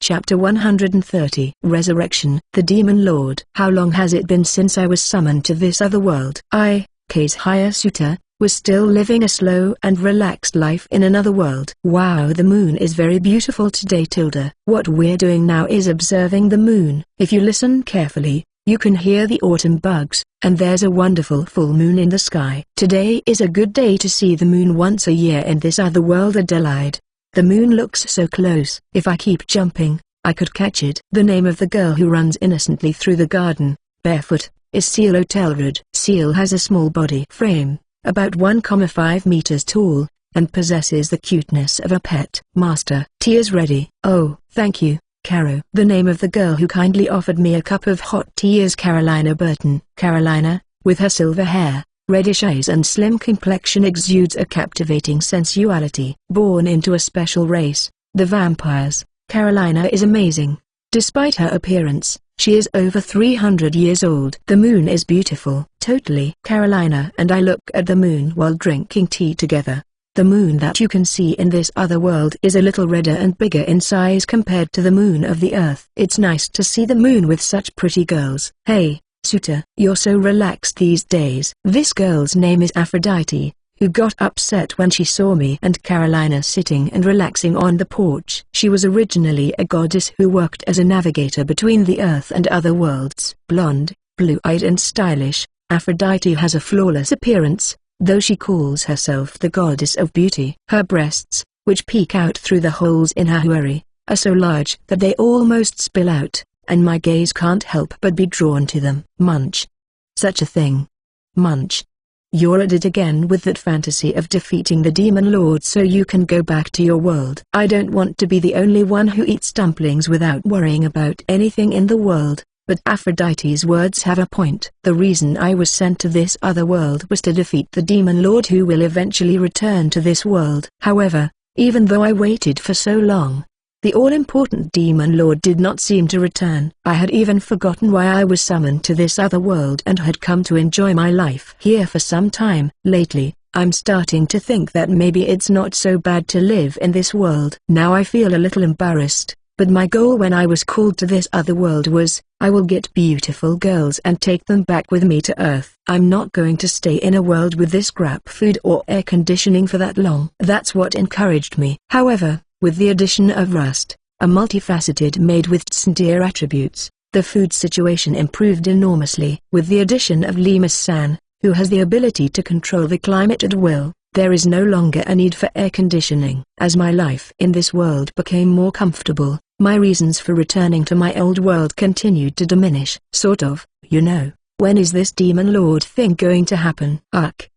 Chapter 130. Resurrection. The Demon Lord. How long has it been since I was summoned to this other world? I, Case Hyasuta, was still living a slow and relaxed life in another world. Wow, the moon is very beautiful today, Tilda. What we're doing now is observing the moon. If you listen carefully, you can hear the autumn bugs, and there's a wonderful full moon in the sky. Today is a good day to see the moon once a year in this other world, Adelaide. The moon looks so close. If I keep jumping, I could catch it. The name of the girl who runs innocently through the garden, barefoot, is Seal O'Telrod. Seal has a small body frame, about 1.5 meters tall, and possesses the cuteness of a pet. Master, tea is ready. Oh, thank you, Caro. The name of the girl who kindly offered me a cup of hot tea is Carolina Burton. Carolina, with her silver hair, reddish eyes and slim complexion, exudes a captivating sensuality. Born into a special race, the vampires, Carolina is amazing. Despite her appearance, she is over 300 years old. The moon is beautiful. Totally. Carolina and I look at the moon while drinking tea together. The moon that you can see in this other world is a little redder and bigger in size compared to the moon of the Earth. It's nice to see the moon with such pretty girls. Hey, Suta, you're so relaxed these days. This girl's name is Aphrodite, who got upset when she saw me and Carolina sitting and relaxing on the porch. She was originally a goddess who worked as a navigator between the Earth and other worlds. Blonde, blue-eyed and stylish, Aphrodite has a flawless appearance, though she calls herself the goddess of beauty. Her breasts, which peek out through the holes in her houari, are so large that they almost spill out, and my gaze can't help but be drawn to them. Munch. Such a thing. Munch. You're at it again with that fantasy of defeating the Demon Lord so you can go back to your world. I don't want to be the only one who eats dumplings without worrying about anything in the world, but Aphrodite's words have a point. The reason I was sent to this other world was to defeat the Demon Lord who will eventually return to this world. However, even though I waited for so long, the all-important Demon Lord did not seem to return. I had even forgotten why I was summoned to this other world and had come to enjoy my life here for some time. Lately, I'm starting to think that maybe it's not so bad to live in this world. Now I feel a little embarrassed, but my goal when I was called to this other world was, I will get beautiful girls and take them back with me to Earth. I'm not going to stay in a world with this crap food or air conditioning for that long. That's what encouraged me. However, with the addition of Rust, a multifaceted maid with tsundere attributes, the food situation improved enormously. With the addition of Lemus-san, who has the ability to control the climate at will, there is no longer a need for air conditioning. As my life in this world became more comfortable, my reasons for returning to my old world continued to diminish. Sort of, you know. When is this Demon Lord thing going to happen?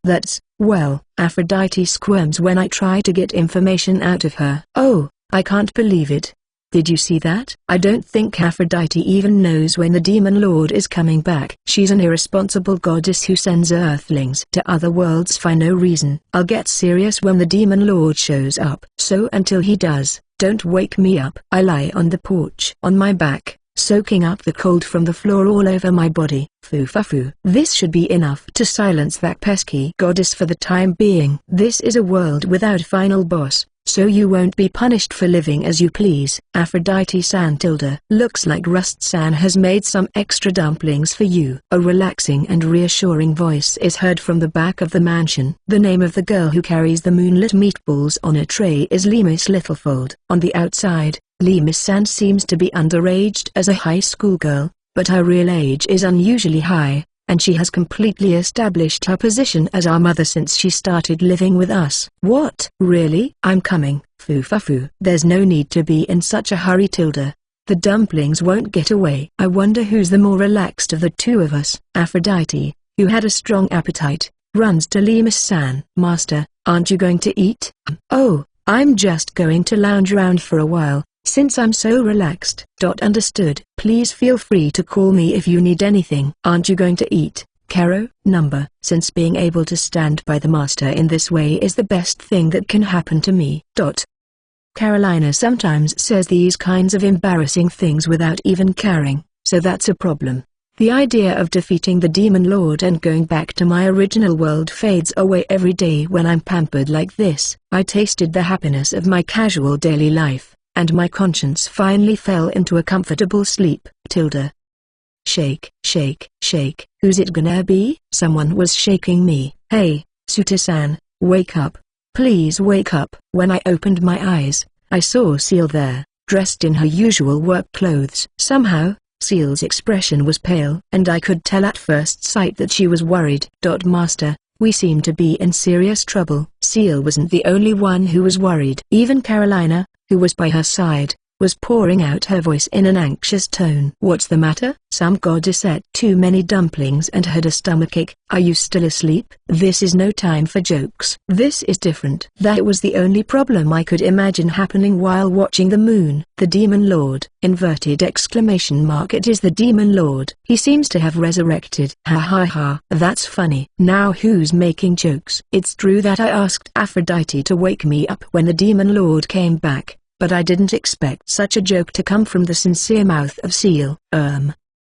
That's, well, Aphrodite squirms when I try to get information out of her. Oh, I can't believe it. Did you see that? I don't think Aphrodite even knows when the Demon Lord is coming back. She's an irresponsible goddess who sends earthlings to other worlds for no reason. I'll get serious when the Demon Lord shows up. So until he does, don't wake me up. I lie on the porch on my back, soaking up the cold from the floor all over my body. Foo-fa-foo. This should be enough to silence that pesky goddess for the time being. This is a world without final boss, so you won't be punished for living as you please. Aphrodite-san. Looks like Rust-san has made some extra dumplings for you. A relaxing and reassuring voice is heard from the back of the mansion. The name of the girl who carries the moonlit meatballs on a tray is Lemus Littlefold. On the outside, Lemus-san seems to be underaged as a high school girl, but her real age is unusually high, and she has completely established her position as our mother since she started living with us. What? Really? I'm coming. Foo-fa-foo. There's no need to be in such a hurry, Tilda. The dumplings won't get away. I wonder who's the more relaxed of the two of us. Aphrodite, who had a strong appetite, runs to Lemus-san. Master, aren't you going to eat? Oh, I'm just going to lounge around for a while, since I'm so relaxed. Understood. Please feel free to call me if you need anything. Aren't you going to eat, Caro? Since being able to stand by the master in this way is the best thing that can happen to me. Carolina sometimes says these kinds of embarrassing things without even caring, so that's a problem. The idea of defeating the Demon Lord and going back to my original world fades away every day when I'm pampered like this. I tasted the happiness of my casual daily life, and my conscience finally fell into a comfortable sleep. Shake, shake, shake. Who's it gonna be? Someone was shaking me. Hey, Suta-san, wake up. Please wake up. When I opened my eyes, I saw Seal there, dressed in her usual work clothes. Somehow, Seal's expression was pale, and I could tell at first sight that she was worried. Master, we seem to be in serious trouble. Seal wasn't the only one who was worried. Even Carolina, who was by her side, was pouring out her voice in an anxious tone. What's the matter? Some goddess ate too many dumplings and had a stomachache. Are you still asleep? This is no time for jokes. This is different. That was the only problem I could imagine happening while watching the moon. The Demon Lord! Inverted exclamation mark. It is the Demon Lord. He seems to have resurrected. Ha ha ha. That's funny. Now who's making jokes? It's true that I asked Aphrodite to wake me up when the Demon Lord came back, but I didn't expect such a joke to come from the sincere mouth of Seal.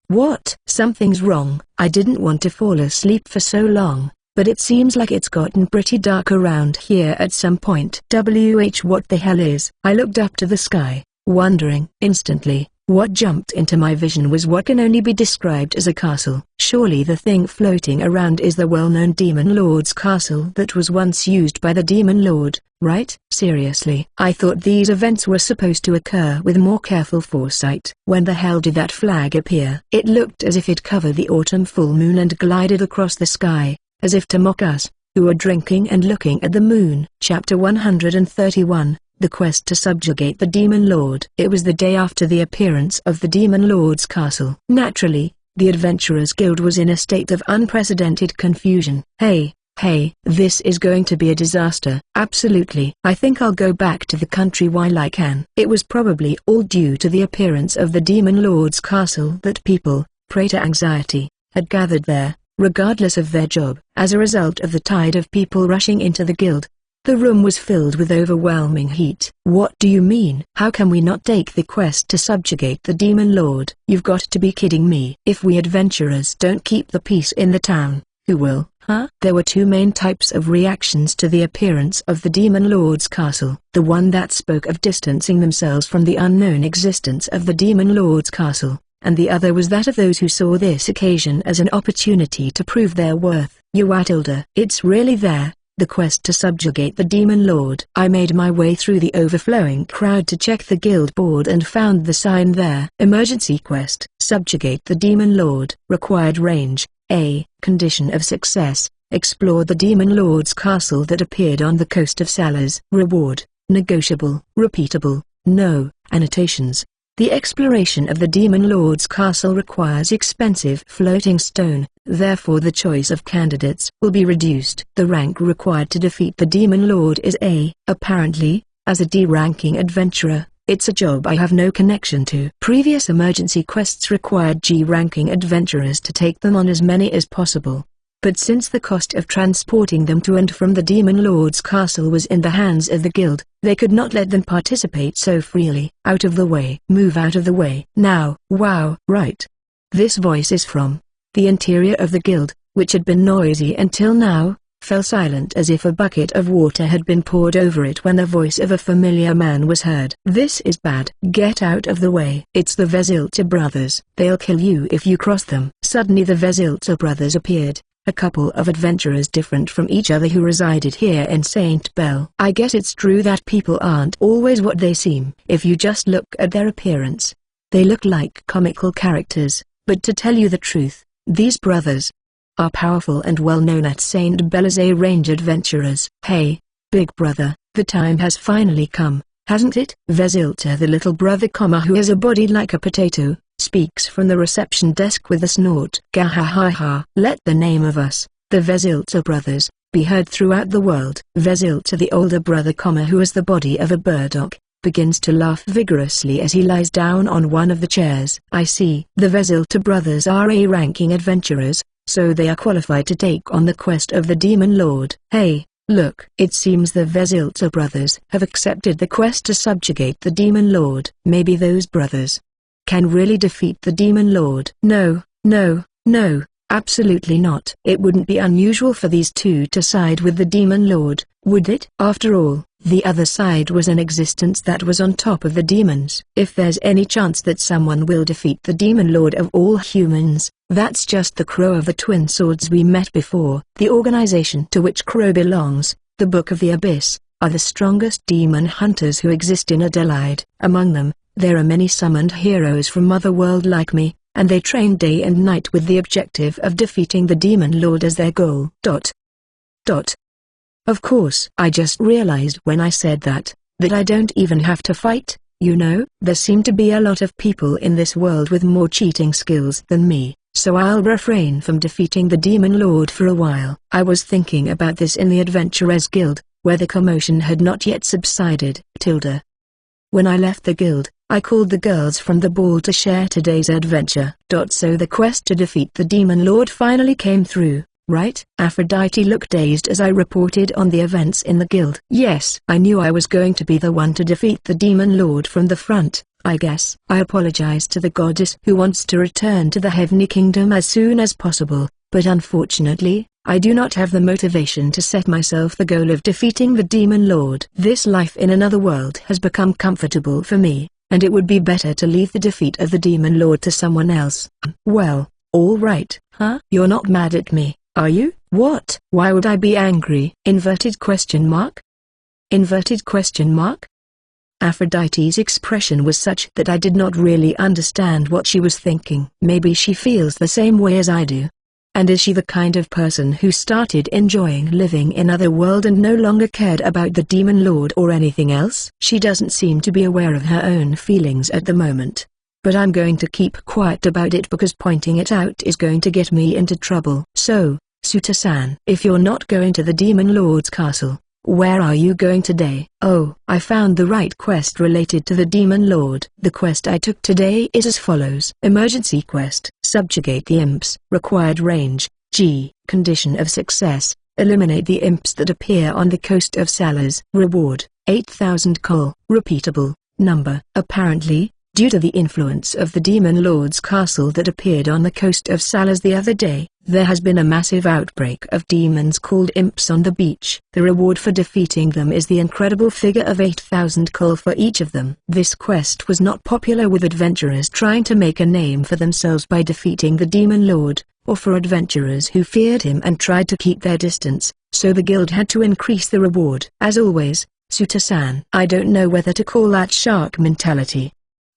What? Something's wrong. I didn't want to fall asleep for so long, but it seems like it's gotten pretty dark around here at some point. What the hell is? I looked up to the sky, wondering. Instantly, what jumped into my vision was what can only be described as a castle. Surely the thing floating around is the well-known Demon Lord's castle that was once used by the Demon Lord, right? Seriously, I thought these events were supposed to occur with more careful foresight. When the hell did that flag appear? It looked as if it covered the autumn full moon and glided across the sky, as if to mock us, who were drinking and looking at the moon. Chapter 131. The Quest to Subjugate the Demon Lord. It was the day after the appearance of the Demon Lord's castle. Naturally, the Adventurers Guild was in a state of unprecedented confusion. Hey, this is going to be a disaster. Absolutely. I think I'll go back to the country while I can. It was probably all due to the appearance of the Demon Lord's castle that people, prey to anxiety, had gathered there, regardless of their job. As a result of the tide of people rushing into the guild, the room was filled with overwhelming heat. What do you mean? How can we not take the quest to subjugate the Demon Lord? You've got to be kidding me. If we adventurers don't keep the peace in the town, who will? Huh? There were two main types of reactions to the appearance of the Demon Lord's castle. The one that spoke of distancing themselves from the unknown existence of the Demon Lord's castle, and the other was that of those who saw this occasion as an opportunity to prove their worth. It's really there. The quest to subjugate the Demon Lord. I made my way through the overflowing crowd to check the guild board and found the sign there. Emergency quest. Subjugate the Demon Lord. Required range, A. Condition of success. Explore the Demon Lord's castle that appeared on the coast of Salas. Reward. Negotiable. Repeatable. No. Annotations. The exploration of the Demon Lord's castle requires expensive floating stone, therefore the choice of candidates will be reduced. The rank required to defeat the Demon Lord is A. Apparently, as a D-ranking adventurer, it's a job I have no connection to. Previous emergency quests required G-ranking adventurers to take them on as many as possible. But since the cost of transporting them to and from the Demon Lord's castle was in the hands of the guild, they could not let them participate so freely. Out of the way. Move out of the way. Now. Wow. Right. This voice is from the interior of the guild, which had been noisy until now, fell silent as if a bucket of water had been poured over it when the voice of a familiar man was heard. This is bad. Get out of the way. It's the Vesilta brothers. They'll kill you if you cross them. Suddenly the Vesilta brothers appeared. A couple of adventurers different from each other who resided here in St. Bell. I guess it's true that people aren't always what they seem. If you just look at their appearance, they look like comical characters, but to tell you the truth, these brothers are powerful and well known at St. Bell as A-range adventurers. Hey, big brother, the time has finally come, hasn't it? Vesilta, the little brother, who has a body like a potato, speaks from the reception desk with a snort. Gahahaha. Let the name of us, the Vesilta brothers, be heard throughout the world. Vesilta, the older brother, who has the body of a burdock, begins to laugh vigorously as he lies down on one of the chairs. I see. The Vesilta brothers are A-ranking adventurers, so they are qualified to take on the quest of the Demon Lord. Hey, look. It seems the Vesilta brothers have accepted the quest to subjugate the Demon Lord. Maybe those brothers can really defeat the Demon Lord. No, absolutely not. It wouldn't be unusual for these two to side with the Demon Lord, would it? After all, The other side was an existence that was on top of the demons. If there's any chance that someone will defeat the demon lord of all humans, that's just the Crow of the Twin Swords we met before. The organization to which Crow belongs, the Book of the Abyss, are the strongest demon hunters who exist in Adelaide. Among them, there are many summoned heroes from Otherworld like me, and they train day and night with the objective of defeating the demon lord as their goal. Of course, I just realized when I said that I don't even have to fight, you know. There seem to be a lot of people in this world with more cheating skills than me, so I'll refrain from defeating the demon lord for a while. I was thinking about this in the Adventurers Guild, where the commotion had not yet subsided. When I left the guild, I called the girls from the ball to share today's adventure. So the quest to defeat the demon lord finally came through, right? Aphrodite looked dazed as I reported on the events in the guild. Yes, I knew I was going to be the one to defeat the demon lord from the front, I guess. I apologized to the goddess who wants to return to the Heavenly Kingdom as soon as possible, but unfortunately, I do not have the motivation to set myself the goal of defeating the demon lord. This life in another world has become comfortable for me, and it would be better to leave the defeat of the demon lord to someone else. Well, all right, huh? You're not mad at me, are you? What? Why would I be angry? Inverted question mark? Inverted question mark? Aphrodite's expression was such that I did not really understand what she was thinking. Maybe she feels the same way as I do. And is she the kind of person who started enjoying living in Otherworld and no longer cared about the demon lord or anything else? She doesn't seem to be aware of her own feelings at the moment. But I'm going to keep quiet about it because pointing it out is going to get me into trouble. So, Suta-san, if you're not going to the demon lord's castle, where are you going today? Oh, I found the right quest related to the demon lord. The quest I took today is as follows. Emergency quest. Subjugate the imps. Required range, G. Condition of success. Eliminate the imps that appear on the coast of Salas. Reward, 8,000 col. Repeatable, number. Apparently, due to the influence of the demon lord's castle that appeared on the coast of Salas the other day, there has been a massive outbreak of demons called imps on the beach. The reward for defeating them is the incredible figure of 8,000 col for each of them. This quest was not popular with adventurers trying to make a name for themselves by defeating the demon lord, or for adventurers who feared him and tried to keep their distance, so the guild had to increase the reward. As always, Suta-san, I don't know whether to call that shark mentality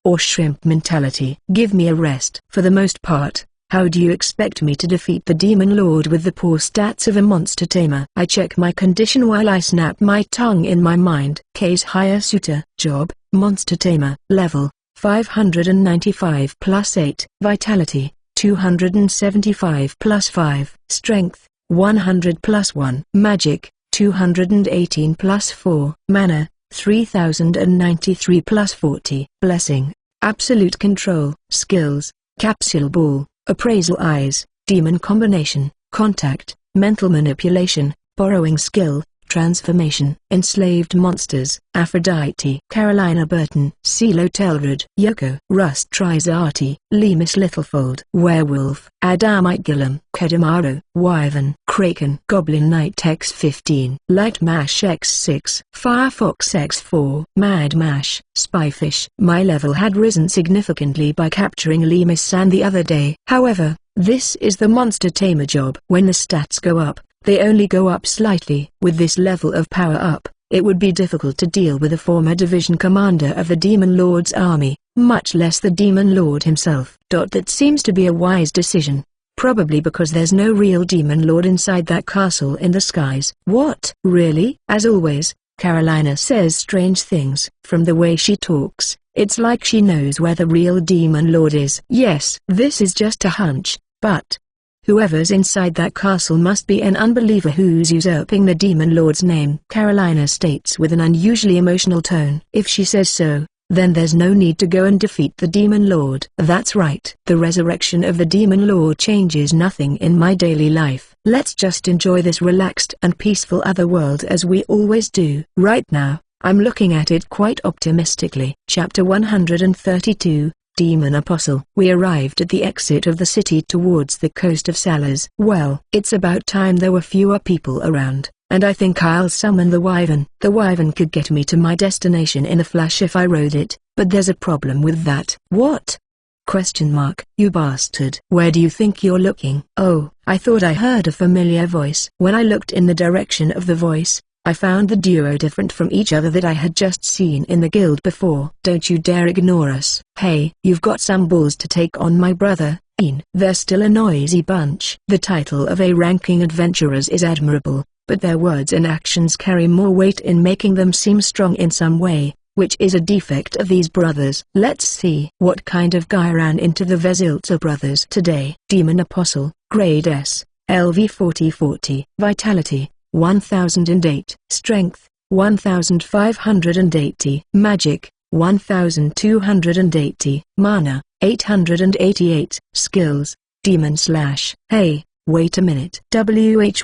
or shrimp mentality. Give me a rest. For the most part, how do you expect me to defeat the demon lord with the poor stats of a monster tamer? I check my condition while I snap my tongue in my mind. Case hire Suta. Job, monster tamer. Level, 595 plus 8. Vitality, 275 plus 5. Strength, 100 plus 1. Magic, 218 plus 4. Mana, 3093 plus 40. Blessing, absolute control. Skills, capsule ball, appraisal eyes, demon combination, contact, mental manipulation, borrowing skill, transformation. Enslaved monsters, Aphrodite, Carolina Burton, CeeLo Telrod, Yoko, Rust Trizati, Lemus Littlefold, Werewolf, Adamite Gillum, Kedamaro, Wyvern, Kraken, Goblin Knight X15, Light Mash X6, Firefox X4, Mad Mash, Spyfish. My level had risen significantly by capturing Lemus-san the other day. However, this is the monster tamer job. When the stats go up, they only go up slightly. With this level of power up, it would be difficult to deal with a former division commander of the Demon Lord's army, much less the Demon Lord himself. That seems to be a wise decision. Probably because there's no real Demon Lord inside that castle in the skies. What? Really? As always, Carolina says strange things. From the way she talks, it's like she knows where the real Demon Lord is. Yes, this is just a hunch, but whoever's inside that castle must be an unbeliever who's usurping the Demon Lord's name, Carolina states with an unusually emotional tone. If she says so, then there's no need to go and defeat the Demon Lord. That's right. The resurrection of the Demon Lord changes nothing in my daily life. Let's just enjoy this relaxed and peaceful otherworld as we always do. Right now, I'm looking at it quite optimistically. Chapter 132. Demon Apostle. We arrived at the exit of the city towards the coast of Salas. Well, it's about time there were fewer people around. and I think I'll summon the wyvern. The wyvern could get me to my destination in a flash if I rode it, but there's a problem with that. What? Question mark. You bastard. Where do you think you're looking? Oh, I thought I heard a familiar voice. When I looked in the direction of the voice, I found the duo different from each other that I had just seen in the guild before. Don't you dare ignore us. Hey, you've got some balls to take on my brother, Ian. They're still a noisy bunch. The title of A-ranking adventurers is admirable, but their words and actions carry more weight in making them seem strong in some way, which is a defect of these brothers. Let's see. What kind of guy ran into the Vesilta brothers today? Demon Apostle, Grade S, LV 4040. Vitality, 1008. Strength, 1580. Magic, 1280. Mana, 888. Skills, Demon Slash. Hey, wait a minute.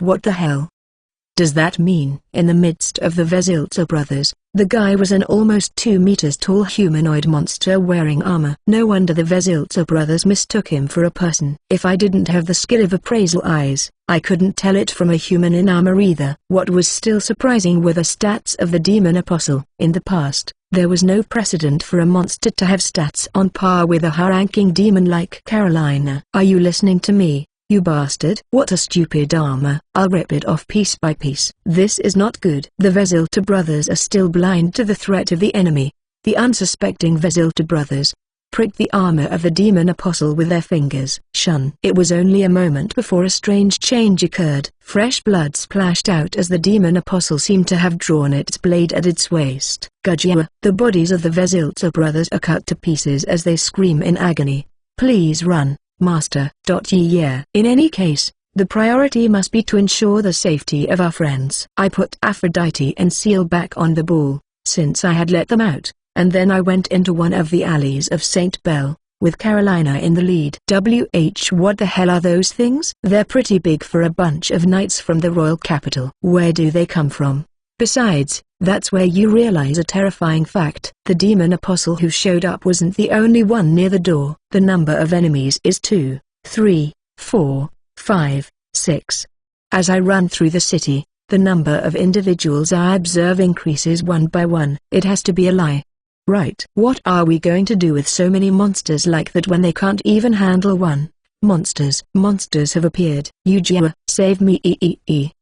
What the hell does that mean? In the midst of the Vesilta brothers, the guy was an almost 2 meters tall humanoid monster wearing armor. No wonder the Vesilta brothers mistook him for a person. If I didn't have the skill of appraisal eyes, I couldn't tell it from a human in armor either. What was still surprising were the stats of the Demon Apostle. In the past, there was no precedent for a monster to have stats on par with a high-ranking demon like Carolina. Are you listening to me, you bastard? What a stupid armor. I'll rip it off piece by piece. This is not good. The Vesilta brothers are still blind to the threat of the enemy. The unsuspecting Vesilta brothers pricked the armor of the Demon Apostle with their fingers. Shun. It was only a moment before a strange change occurred. Fresh blood splashed out as the Demon Apostle seemed to have drawn its blade at its waist. Gudjia. The bodies of the Vesilta brothers are cut to pieces as they scream in agony. Please run, Master. Yeah. In any case, the priority must be to ensure the safety of our friends. I put Aphrodite and Seal back on the ball, since I had let them out, and then I went into one of the alleys of St. Bell, with Carolina in the lead. What the hell are those things? They're pretty big for a bunch of knights from the royal capital. Where do they come from? Besides, that's where you realize a terrifying fact. The Demon Apostle who showed up wasn't the only one near the door. The number of enemies is 2, 3, 4, 5, 6. As I run through the city, the number of individuals I observe increases one by one. It has to be a lie. Right. What are we going to do with so many monsters like that when they can't even handle one? Monsters have appeared. Yujia, save me.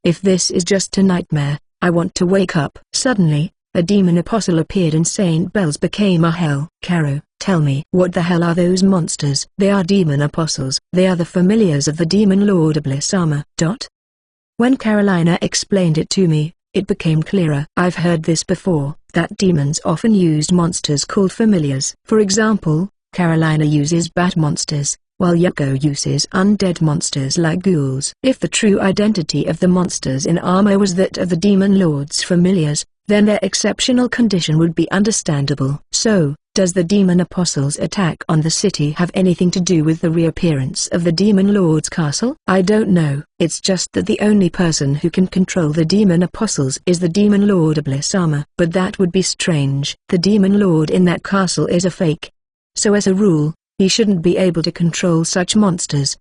If this is just a nightmare, I want to wake up. Suddenly, a Demon Apostle appeared and St. Bell's became a hell. Caro, tell me. What the hell are those monsters? They are Demon Apostles. They are the familiars of the Demon Lord Iblis armor. When Carolina explained it to me, it became clearer. I've heard this before, that demons often used monsters called familiars. For example, Carolina uses bat monsters, while Yuko uses undead monsters like ghouls. If the true identity of the monsters in armor was that of the Demon Lord's familiars, then their exceptional condition would be understandable. So, does the Demon Apostle's attack on the city have anything to do with the reappearance of the Demon Lord's castle? I don't know. It's just that the only person who can control the Demon Apostles is the Demon Lord Iblis armor. But that would be strange. The Demon Lord in that castle is a fake. So as a rule, he shouldn't be able to control such monsters.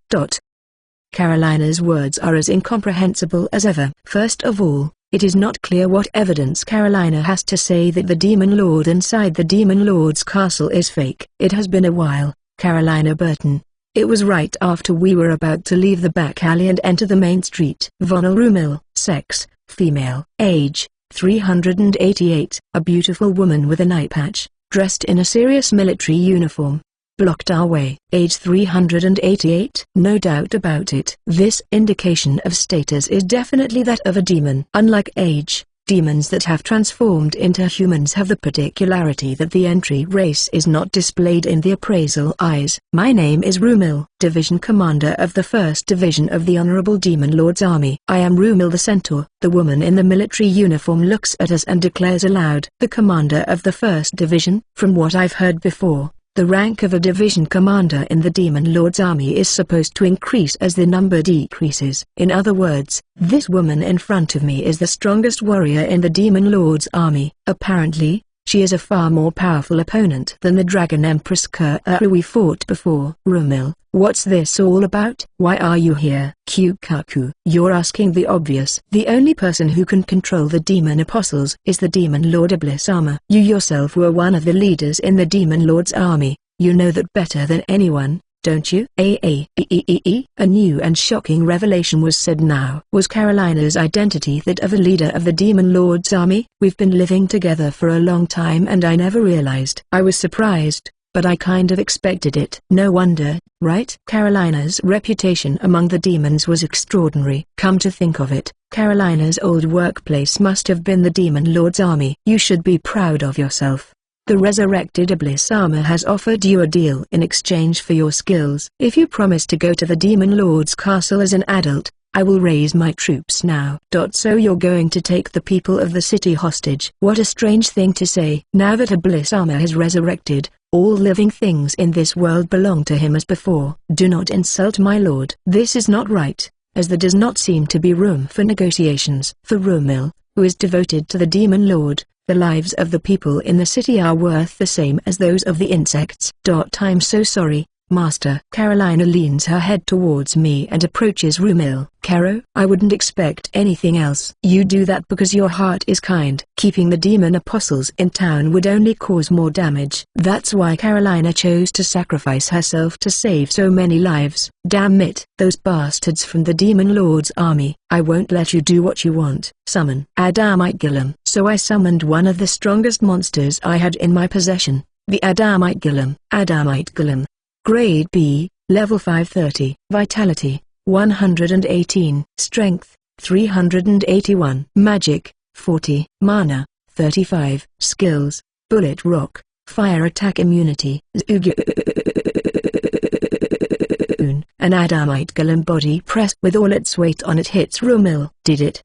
Carolina's words are as incomprehensible as ever. First of all, it is not clear what evidence Carolina has to say that the Demon Lord inside the Demon Lord's castle is fake. It has been a while, Carolina Burton. It was right after we were about to leave the back alley and enter the main street. Vonal Rumil, sex, female, age, 388. A beautiful woman with an eye patch, dressed in a serious military uniform, blocked our way. Age 388? No doubt about it. This indication of status is definitely that of a demon. Unlike age, demons that have transformed into humans have the particularity that the entry race is not displayed in the appraisal eyes. My name is Rumil, Division Commander of the 1st Division of the Honorable Demon Lord's Army. I am Rumil the Centaur. The woman in the military uniform looks at us and declares aloud. The commander of the 1st Division? From what I've heard before, the rank of a division commander in the Demon Lord's army is supposed to increase as the number decreases. In other words, this woman in front of me is the strongest warrior in the Demon Lord's army. Apparently, She is a far more powerful opponent than the Dragon Empress Kuru we fought before. Rumil, what's this all about? Why are you here? Kyukaku, you're asking the obvious. The only person who can control the demon apostles is the Demon Lord Iblis-sama. You yourself were one of the leaders in the Demon Lord's army. You know that better than anyone, don't you? A new and shocking revelation was said now. Was Carolina's identity that of a leader of the Demon Lord's army? We've been living together for a long time and I never realized. I was surprised, but I kind of expected it. No wonder, right? Carolina's reputation among the demons was extraordinary. Come to think of it, Carolina's old workplace must have been the Demon Lord's army. You should be proud of yourself. The resurrected Iblis-sama has offered you a deal in exchange for your skills. If you promise to go to the Demon Lord's castle as an adult, I will raise my troops now. So you're going to take the people of the city hostage? What a strange thing to say. Now that Iblis-sama has resurrected, all living things in this world belong to him as before. Do not insult my lord. This is not right, as there does not seem to be room for negotiations. For Rumil, who is devoted to the Demon Lord, the lives of the people in the city are worth the same as those of the insects. I'm so sorry, Master. Carolina leans her head towards me and approaches Rumil. Caro, I wouldn't expect anything else. You do that because your heart is kind. Keeping the demon apostles in town would only cause more damage. That's why Carolina chose to sacrifice herself to save so many lives. Damn it. Those bastards from the Demon Lord's army. I won't let you do what you want. Summon Adamite Golem. So I summoned one of the strongest monsters I had in my possession, the Adamite Golem. Adamite Golem. Grade B, level 530. Vitality, 118. Strength, 381. Magic, 40. Mana, 35. Skills, Bullet Rock, Fire Attack Immunity. An Adamite Golem body press with all its weight on it hits Rumil. Did it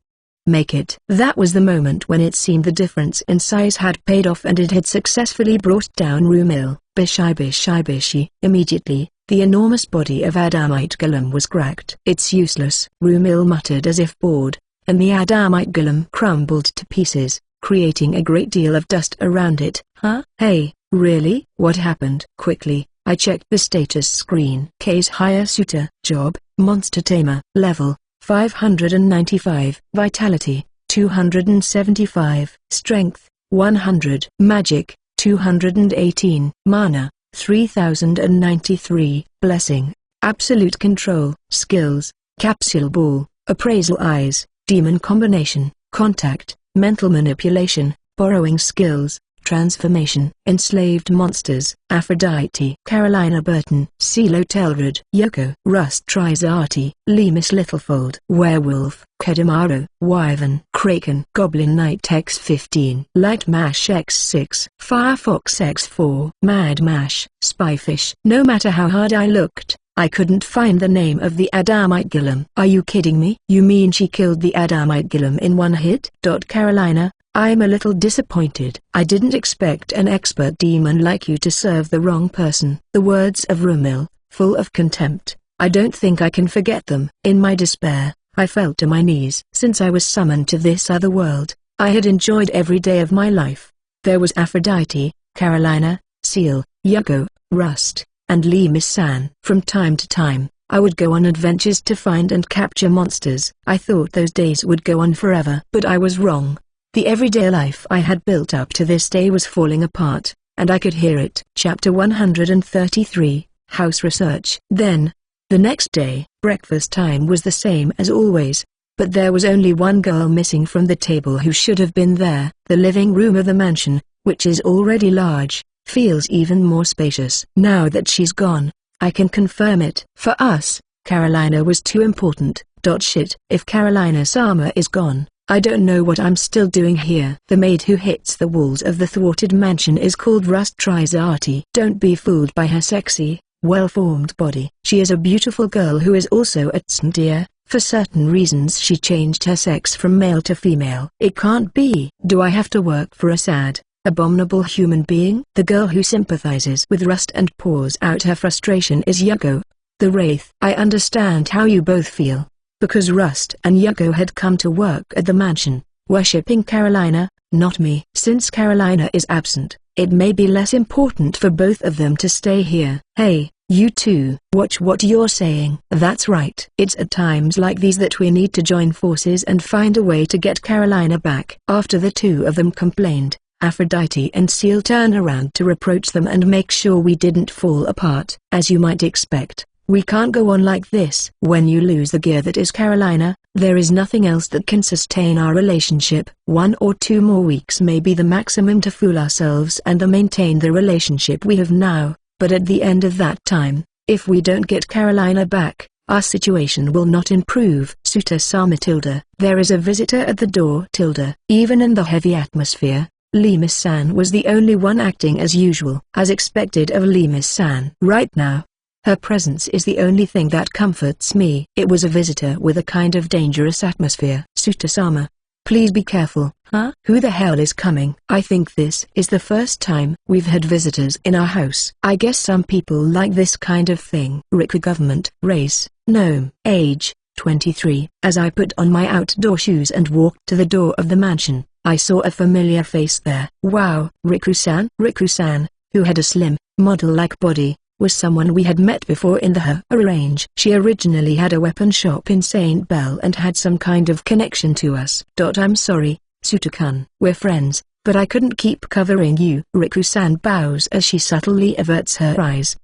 make it? That was the moment when it seemed the difference in size had paid off and it had successfully brought down Rumil. Bishi. Immediately, the enormous body of Adamite Golem was cracked. It's useless, Rumil muttered as if bored, and the Adamite Golem crumbled to pieces, creating a great deal of dust around it. Huh? Hey, really? What happened? Quickly, I checked the status screen. Case hire suitor. Job, Monster Tamer. Level, 595. Vitality, 275. Strength, 100. Magic, 218. Mana, 3093. Blessing, Absolute Control. Skills, Capsule Ball, Appraisal Eyes, Demon Combination, Contact, Mental Manipulation, Borrowing Skills, Transformation. Enslaved Monsters. Aphrodite. Carolina Burton. CeeLo Telrod. Yoko. Rust Trizati. Lemus Littlefold. Werewolf. Kedamaro. Wyvern. Kraken. Goblin Knight X15. Light Mash X6. Firefox X4. Mad Mash. Spyfish. No matter how hard I looked, I couldn't find the name of the Adamite Golem. Are you kidding me? You mean she killed the Adamite Golem in one hit? Carolina, I'm a little disappointed. I didn't expect an expert demon like you to serve the wrong person. The words of Rumil, full of contempt. I don't think I can forget them. In my despair, I fell to my knees. Since I was summoned to this other world, I had enjoyed every day of my life. There was Aphrodite, Carolina, Seal, Yoko, Rust, and Lee Miss-san. From time to time, I would go on adventures to find and capture monsters. I thought those days would go on forever. But I was wrong. The everyday life I had built up to this day was falling apart, and I could hear it. Chapter 133, House Research. Then, the next day, breakfast time was the same as always, but there was only one girl missing from the table who should have been there. The living room of the mansion, which is already large, feels even more spacious. Now that she's gone, I can confirm it. For us, Carolina was too important. Shit. If Carolina-sama is gone, I don't know what I'm still doing here. The maid who hits the walls of the thwarted mansion is called Rust Trizati. Don't be fooled by her sexy, well-formed body. She is a beautiful girl who is also a tsundere. For certain reasons she changed her sex from male to female. It can't be. Do I have to work for a sad, abominable human being? The girl who sympathizes with Rust and pours out her frustration is Yoko, the Wraith. I understand how you both feel. Because Rust and Yoko had come to work at the mansion, worshipping Carolina, not me. Since Carolina is absent, it may be less important for both of them to stay here. Hey, you two, watch what you're saying. That's right. It's at times like these that we need to join forces and find a way to get Carolina back. After the two of them complained, Aphrodite and Seal turned around to reproach them and make sure we didn't fall apart. As you might expect, we can't go on like this. When you lose the gear that is Carolina, there is nothing else that can sustain our relationship. 1 or 2 more weeks may be the maximum to fool ourselves and to maintain the relationship we have now, but at the end of that time, if we don't get Carolina back, our situation will not improve. Suta-sama tilde. There is a visitor at the door tilde. Even in the heavy atmosphere, Lemus-san was the only one acting as usual. As expected of Lemus-san. Right now, her presence is the only thing that comforts me. It was a visitor with a kind of dangerous atmosphere. Suta-sama, please be careful. Huh? Who the hell is coming? I think this is the first time we've had visitors in our house. I guess some people like this kind of thing. Riku government, race, gnome, age, 23. As I put on my outdoor shoes and walked to the door of the mansion, I saw a familiar face there. Wow, Riku-san? Riku-san, who had a slim, model-like body, was someone we had met before in the Hara range. She originally had a weapon shop in St. Bell and had some kind of connection to us. I'm sorry, Suta-kun. We're friends, but I couldn't keep covering you. Riku-san bows as she subtly averts her eyes.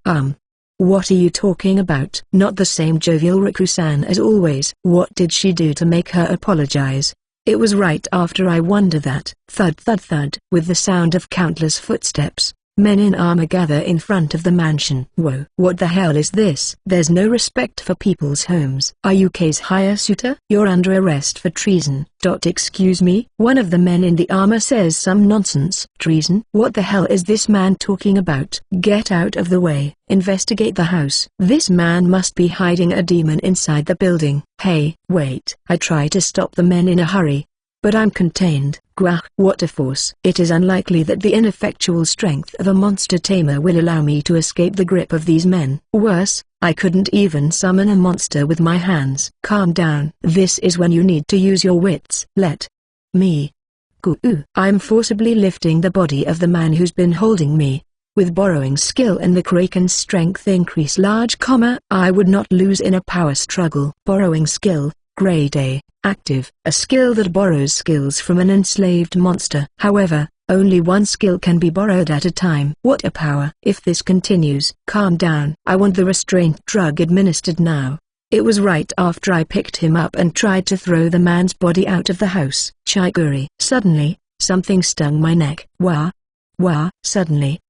What are you talking about? Not the same jovial Riku-san as always. What did she do to make her apologize? It was right after I wonder that. Thud thud thud. With the sound of countless footsteps, men in armor gather in front of the mansion. Whoa. What the hell is this? There's no respect for people's homes. Are you Case Hayasuta? You're under arrest for treason. Excuse me? One of the men in the armor says some nonsense. Treason? What the hell is this man talking about? Get out of the way. Investigate the house. This man must be hiding a demon inside the building. Hey, wait. I try to stop the men in a hurry, but I'm contained. Gwah, what a force. It is unlikely that the ineffectual strength of a monster tamer will allow me to escape the grip of these men. Worse, I couldn't even summon a monster with my hands. Calm down. This is when you need to use your wits. Let me go. I'm forcibly lifting the body of the man who's been holding me. With borrowing skill and the Kraken's strength increase large, I would not lose in a power struggle. Borrowing skill, grade A, active, a skill that borrows skills from an enslaved monster. However, only one skill can be borrowed at a time. What a power. If this continues. Calm down. I want the restraint drug administered now. It was right after I picked him up and tried to throw the man's body out of the house. Chiguri. Suddenly, something stung my neck. Wah. Suddenly,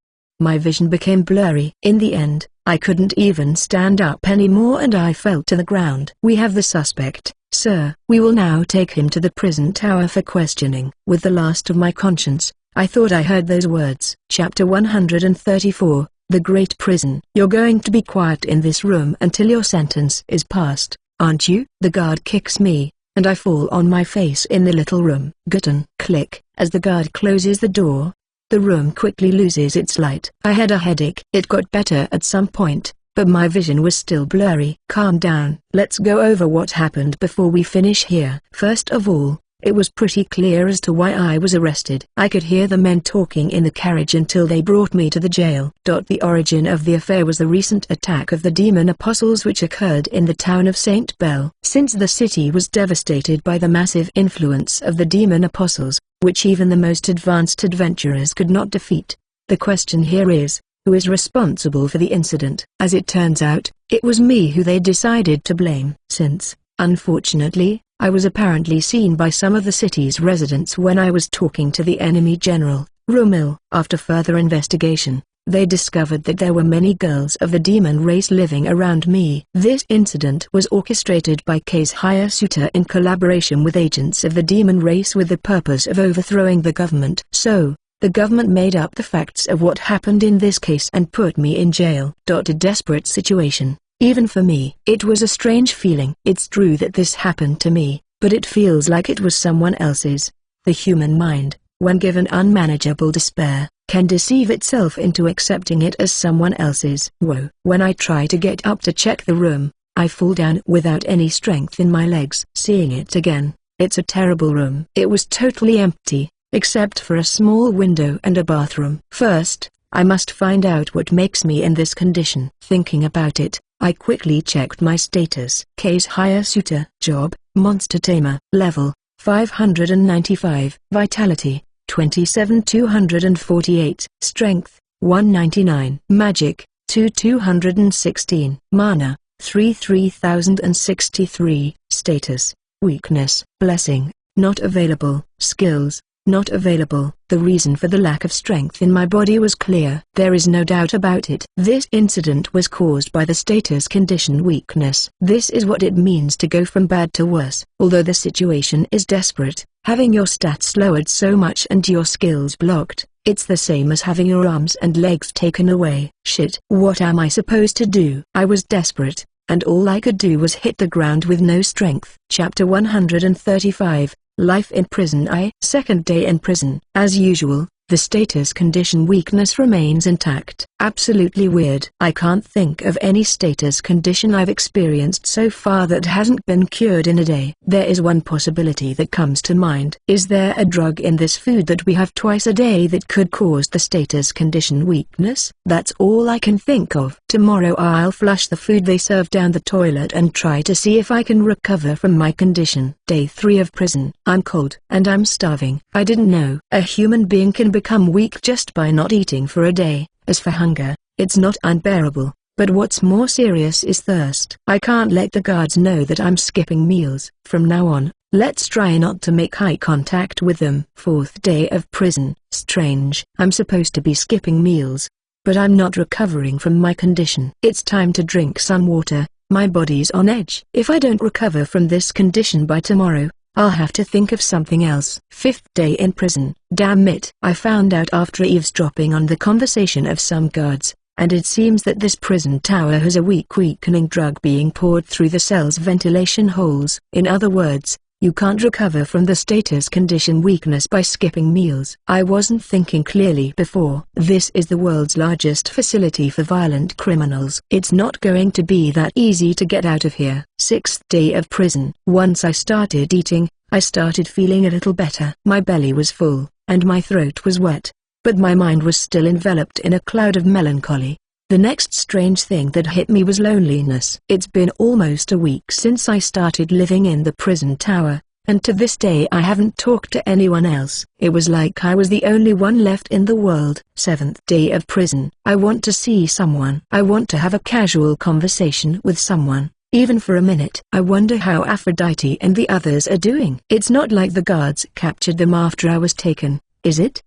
my vision became blurry. In the end, I couldn't even stand up anymore and I fell to the ground. We have the suspect, sir. We will now take him to the prison tower for questioning. With the last of my conscience, I thought I heard those words. Chapter 134, The Great Prison. You're going to be quiet in this room until your sentence is passed, aren't you? The guard kicks me, and I fall on my face in the little room. Guten. Click. As the guard closes the door, the room quickly loses its light. I had a headache. It got better at some point, but my vision was still blurry. Calm down. Let's go over what happened before we finish here. First of all, it was pretty clear as to why I was arrested. I could hear the men talking in the carriage until they brought me to the jail. The origin of the affair was the recent attack of the demon apostles which occurred in the town of St. Bell. Since the city was devastated by the massive influence of the demon apostles, which even the most advanced adventurers could not defeat, the question here is, who is responsible for the incident? As it turns out, it was me who they decided to blame. Since, unfortunately, I was apparently seen by some of the city's residents when I was talking to the enemy general, Romil. After further investigation, they discovered that there were many girls of the demon race living around me. This incident was orchestrated by Case Hayasuta in collaboration with agents of the demon race with the purpose of overthrowing the government. So, the government made up the facts of what happened in this case and put me in jail. A desperate situation. Even for me, it was a strange feeling. It's true that this happened to me, but it feels like it was someone else's. The human mind, when given unmanageable despair, can deceive itself into accepting it as someone else's. Whoa. When I try to get up to check the room, I fall down without any strength in my legs. Seeing it again, it's a terrible room. It was totally empty. except for a small window and a bathroom. First, I must find out what makes me in this condition. Thinking about it, I quickly checked my status. Case hire suitor. Job, monster tamer. Level, 595. Vitality, 27,248. Strength, 199. Magic, 2,216. Mana, 3,3063. Status, weakness. Blessing, not available. Skills, not available. The reason for the lack of strength in my body was clear. There is no doubt about it. This incident was caused by the status condition weakness. This is what it means to go from bad to worse. Although the situation is desperate, having your stats lowered so much and your skills blocked, it's the same as having your arms and legs taken away. Shit. What am I supposed to do? I was desperate, and all I could do was hit the ground with no strength. Chapter 135. Life in prison. Second day in prison. As usual, the status condition weakness remains intact. Absolutely weird. I can't think of any status condition I've experienced so far that hasn't been cured in a day. There is one possibility that comes to mind. Is there a drug in this food that we have twice a day that could cause the status condition weakness? That's all I can think of. Tomorrow I'll flush the food they serve down the toilet and try to see if I can recover from my condition. Day 3 of prison. I'm cold and I'm starving. I didn't know a human being can become weak just by not eating for a day. As for hunger, it's not unbearable, but what's more serious is thirst. I can't let the guards know that I'm skipping meals. From now on, let's try not to make eye contact with them. Fourth day of prison. Strange. I'm supposed to be skipping meals, but I'm not recovering from my condition. It's time to drink some water. My body's on edge. If I don't recover from this condition by tomorrow, I'll have to think of something else. Fifth day in prison. Damn it. I found out after eavesdropping on the conversation of some guards, and it seems that this prison tower has a weakening drug being poured through the cell's ventilation holes. In other words, you can't recover from the status condition weakness by skipping meals. I wasn't thinking clearly before. This is the world's largest facility for violent criminals. It's not going to be that easy to get out of here. Sixth day of prison. Once I started eating, I started feeling a little better. My belly was full, and my throat was wet, but my mind was still enveloped in a cloud of melancholy. The next strange thing that hit me was loneliness. It's been almost a week since I started living in the prison tower, and to this day I haven't talked to anyone else. It was like I was the only one left in the world. Seventh day of prison. I want to see someone. I want to have a casual conversation with someone, even for a minute. I wonder how Aphrodite and the others are doing. It's not like the guards captured them after I was taken, is it?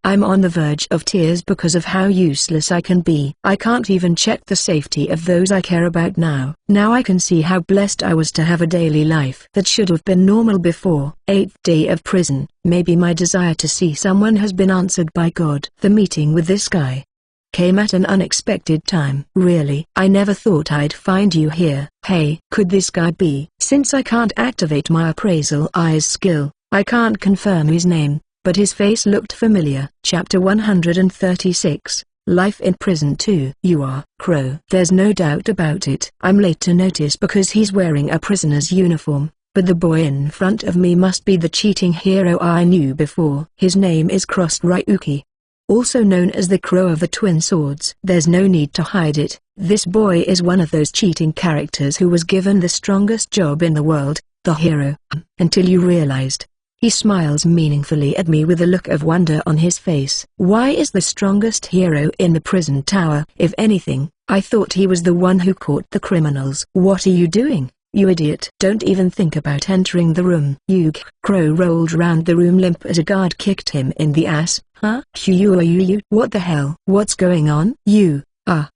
I'm on the verge of tears because of how useless I can be. I can't even check the safety of those I care about now. Now I can see how blessed I was to have a daily life that should have been normal before. Eighth day of prison. Maybe my desire to see someone has been answered by God. The meeting with this guy came at an unexpected time. Really? I never thought I'd find you here. Hey, could this guy be? Since I can't activate my appraisal eyes skill, I can't confirm his name, but his face looked familiar. Chapter 136. Life in Prison 2. You are Crow. There's no doubt about it. I'm late to notice because he's wearing a prisoner's uniform, but the boy in front of me must be the cheating hero I knew before. His name is Crossed Ryuki, also known as the Crow of the Twin Swords. There's no need to hide it. This boy is one of those cheating characters who was given the strongest job in the world, the hero. Until you realized. He smiles meaningfully at me with a look of wonder on his face. Why is the strongest hero in the prison tower? If anything, I thought he was the one who caught the criminals. What are you doing, you idiot? Don't even think about entering the room. Crow rolled round the room limp as a guard kicked him in the ass. Huh? What the hell? What's going on?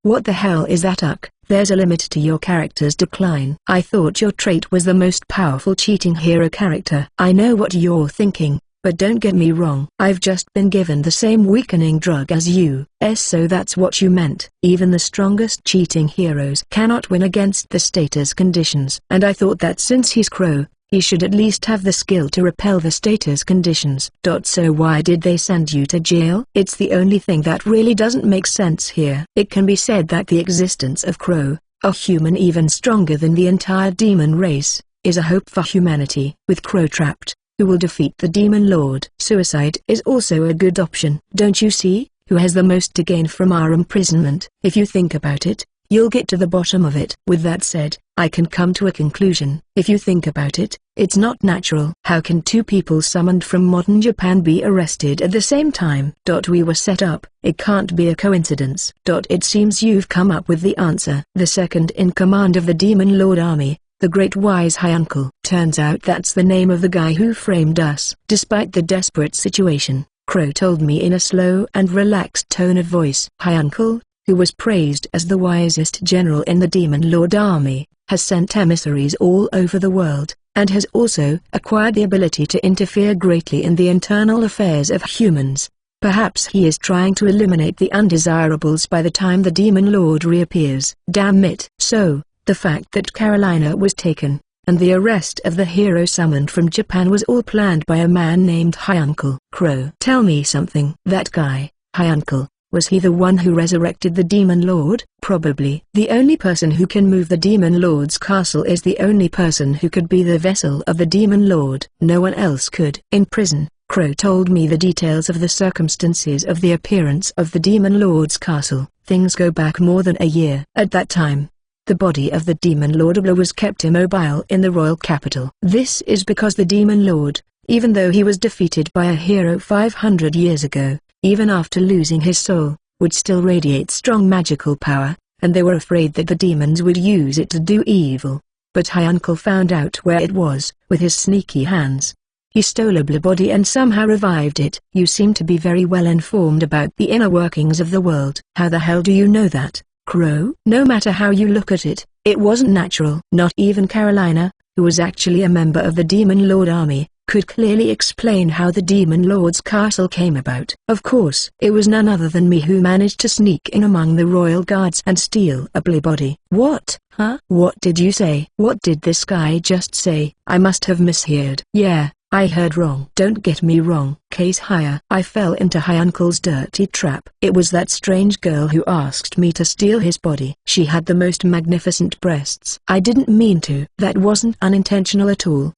What the hell is that? There's a limit to your character's decline. I thought your trait was the most powerful cheating hero character. I know what you're thinking, but don't get me wrong. I've just been given the same weakening drug as you. So that's what you meant. Even the strongest cheating heroes cannot win against the status conditions. And I thought that since he's Crow, he should at least have the skill to repel the status conditions. So why did they send you to jail? It's the only thing that really doesn't make sense here. It can be said that the existence of Crow, a human even stronger than the entire demon race, is a hope for humanity. With Crow trapped, who will defeat the Demon Lord. Suicide is also a good option. Don't you see? Who has the most to gain from our imprisonment? If you think about it, you'll get to the bottom of it. With that said, I can come to a conclusion. If you think about it, it's not natural. How can two people summoned from modern Japan be arrested at the same time? We were set up. It can't be a coincidence. It seems you've come up with the answer. The second in command of the Demon Lord Army, the Great Wise High Uncle. Turns out that's the name of the guy who framed us. Despite the desperate situation, Crow told me in a slow and relaxed tone of voice. High Uncle, who was praised as the wisest general in the Demon Lord Army, has sent emissaries all over the world, and has also acquired the ability to interfere greatly in the internal affairs of humans. Perhaps he is trying to eliminate the undesirables by the time the Demon Lord reappears. Damn it. So, the fact that Carolina was taken, and the arrest of the hero summoned from Japan was all planned by a man named High Uncle. Crow. Tell me something. That guy, High Uncle, was he the one who resurrected the Demon Lord? Probably. The only person who can move the Demon Lord's castle is the only person who could be the vessel of the Demon Lord. No one else could. In prison, Crow told me the details of the circumstances of the appearance of the Demon Lord's castle. Things go back more than a year. At that time, the body of the Demon Lord was kept immobile in the royal capital. This is because the Demon Lord, even though he was defeated by a hero 500 years ago, even after losing his soul, would still radiate strong magical power, and they were afraid that the demons would use it to do evil. But High Uncle found out where it was. With his sneaky hands, he stole a body and somehow revived it. You seem to be very well informed about the inner workings of the world. How the hell do you know that, Crow? No matter how you look at it, it wasn't natural. Not even Carolina, who was actually a member of the Demon Lord Army, could clearly explain how the Demon Lord's castle came about. Of course, it was none other than me who managed to sneak in among the royal guards and steal a body. What? Huh? What did you say? What did this guy just say? I must have misheard. Yeah, I heard wrong. Don't get me wrong. Case higher. I fell into High Uncle's dirty trap. It was that strange girl who asked me to steal his body. She had the most magnificent breasts. I didn't mean to. That wasn't unintentional at all.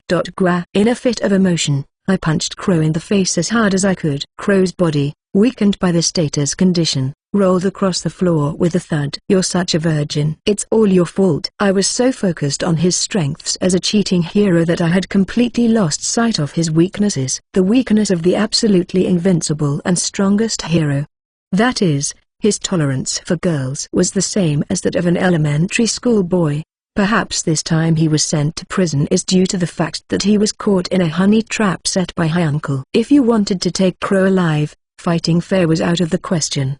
In a fit of emotion, I punched Crow in the face as hard as I could. Crow's body, weakened by the status condition, rolled across the floor with a thud. You're such a virgin. It's all your fault. I was so focused on his strengths as a cheating hero that I had completely lost sight of his weaknesses. The weakness of the absolutely invincible and strongest hero. That is, his tolerance for girls was the same as that of an elementary school boy. Perhaps this time he was sent to prison is due to the fact that he was caught in a honey trap set by High Uncle. If you wanted to take Crow alive, fighting fair was out of the question.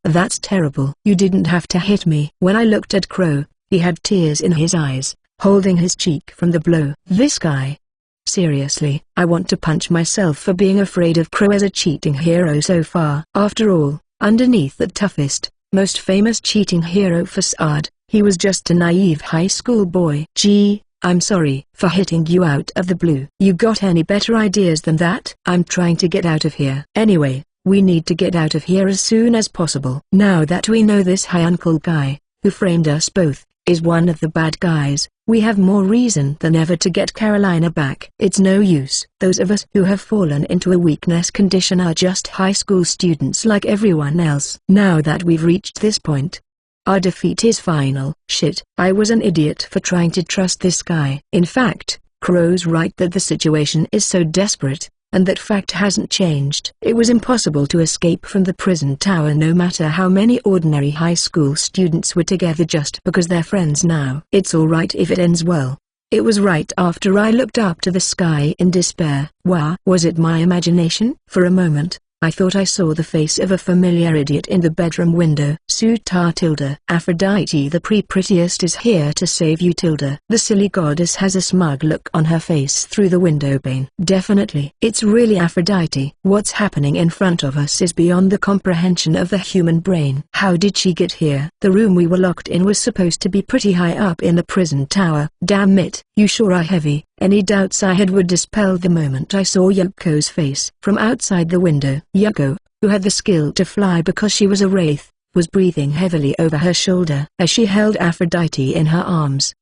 That's terrible. You didn't have to hit me. When I looked at Crow, he had tears in his eyes, holding his cheek from the blow. This guy. Seriously, I want to punch myself for being afraid of Crow as a cheating hero so far. After all, underneath that toughest, most famous cheating hero facade, he was just a naive high school boy. Gee, I'm sorry for hitting you out of the blue. You got any better ideas than that? I'm trying to get out of here. Anyway, we need to get out of here as soon as possible. Now that we know this High Uncle guy, who framed us both, is one of the bad guys, we have more reason than ever to get Carolina back. It's no use. Those of us who have fallen into a weakness condition are just high school students like everyone else. Now that we've reached this point, our defeat is final. Shit, I was an idiot for trying to trust this guy. In fact, Crow's right that the situation is so desperate, and that fact hasn't changed. It was impossible to escape from the prison tower no matter how many ordinary high school students were together just because they're friends now. It's alright if it ends well. It was right after I looked up to the sky in despair. Was it my imagination? For a moment, I thought I saw the face of a familiar idiot in the bedroom window. Suta tilde. Aphrodite the prettiest is here to save you tilde. The silly goddess has a smug look on her face through the window pane. Definitely. It's really Aphrodite. What's happening in front of us is beyond the comprehension of the human brain. How did she get here? The room we were locked in was supposed to be pretty high up in the prison tower. Damn it. You sure are heavy. Any doubts I had were dispelled the moment I saw Yoko's face. From outside the window, Yoko, who had the skill to fly because she was a wraith, was breathing heavily over her shoulder as she held Aphrodite in her arms.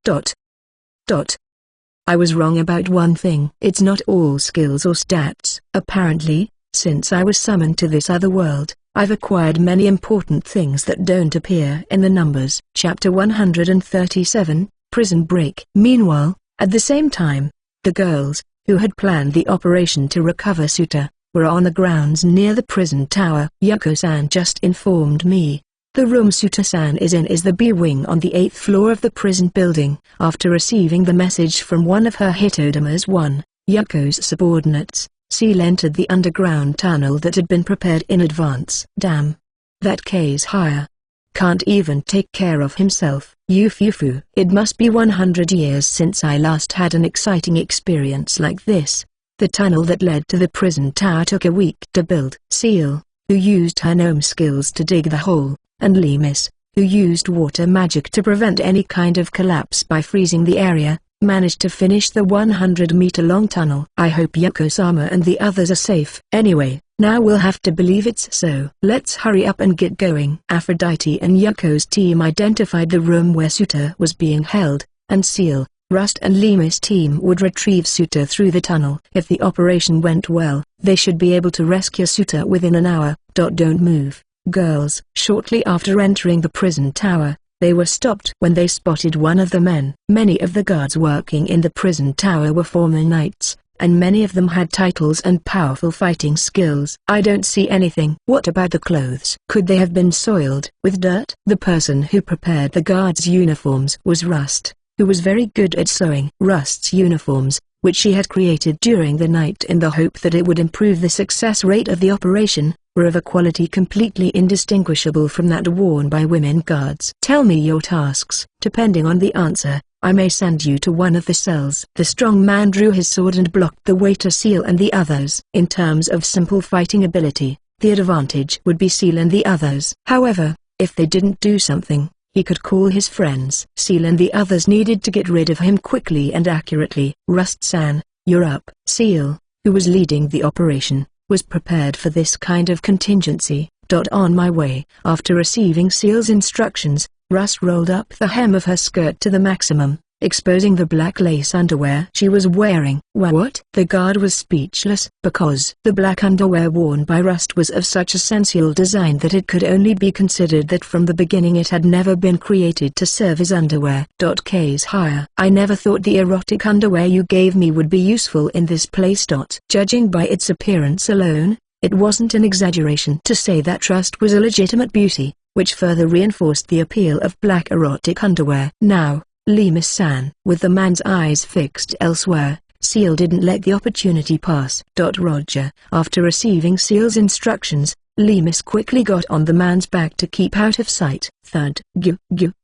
I was wrong about one thing. It's not all skills or stats. Apparently, since I was summoned to this other world, I've acquired many important things that don't appear in the numbers. Chapter 137, Prison Break. Meanwhile, at the same time, the girls, who had planned the operation to recover Suta, were on the grounds near the prison tower. Yuko-san just informed me. The room Suta-san is in is the B wing on the 8th floor of the prison building. After receiving the message from one of her Hitodamas Yuko's subordinates, Seal entered the underground tunnel that had been prepared in advance. Damn. That K's higher. Can't even take care of himself. Yufufu. It must be 100 years since I last had an exciting experience like this. The tunnel that led to the prison tower took a week to build. Seal, who used her gnome skills to dig the hole, and Lemus, who used water magic to prevent any kind of collapse by freezing the area, managed to finish the 100-meter-long tunnel. I hope Yuko-sama and the others are safe. Anyway, now we'll have to believe it's so. Let's hurry up and get going. Aphrodite and Yuko's team identified the room where Suta was being held, and Seal, Rust and Lemus' team would retrieve Suta through the tunnel. If the operation went well, they should be able to rescue Suta within an hour. Don't move, girls. Shortly after entering the prison tower, they were stopped when they spotted one of the men. Many of the guards working in the prison tower were former knights, and many of them had titles and powerful fighting skills. I don't see anything. What about the clothes? Could they have been soiled with dirt? The person who prepared the guards' uniforms was Rust, who was very good at sewing. Rust's uniforms, which she had created during the night in the hope that it would improve the success rate of the operation, were of a quality completely indistinguishable from that worn by women guards. Tell me your tasks. Depending on the answer, I may send you to one of the cells. The strong man drew his sword and blocked the way to Seal and the others. In terms of simple fighting ability, the advantage would be Seal and the others. However, if they didn't do something, he could call his friends. Seal and the others needed to get rid of him quickly and accurately. Rust-san, you're up. Seal, who was leading the operation, was prepared for this kind of contingency. On my way. After receiving Seal's instructions, Rust rolled up the hem of her skirt to the maximum, exposing the black lace underwear she was wearing. What? The guard was speechless, because the black underwear worn by Rust was of such a sensual design that it could only be considered that from the beginning it had never been created to serve as underwear. K's higher. I never thought the erotic underwear you gave me would be useful in this place. Judging by its appearance alone, it wasn't an exaggeration to say that Rust was a legitimate beauty, which further reinforced the appeal of black erotic underwear. Now, Lemus-san. With the man's eyes fixed elsewhere, Seal didn't let the opportunity pass. Roger. After receiving Seal's instructions, Lemus quickly got on the man's back to keep out of sight. Thud.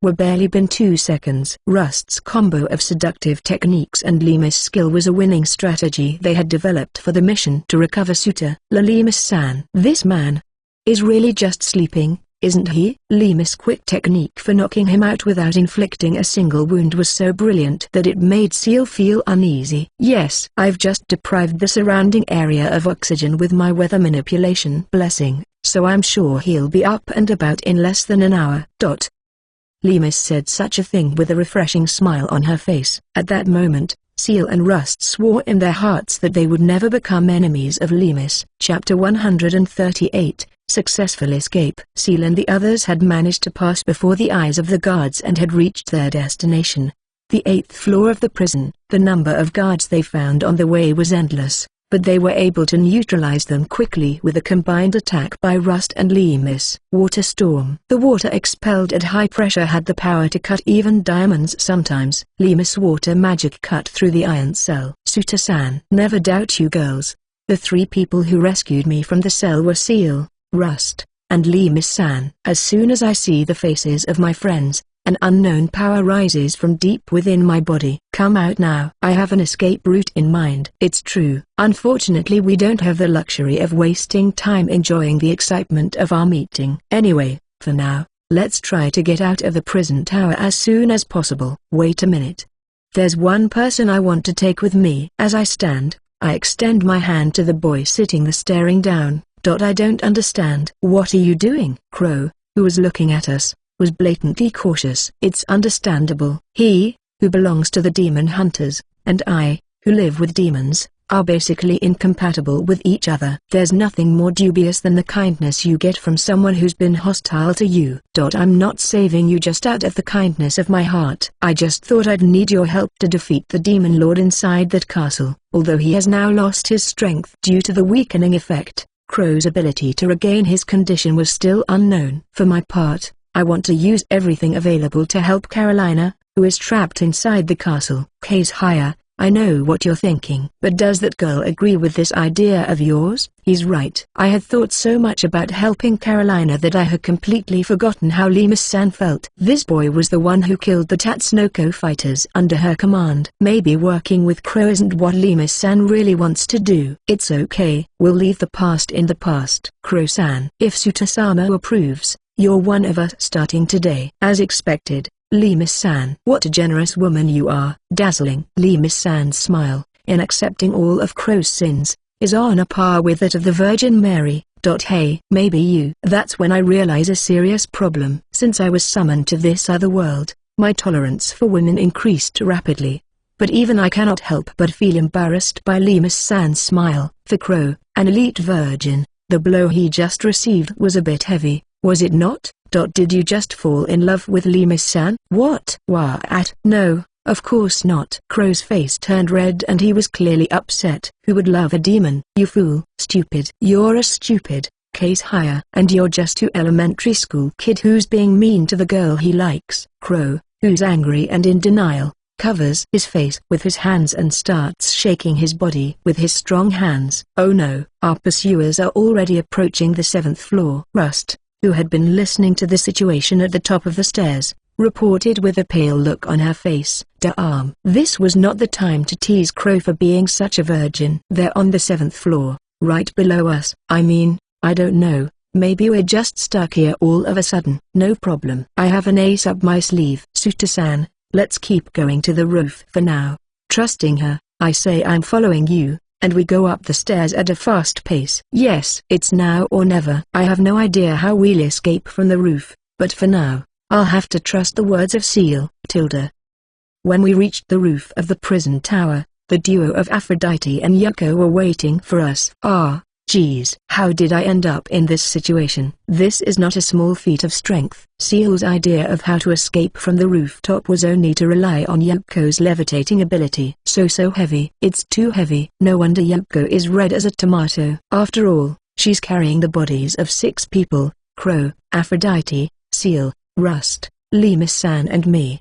Were barely been 2 seconds. Rust's combo of seductive techniques and Lemus' skill was a winning strategy they had developed for the mission to recover Suta. Lemus-san. This man is really just sleeping, isn't he? Lemus' quick technique for knocking him out without inflicting a single wound was so brilliant that it made Seal feel uneasy. Yes, I've just deprived the surrounding area of oxygen with my weather manipulation blessing, so I'm sure he'll be up and about in less than an hour. Lemus said such a thing with a refreshing smile on her face. At that moment, Seal and Rust swore in their hearts that they would never become enemies of Lemus. Chapter 138, Successful Escape. Seal and the others had managed to pass before the eyes of the guards and had reached their destination, the 8th floor of the prison. The number of guards they found on the way was endless, but they were able to neutralize them quickly with a combined attack by Rust and Lemus. Water Storm. The water expelled at high pressure had the power to cut even diamonds sometimes. Lemus' water magic cut through the iron cell. Suta-san. Never doubt you girls. The 3 people who rescued me from the cell were Seal, Rust, and Lemus-san. As soon as I see the faces of my friends, an unknown power rises from deep within my body. Come out now. I have an escape route in mind. It's true. Unfortunately we don't have the luxury of wasting time enjoying the excitement of our meeting. Anyway, for now, let's try to get out of the prison tower as soon as possible. Wait a minute. There's one person I want to take with me. As I stand, I extend my hand to the boy sitting there staring down. I don't understand. What are you doing? Crow, who was looking at us, was blatantly cautious. It's understandable. He, who belongs to the demon hunters, and I, who live with demons, are basically incompatible with each other. There's nothing more dubious than the kindness you get from someone who's been hostile to you. I'm not saving you just out of the kindness of my heart. I just thought I'd need your help to defeat the demon lord inside that castle. Although he has now lost his strength due to the weakening effect, Crow's ability to regain his condition was still unknown. For my part, I want to use everything available to help Carolina, who is trapped inside the castle. Case higher. I know what you're thinking. But does that girl agree with this idea of yours? He's right. I had thought so much about helping Carolina that I had completely forgotten how Lemus-san felt. This boy was the one who killed the Tatsunoko fighters under her command. Maybe working with Crow isn't what Lemus-san really wants to do. It's okay. We'll leave the past in the past. Crow-san. If Suta-sama approves, you're one of us starting today. As expected. Lemus-san. What a generous woman you are. Dazzling. Lemus-san's smile, in accepting all of Crow's sins, is on a par with that of the Virgin Mary. Hey, maybe you. That's when I realize a serious problem. Since I was summoned to this other world, my tolerance for women increased rapidly. But even I cannot help but feel embarrassed by Lemus-san's smile. For Crow, an elite virgin, the blow he just received was a bit heavy, was it not? Did you just fall in love with Lemus-san? What? What? No, of course not. Crow's face turned red and he was clearly upset. Who would love a demon? You fool. Stupid. You're a stupid. Case higher. And you're just an elementary school kid who's being mean to the girl he likes. Crow, who's angry and in denial, covers his face with his hands and starts shaking his body with his strong hands. Oh no, our pursuers are already approaching the 7th floor. Rust, who had been listening to the situation at the top of the stairs, reported with a pale look on her face. This was not the time to tease Crow for being such a virgin. They're on the 7th floor, right below us. I mean, I don't know, maybe we're just stuck here all of a sudden. No problem. I have an ace up my sleeve. Suta-san, let's keep going to the roof for now. Trusting her, I say I'm following you, and we go up the stairs at a fast pace. Yes, it's now or never. I have no idea how we'll escape from the roof, but for now, I'll have to trust the words of Seal. When we reached the roof of the prison tower, the duo of Aphrodite and Yuko were waiting for us. Geez. How did I end up in this situation? This is not a small feat of strength. Seal's idea of how to escape from the rooftop was only to rely on Yuko's levitating ability. So heavy. It's too heavy. No wonder Yuko is red as a tomato. After all, she's carrying the bodies of 6 people: Crow, Aphrodite, Seal, Rust, Lemus-san and me.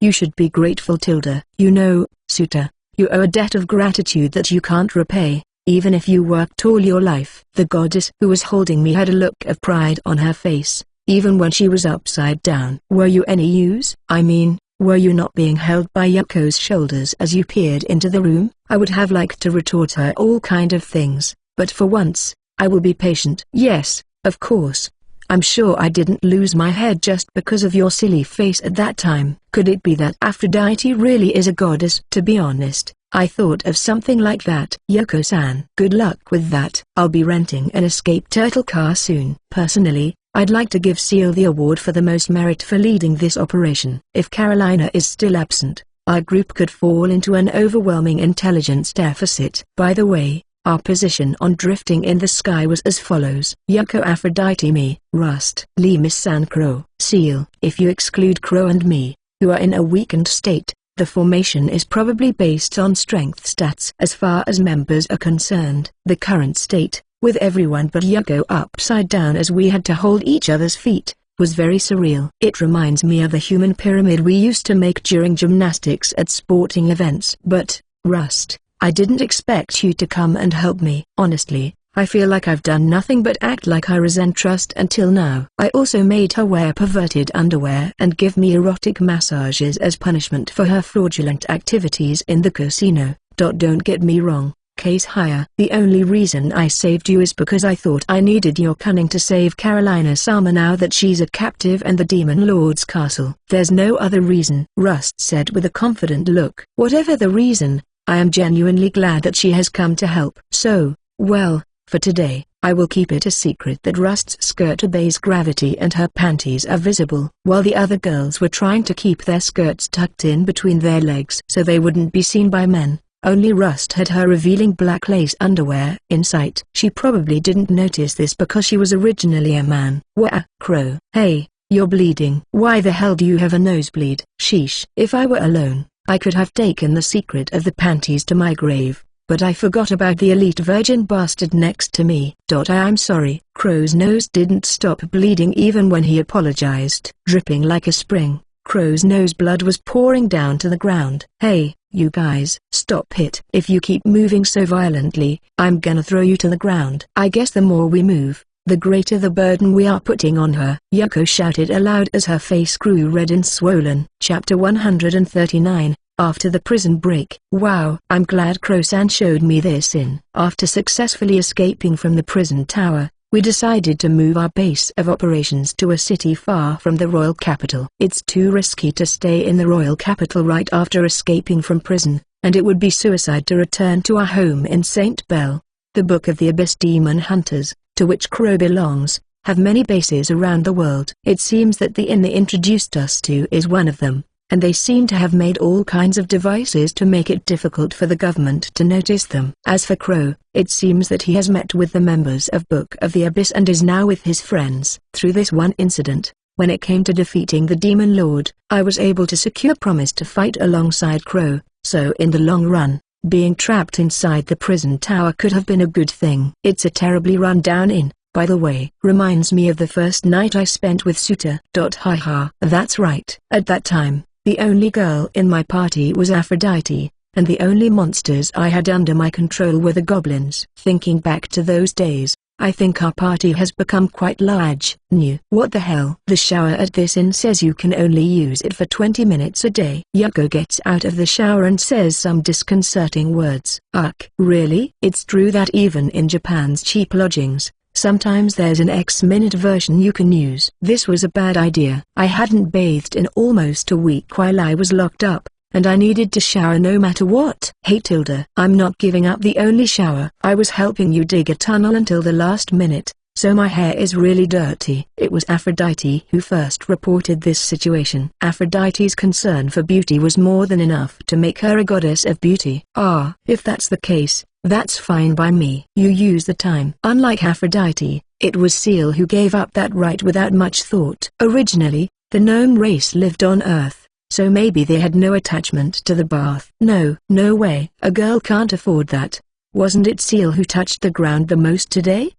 You should be grateful, Tilda. You know, Suta, you owe a debt of gratitude that you can't repay. Even if you worked all your life. The goddess who was holding me had a look of pride on her face, even when she was upside down. Were you any use? I mean, were you not being held by Yuko's shoulders as you peered into the room? I would have liked to retort her all kind of things, but for once, I will be patient. Yes, of course. I'm sure I didn't lose my head just because of your silly face at that time. Could it be that Aphrodite really is a goddess? To be honest, I thought of something like that. Yuko-san. Good luck with that. I'll be renting an escape turtle car soon. Personally, I'd like to give Seal the award for the most merit for leading this operation. If Carolina is still absent, our group could fall into an overwhelming intelligence deficit. By the way, our position on drifting in the sky was as follows: Yuko, Aphrodite, me, Rust, Lemus-san, Crow, Seal. If you exclude Crow and me, who are in a weakened state, the formation is probably based on strength stats. As far as members are concerned, the current state, with everyone but Yuko upside down as we had to hold each other's feet, was very surreal. It reminds me of the human pyramid we used to make during gymnastics at sporting events. But, Rust, I didn't expect you to come and help me. Honestly, I feel like I've done nothing but act like I resent trust until now. I also made her wear perverted underwear and give me erotic massages as punishment for her fraudulent activities in the casino. Don't get me wrong, Case higher. The only reason I saved you is because I thought I needed your cunning to save Carolina-sama now that she's a captive in the Demon Lord's castle. There's no other reason, Rust said with a confident look. Whatever the reason, I am genuinely glad that she has come to help. So, well, For today, I will keep it a secret that Rust's skirt obeys gravity and her panties are visible. While the other girls were trying to keep their skirts tucked in between their legs so they wouldn't be seen by men, only Rust had her revealing black lace underwear in sight. She probably didn't notice this because she was originally a man. Wah! Crow. Hey, you're bleeding. Why the hell do you have a nosebleed? Sheesh. If I were alone, I could have taken the secret of the panties to my grave, but I forgot about the elite virgin bastard next to me. I'm sorry. Crow's nose didn't stop bleeding even when he apologized. Dripping like a spring, Crow's nose blood was pouring down to the ground. Hey, you guys, stop it. If you keep moving so violently, I'm gonna throw you to the ground. I guess the more we move, the greater the burden we are putting on her. Yuko shouted aloud as her face grew red and swollen. Chapter 139, After the Prison Break. Wow, I'm glad Crow-san showed me this in. After successfully escaping from the prison tower, we decided to move our base of operations to a city far from the royal capital. It's too risky to stay in the royal capital right after escaping from prison, and it would be suicide to return to our home in St. Bell. The Book of the Abyss Demon Hunters, to which Crow belongs, have many bases around the world. It seems that the inn they introduced us to is one of them, and they seem to have made all kinds of devices to make it difficult for the government to notice them. As for Crow, it seems that he has met with the members of Book of the Abyss and is now with his friends. Through this one incident, when it came to defeating the Demon Lord, I was able to secure promise to fight alongside Crow, so in the long run, being trapped inside the prison tower could have been a good thing. It's a terribly run-down inn, by the way. Reminds me of the first night I spent with Suta. Haha. That's right. At that time, the only girl in my party was Aphrodite, and the only monsters I had under my control were the goblins. Thinking back to those days, I think our party has become quite large. New. What the hell? The shower at this inn says you can only use it for 20 minutes a day. Yuko gets out of the shower and says some disconcerting words. Ugh. Really? It's true that even in Japan's cheap lodgings, sometimes there's an X-minute version you can use. This was a bad idea. I hadn't bathed in almost a week while I was locked up, and I needed to shower no matter what. Hey Tilda, I'm not giving up the only shower. I was helping you dig a tunnel until the last minute, so my hair is really dirty. It was Aphrodite who first reported this situation. Aphrodite's concern for beauty was more than enough to make her a goddess of beauty. Ah, if that's the case, that's fine by me. You use the time. Unlike Aphrodite, it was Seal who gave up that right without much thought. Originally, the gnome race lived on Earth, so maybe they had no attachment to the bath. No way, a girl can't afford that. Wasn't it Seal who touched the ground the most today?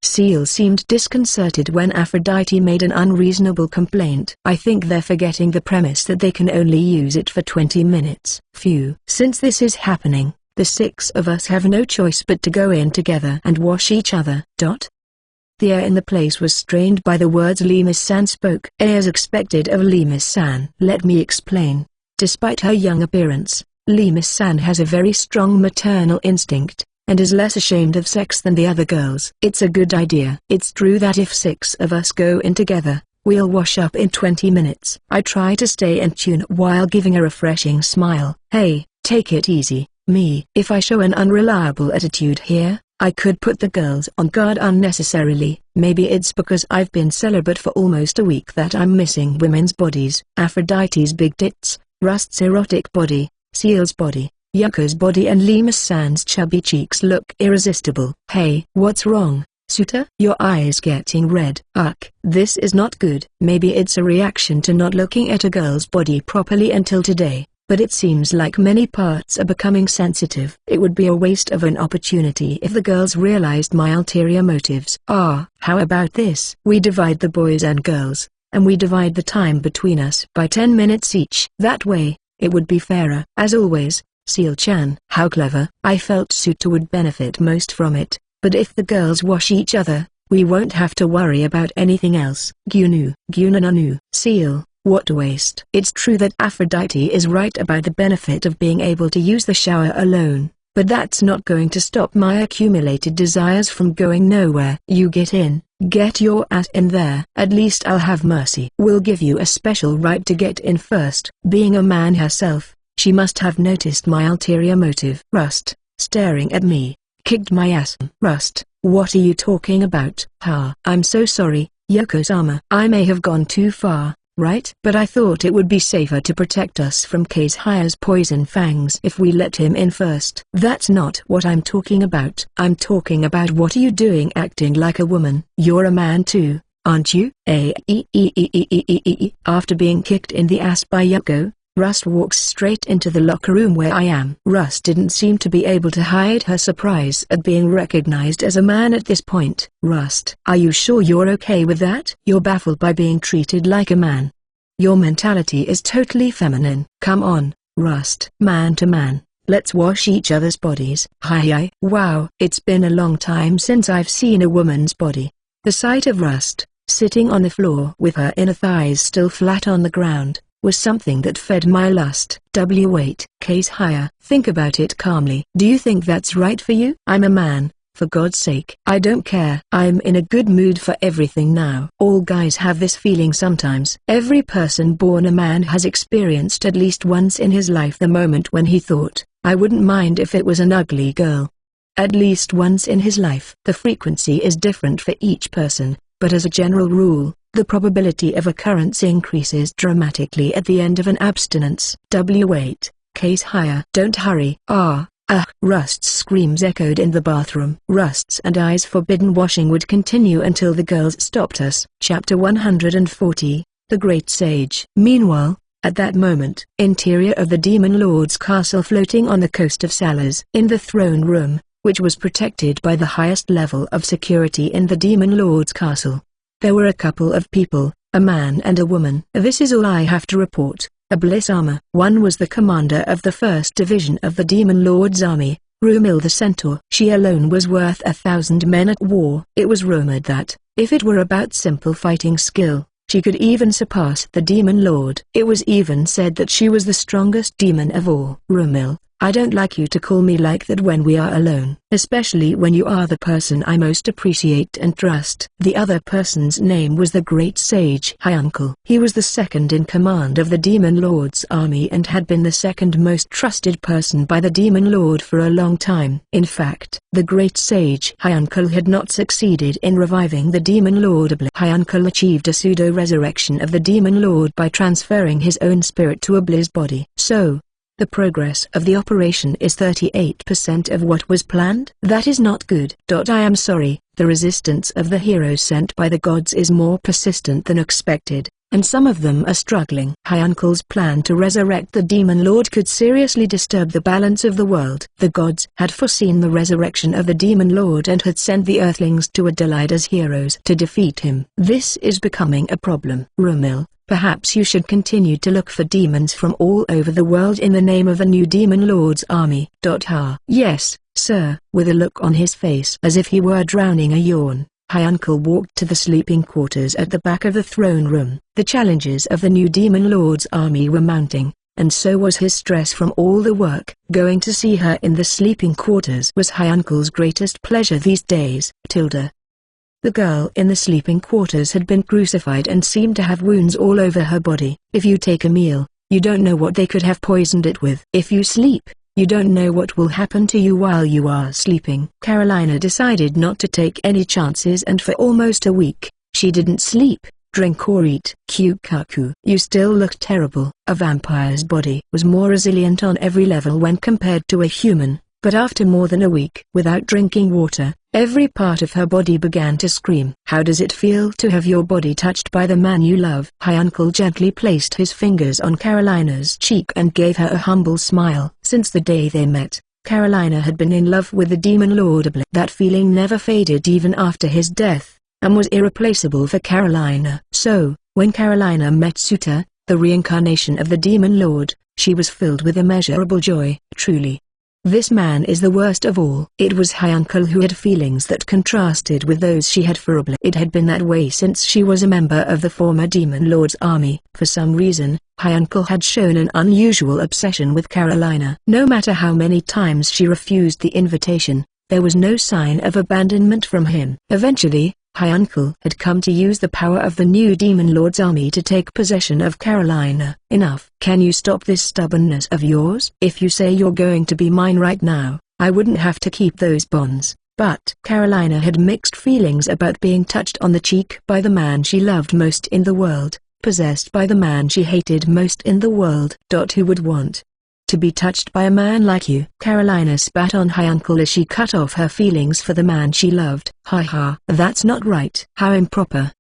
Seal seemed disconcerted when Aphrodite made an unreasonable complaint. I think they're forgetting the premise that they can only use it for 20 minutes. Phew. Since this is happening, the 6 of us have no choice but to go in together and wash each other. The air in the place was strained by the words Limis-san spoke. As expected of Limis-san. Let me explain. Despite her young appearance, Limis-san has a very strong maternal instinct, and is less ashamed of sex than the other girls. It's a good idea. It's true that if 6 of us go in together, we'll wash up in 20 minutes. I try to stay in tune while giving a refreshing smile. Hey, take it easy, me. If I show an unreliable attitude here, I could put the girls on guard unnecessarily. Maybe it's because I've been celibate for almost a week that I'm missing women's bodies. Aphrodite's big tits, Rust's erotic body, Seal's body, Yuko's body and Limis-san's chubby cheeks look irresistible. Hey, what's wrong, Suta? Your eyes getting red. Ugh, this is not good. Maybe it's a reaction to not looking at a girl's body properly until today, but it seems like many parts are becoming sensitive. It would be a waste of an opportunity if the girls realized my ulterior motives. Ah, how about this? We divide the boys and girls, and we divide the time between us by 10 minutes each. That way, it would be fairer. As always, Seal-chan. How clever. I felt Suta would benefit most from it, but if the girls wash each other, we won't have to worry about anything else. Gunananu. Seal, what a waste. It's true that Aphrodite is right about the benefit of being able to use the shower alone, but that's not going to stop my accumulated desires from going nowhere. You get in. Get your ass in there. At least I'll have mercy. We'll give you a special right to get in first. Being a man herself, she must have noticed my ulterior motive. Rust, staring at me, kicked my ass. Rust, what are you talking about? I'm so sorry, Yoko-sama. I may have gone too far, right? But I thought it would be safer to protect us from Case Haya's poison fangs if we let him in first. That's not what I'm talking about. I'm talking about what are you doing acting like a woman? You're a man too, aren't you? After being kicked in the ass by Yoko, Rust walks straight into the locker room where I am. Rust didn't seem to be able to hide her surprise at being recognized as a man at this point. Rust, are you sure you're okay with that? You're baffled by being treated like a man. Your mentality is totally feminine. Come on, Rust. Man to man, let's wash each other's bodies. Hi. Wow, it's been a long time since I've seen a woman's body. The sight of Rust, sitting on the floor with her inner thighs still flat on the ground, was something that fed my lust. Wait, Case Haya. Think about it calmly. Do you think that's right for you? I'm a man, for God's sake. I don't care. I'm in a good mood for everything now. All guys have this feeling sometimes. Every person born a man has experienced at least once in his life the moment when he thought, I wouldn't mind if it was an ugly girl. At least once in his life. The frequency is different for each person, but as a general rule, the probability of occurrence increases dramatically at the end of an abstinence. Wait, Case Haya. Don't hurry. Rust's screams echoed in the bathroom. Rust's and I's forbidden washing would continue until the girls stopped us. Chapter 140, The Great Sage. Meanwhile, at that moment, interior of the Demon Lord's castle floating on the coast of Salas. In the throne room, which was protected by the highest level of security in the Demon Lord's castle, there were a couple of people, a man and a woman. This is all I have to report. Abyss-sama. One was the commander of the 1st Division of the Demon Lord's army, Rumil the Centaur. She alone was worth 1,000 men at war. It was rumored that, if it were about simple fighting skill, she could even surpass the Demon Lord. It was even said that she was the strongest demon of all. Rumil, I don't like you to call me like that when we are alone, especially when you are the person I most appreciate and trust. The other person's name was the Great Sage Hyuncle. He was the second in command of the Demon Lord's army and had been the second most trusted person by the Demon Lord for a long time. In fact, the Great Sage Hyuncle had not succeeded in reviving the Demon Lord. Hyuncle achieved a pseudo-resurrection of the Demon Lord by transferring his own spirit to Abli's body. So, the progress of the operation is 38% of what was planned. That is not good. I am sorry, the resistance of the heroes sent by the gods is more persistent than expected, and some of them are struggling. Hyankle's plan to resurrect the Demon Lord could seriously disturb the balance of the world. The gods had foreseen the resurrection of the Demon Lord and had sent the Earthlings to Adelaide as heroes to defeat him. This is becoming a problem. Rumil, perhaps you should continue to look for demons from all over the world in the name of the new Demon Lord's army. Yes, sir. With a look on his face as if he were drowning a yawn, Hyuncle walked to the sleeping quarters at the back of the throne room. The challenges of the new Demon Lord's army were mounting, and so was his stress from all the work. Going to see her in the sleeping quarters was Hyankle's greatest pleasure these days. The girl in the sleeping quarters had been crucified and seemed to have wounds all over her body. If you take a meal, you don't know what they could have poisoned it with. If you sleep, you don't know what will happen to you while you are sleeping. Carolina decided not to take any chances, and for almost a week, she didn't sleep, drink or eat. Kyukaku. You still look terrible. A vampire's body was more resilient on every level when compared to a human, but after more than a week without drinking water, every part of her body began to scream. How does it feel to have your body touched by the man you love? Hyuncle gently placed his fingers on Carolina's cheek and gave her a humble smile. Since the day they met, Carolina had been in love with the Demon Lord. That feeling never faded even after his death, and was irreplaceable for Carolina. So, when Carolina met Suta, the reincarnation of the Demon Lord, she was filled with immeasurable joy. Truly, this man is the worst of all. It was Hyuncle who had feelings that contrasted with those she had for Abla. It had been that way since she was a member of the former Demon Lord's army. For some reason, Hyuncle had shown an unusual obsession with Carolina. No matter how many times she refused the invitation, there was no sign of abandonment from him. Eventually, Hyuncle had come to use the power of the new Demon Lord's army to take possession of Carolina. Enough. Can you stop this stubbornness of yours? If you say you're going to be mine right now, I wouldn't have to keep those bonds. But Carolina had mixed feelings about being touched on the cheek by the man she loved most in the world, possessed by the man she hated most in the world. Who would want to be touched by a man like you? Carolina spat on Hi Uncle as she cut off her feelings for the man she loved. Ha ha. That's not right. How improper.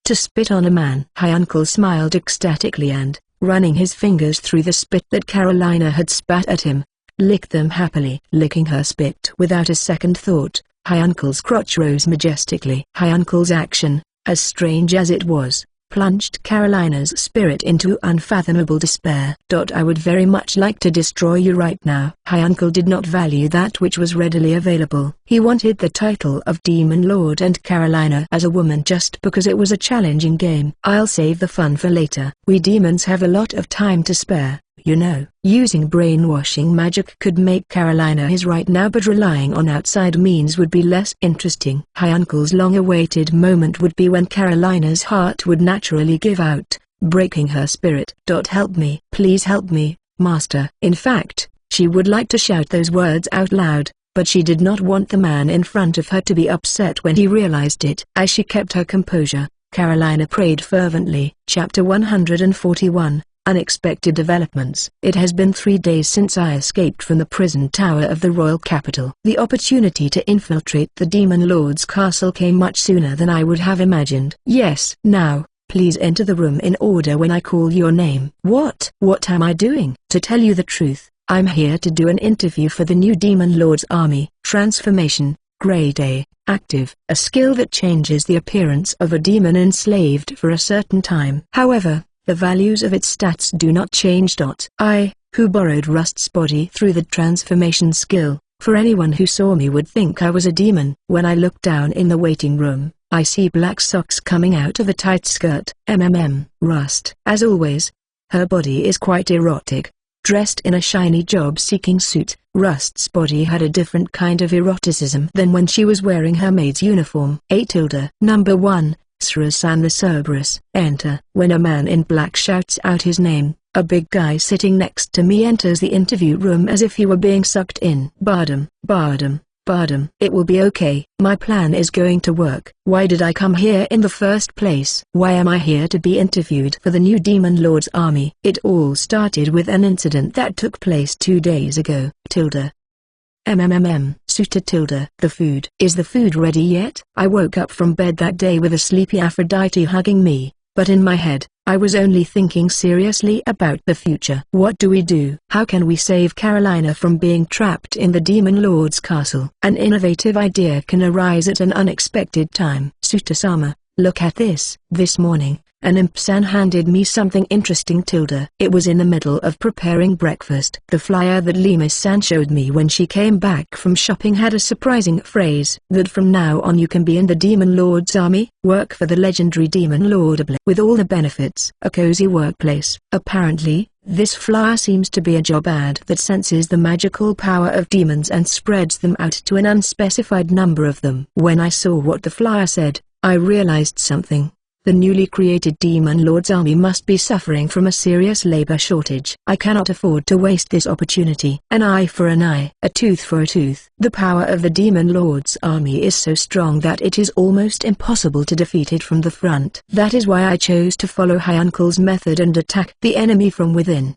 To spit on a man. Hi Uncle smiled ecstatically and, running his fingers through the spit that Carolina had spat at him, licked them happily. Licking her spit without a second thought, Hi Uncle's crotch rose majestically. Hi Uncle's action, as strange as it was, plunged Carolina's spirit into unfathomable despair. I would very much like to destroy you right now. Hi Uncle did not value that which was readily available. He wanted the title of Demon Lord and Carolina as a woman just because it was a challenging game. I'll save the fun for later. We demons have a lot of time to spare, you know. Using brainwashing magic could make Carolina his right now, but relying on outside means would be less interesting. Hi Uncle's long-awaited moment would be when Carolina's heart would naturally give out, breaking her spirit. Help me. Please help me, Master. In fact, she would like to shout those words out loud, but she did not want the man in front of her to be upset when he realized it. As she kept her composure, Carolina prayed fervently. Chapter 141. Unexpected developments. It has been 3 days since I escaped from the prison tower of the royal capital. The opportunity to infiltrate the Demon Lord's castle came much sooner than I would have imagined. Yes. Now, please enter the room in order when I call your name. What? What am I doing? To tell you the truth, I'm here to do an interview for the new Demon Lord's army. Transformation, Grade A, active. A skill that changes the appearance of a demon enslaved for a certain time. However, the values of its stats do not change. I, who borrowed Rust's body through the transformation skill, for anyone who saw me would think I was a demon. When I look down in the waiting room, I see black socks coming out of a tight skirt. Rust. As always, her body is quite erotic. Dressed in a shiny job-seeking suit, Rust's body had a different kind of eroticism than when she was wearing her maid's uniform. Number 1. Srasan the Cerberus. Enter. When a man in black shouts out his name, a big guy sitting next to me enters the interview room as if he were being sucked in. Bardem. It will be okay. My plan is going to work. Why did I come here in the first place? Why am I here to be interviewed for the new Demon Lord's army? It all started with an incident that took place 2 days ago. Suitor. The food. Is the food ready yet? I woke up from bed that day with a sleepy Aphrodite hugging me, but in my head, I was only thinking seriously about the future. What do we do? How can we save Carolina from being trapped in the Demon Lord's castle? An innovative idea can arise at an unexpected time. Suitor-sama, look at this. This morning, an imp-san handed me something interesting. It was in the middle of preparing breakfast. The flyer that Limas-san showed me when she came back from shopping had a surprising phrase that from now on you can be in the Demon Lord's army, work for the legendary Demon Lord with all the benefits. A cozy workplace. Apparently, this flyer seems to be a job ad that senses the magical power of demons and spreads them out to an unspecified number of them. When I saw what the flyer said, I realized something. The newly created Demon Lord's army must be suffering from a serious labor shortage. I cannot afford to waste this opportunity. An eye for an eye, a tooth for a tooth. The power of the Demon Lord's army is so strong that it is almost impossible to defeat it from the front. That is why I chose to follow Hi Uncle's method and attack the enemy from within.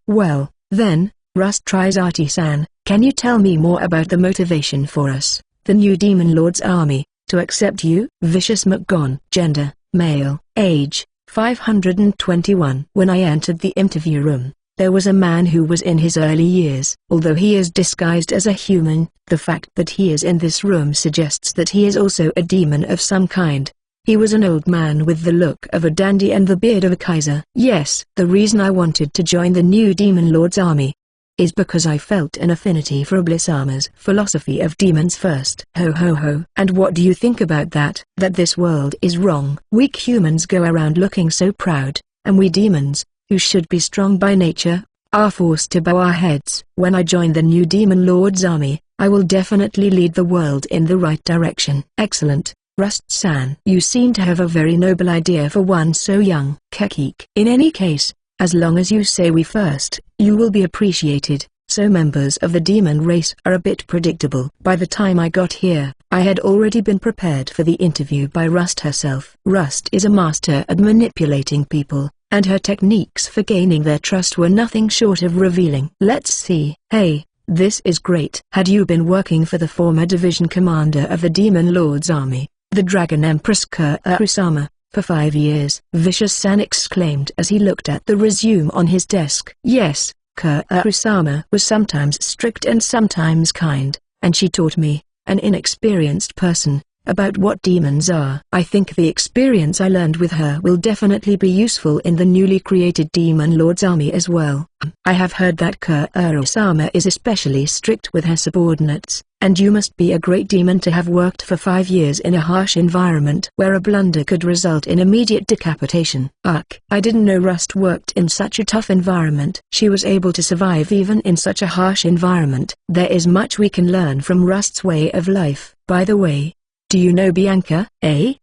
Well, then, Rust tries Artie-san, can you tell me more about the motivation for us, the new Demon Lord's army, to accept you? Vicious McGon. Gender, male. Age, 521. When I entered the interview room, there was a man who was in his early years. Although he is disguised as a human, the fact that he is in this room suggests that he is also a demon of some kind. He was an old man with the look of a dandy and the beard of a Kaiser. Yes, the reason I wanted to join the new Demon Lord's army is because I felt an affinity for Oblisama's philosophy of demons first. Ho ho ho. And what do you think about that? That this world is wrong. Weak humans go around looking so proud, and we demons, who should be strong by nature, are forced to bow our heads. When I join the new Demon Lord's army, I will definitely lead the world in the right direction. Excellent, Rust-san. You seem to have a very noble idea for one so young. Kekik. In any case, as long as you say we first, you will be appreciated. So members of the demon race are a bit predictable. By the time I got here, I had already been prepared for the interview by Rust herself. Rust is a master at manipulating people, and her techniques for gaining their trust were nothing short of revealing. Let's see. Hey, this is great. Had you been working for the former division commander of the Demon Lord's army, the Dragon Empress Kurosama, for 5 years? Vicious-san exclaimed as he looked at the resume on his desk. Yes, Kurosama was sometimes strict and sometimes kind, and she taught me, an inexperienced person, about what demons are. I think the experience I learned with her will definitely be useful in the newly created Demon Lord's army as well. I have heard that Kurosama is especially strict with her subordinates, and you must be a great demon to have worked for 5 years in a harsh environment where a blunder could result in immediate decapitation. Ugh. I didn't know Rust worked in such a tough environment. She was able to survive even in such a harsh environment. There is much we can learn from Rust's way of life. By the way, do you know Bianca?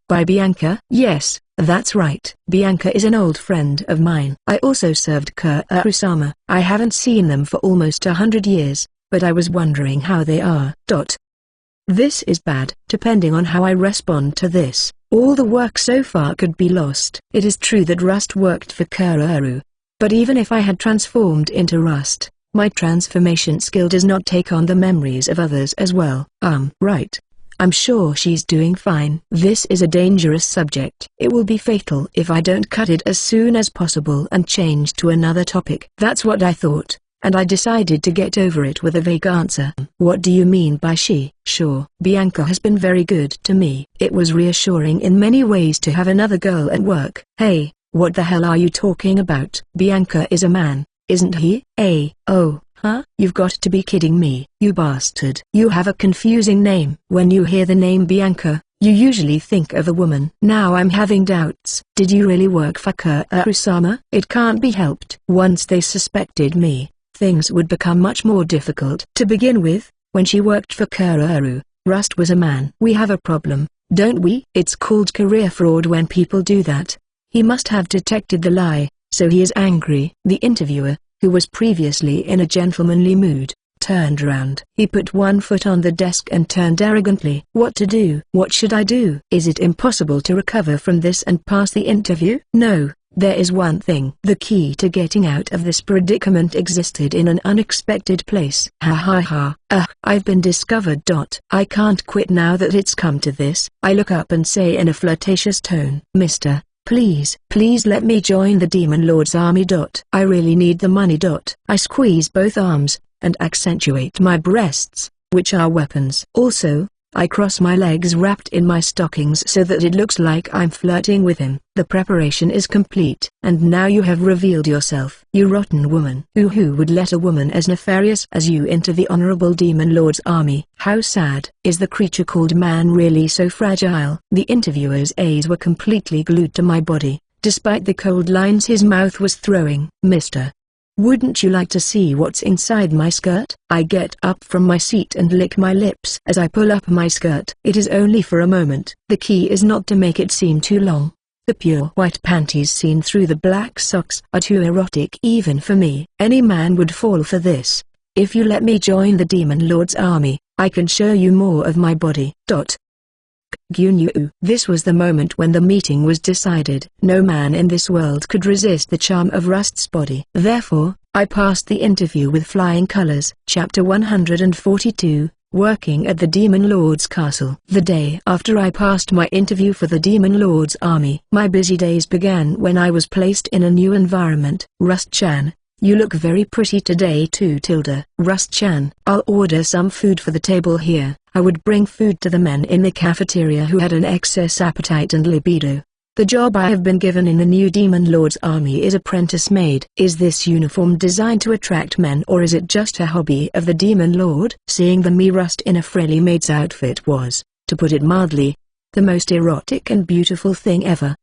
By Bianca? Yes, that's right. Bianca is an old friend of mine. I also served Kurosama. I haven't seen them for almost 100 years, but I was wondering how they are. This is bad. Depending on how I respond to this, all the work so far could be lost. It is true that Rust worked for Kururu, but even if I had transformed into Rust, my transformation skill does not take on the memories of others as well. Right. I'm sure she's doing fine. This is a dangerous subject. It will be fatal if I don't cut it as soon as possible and change to another topic. That's what I thought, and I decided to get over it with a vague answer. What do you mean by she? Sure. Bianca has been very good to me. It was reassuring in many ways to have another girl at work. Hey, what the hell are you talking about? Bianca is a man, isn't he? Oh. Huh? You've got to be kidding me. You bastard. You have a confusing name. When you hear the name Bianca, you usually think of a woman. Now I'm having doubts. Did you really work for Kurosama? It can't be helped. Once they suspected me, things would become much more difficult. To begin with, when she worked for Kururu, Rust was a man. We have a problem, don't we? It's called career fraud when people do that. He must have detected the lie, so he is angry. The interviewer, who was previously in a gentlemanly mood, turned around. He put one foot on the desk and turned arrogantly. What to do? What should I do? Is it impossible to recover from this and pass the interview? No, there is one thing. The key to getting out of this predicament existed in an unexpected place. I've been discovered. I can't quit now that it's come to this. I look up and say in a flirtatious tone, Mister, please let me join the Demon Lord's army. I really need the money. I squeeze both arms, and accentuate my breasts, which are weapons. Also, I cross my legs wrapped in my stockings so that it looks like I'm flirting with him. The preparation is complete. And now you have revealed yourself. You rotten woman. Who would let a woman as nefarious as you into the Honorable Demon Lord's army? How sad. Is the creature called man really so fragile? The interviewer's eyes were completely glued to my body, despite the cold lines his mouth was throwing. Mister, wouldn't you like to see what's inside my skirt? I get up from my seat and lick my lips as I pull up my skirt. It is only for a moment. The key is not to make it seem too long. The pure white panties seen through the black socks are too erotic even for me. Any man would fall for this. If you let me join the Demon Lord's army, I can show you more of my body. This was the moment when the meeting was decided. No man in this world could resist the charm of Rust's body. Therefore, I passed the interview with flying colors. Chapter 142, Working at the Demon Lord's Castle. The day after I passed my interview for the Demon Lord's army, my busy days began when I was placed in a new environment. Rust-chan, you look very pretty today too. Rust-chan, I'll order some food for the table here. I would bring food to the men in the cafeteria who had an excess appetite and libido. The job I have been given in the new Demon Lord's army is apprentice maid. Is this uniform designed to attract men or is it just a hobby of the Demon Lord? Seeing the me Rust in a frilly maid's outfit was, to put it mildly, the most erotic and beautiful thing ever.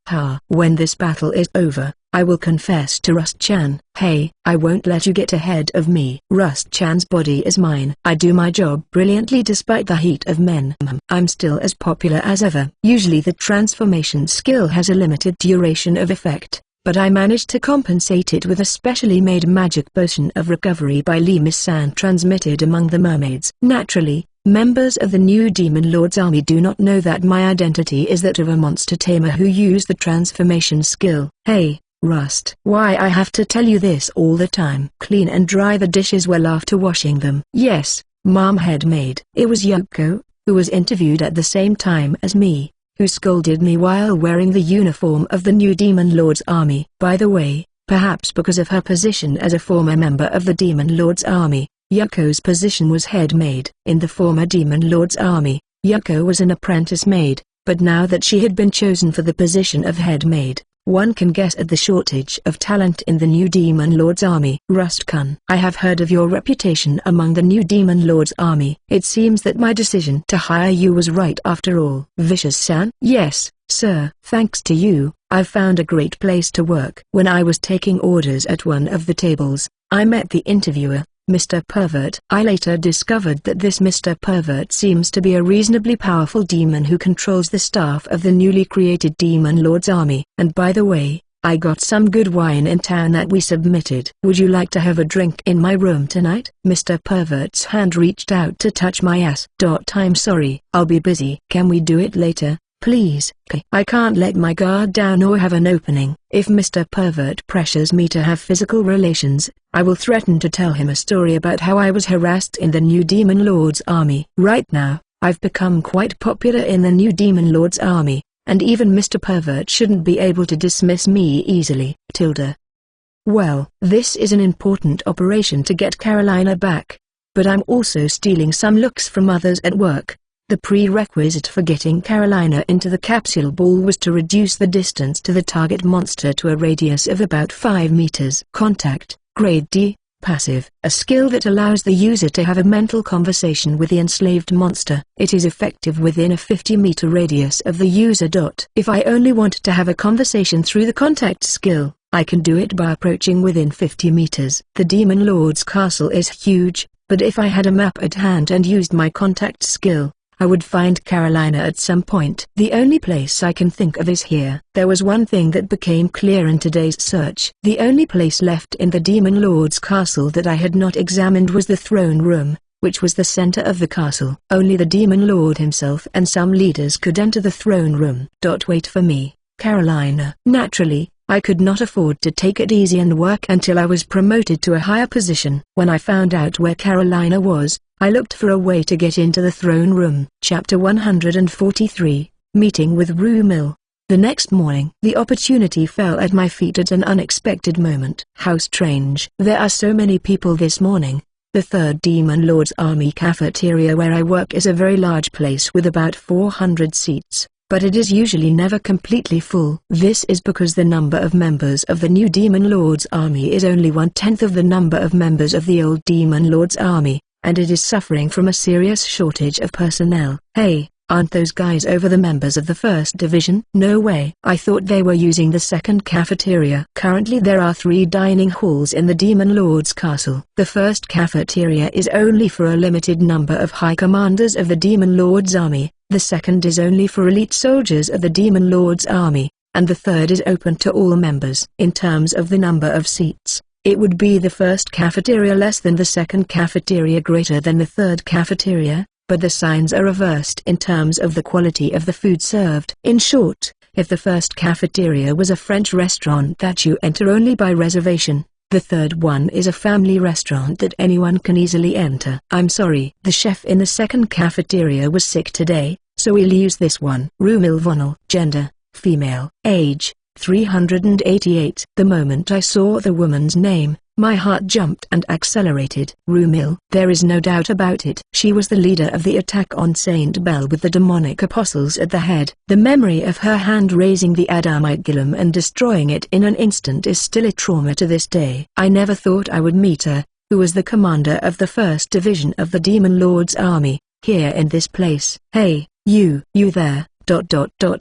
When this battle is over, I will confess to Rust-chan. Hey, I won't let you get ahead of me. Rust-chan's body is mine. I do my job brilliantly despite the heat of men. I'm still as popular as ever. Usually the transformation skill has a limited duration of effect, but I managed to compensate it with a specially made magic potion of recovery by Lee Miss-san transmitted among the mermaids. Naturally, members of the new Demon Lord's army do not know that my identity is that of a monster tamer who used the transformation skill. Hey, Rust. Why I have to tell you this all the time? Clean and dry the dishes well after washing them. Yes, Mom head maid. It was Yoko, who was interviewed at the same time as me, who scolded me while wearing the uniform of the new Demon Lord's army. By the way, perhaps because of her position as a former member of the Demon Lord's army, Yoko's position was head maid. In the former Demon Lord's army, Yoko was an apprentice maid, but now that she had been chosen for the position of head maid, one can guess at the shortage of talent in the new Demon Lord's army. Rust-kun, I have heard of your reputation among the new Demon Lord's army. It seems that my decision to hire you was right after all. Vicious-san? Yes, sir. Thanks to you, I've found a great place to work. When I was taking orders at one of the tables, I met the interviewer, Mr. Pervert. I later discovered that this Mr. Pervert seems to be a reasonably powerful demon who controls the staff of the newly created Demon Lord's army. And by the way, I got some good wine in town that we submitted. Would you like to have a drink in my room tonight? Mr. Pervert's hand reached out to touch my ass. I'm sorry, I'll be busy. Can we do it later, please? I can't let my guard down or have an opening. If Mr. Pervert pressures me to have physical relations, I will threaten to tell him a story about how I was harassed in the new Demon Lord's army. Right now, I've become quite popular in the new Demon Lord's army, and even Mr. Pervert shouldn't be able to dismiss me easily. Well, this is an important operation to get Carolina back. But I'm also stealing some looks from others at work. The prerequisite for getting Carolina into the capsule ball was to reduce the distance to the target monster to a radius of about 5 meters. Contact, Grade D, Passive, a skill that allows the user to have a mental conversation with the enslaved monster. It is effective within a 50-meter radius of the user. If I only want to have a conversation through the contact skill, I can do it by approaching within 50 meters. The Demon Lord's castle is huge, but if I had a map at hand and used my contact skill, I would find Carolina at some point. The only place I can think of is here. There was one thing that became clear in today's search. The only place left in the Demon Lord's castle that I had not examined was the throne room, which was the center of the castle. Only the Demon Lord himself and some leaders could enter the throne room. Wait for me, Carolina. Naturally, I could not afford to take it easy and work until I was promoted to a higher position. When I found out where Carolina was, I looked for a way to get into the throne room. Chapter 143, Meeting with Rumil. The next morning, the opportunity fell at my feet at an unexpected moment. How strange. There are so many people this morning. The third Demon Lord's army cafeteria where I work is a very large place with about 400 seats, but it is usually never completely full. This is because the number of members of the new Demon Lord's army is only 1/10 of the number of members of the old Demon Lord's army, and it is suffering from a serious shortage of personnel. Hey, aren't those guys over the members of the first division? No way. I thought they were using the second cafeteria. Currently there are 3 dining halls in the Demon Lord's castle. The first cafeteria is only for a limited number of high commanders of the Demon Lord's army, the second is only for elite soldiers of the Demon Lord's army, and the third is open to all members. In terms of the number of seats, it would be the first cafeteria less than the second cafeteria greater than the third cafeteria, but the signs are reversed in terms of the quality of the food served. In short, if the first cafeteria was a French restaurant that you enter only by reservation, the third one is a family restaurant that anyone can easily enter. I'm sorry, the chef in the second cafeteria was sick today, so we'll use this one. Rumil Vonel. Gender, female. Age, 388. The moment I saw the woman's name, my heart jumped and accelerated. Rumil. There is no doubt about it. She was the leader of the attack on Saint Bell with the demonic apostles at the head. The memory of her hand raising the Adamite Gilum and destroying it in an instant is still a trauma to this day. I never thought I would meet her, who was the commander of the first division of the Demon Lord's army, here in this place. Hey, you there.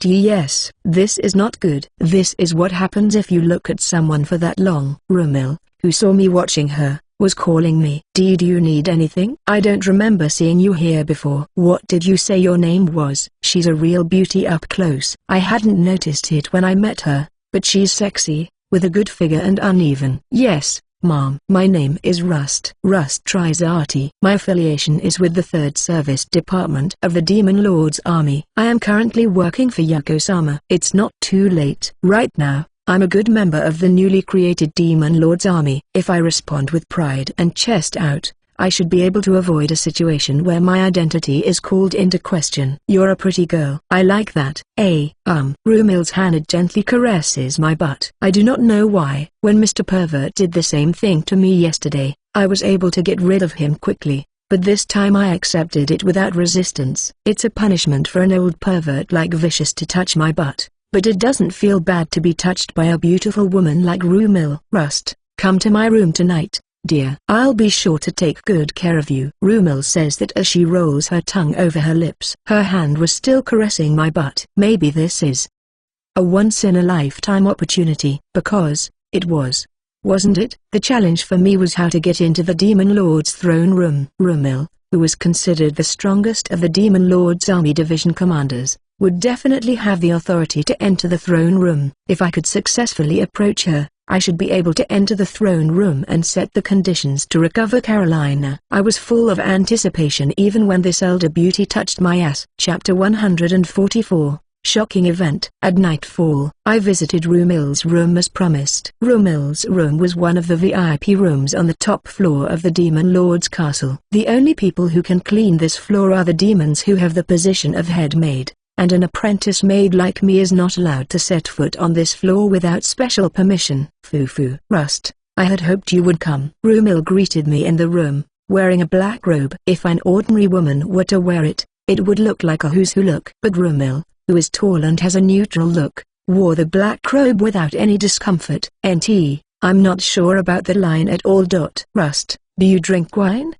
Yes, this is not good. This is what happens if you look at someone for that long. Rumil, who saw me watching her, was calling me. Did you need anything? I don't remember seeing you here before. What did you say your name was? She's a real beauty up close. I hadn't noticed it when I met her, but she's sexy, with a good figure and uneven. Yes, Mom. My name is Rust. Rust Trizati. My affiliation is with the 3rd Service Department of the Demon Lord's Army. I am currently working for Yako-sama. It's not too late. Right now, I'm a good member of the newly created Demon Lord's Army. If I respond with pride and chest out, I should be able to avoid a situation where my identity is called into question. You're a pretty girl. I like that. Rumil's hand gently caresses my butt. I do not know why. When Mr. Pervert did the same thing to me yesterday, I was able to get rid of him quickly, but this time I accepted it without resistance. It's a punishment for an old pervert like Vicious to touch my butt, but it doesn't feel bad to be touched by a beautiful woman like Rumil. Rust, come to my room tonight, dear. I'll be sure to take good care of you. Rumil says that as she rolls her tongue over her lips. Her hand was still caressing my butt. Maybe this is a once-in-a-lifetime opportunity, because it was. Wasn't it? The challenge for me was how to get into the Demon Lord's throne room. Rumil, who was considered the strongest of the Demon Lord's army division commanders, would definitely have the authority to enter the throne room. If I could successfully approach her, I should be able to enter the throne room and set the conditions to recover Carolina. I was full of anticipation even when this elder beauty touched my ass. Chapter 144. Shocking event. At nightfall, I visited Rumil's room as promised. Rumil's room was one of the VIP rooms on the top floor of the Demon Lord's castle. The only people who can clean this floor are the demons who have the position of head maid, and an apprentice maid like me is not allowed to set foot on this floor without special permission. Foo-foo. Rust, I had hoped you would come. Rumil greeted me in the room, wearing a black robe. If an ordinary woman were to wear it, it would look like a who's who look. But Rumil, who is tall and has a neutral look, wore the black robe without any discomfort. I'm not sure about the line at all. Rust, do you drink wine?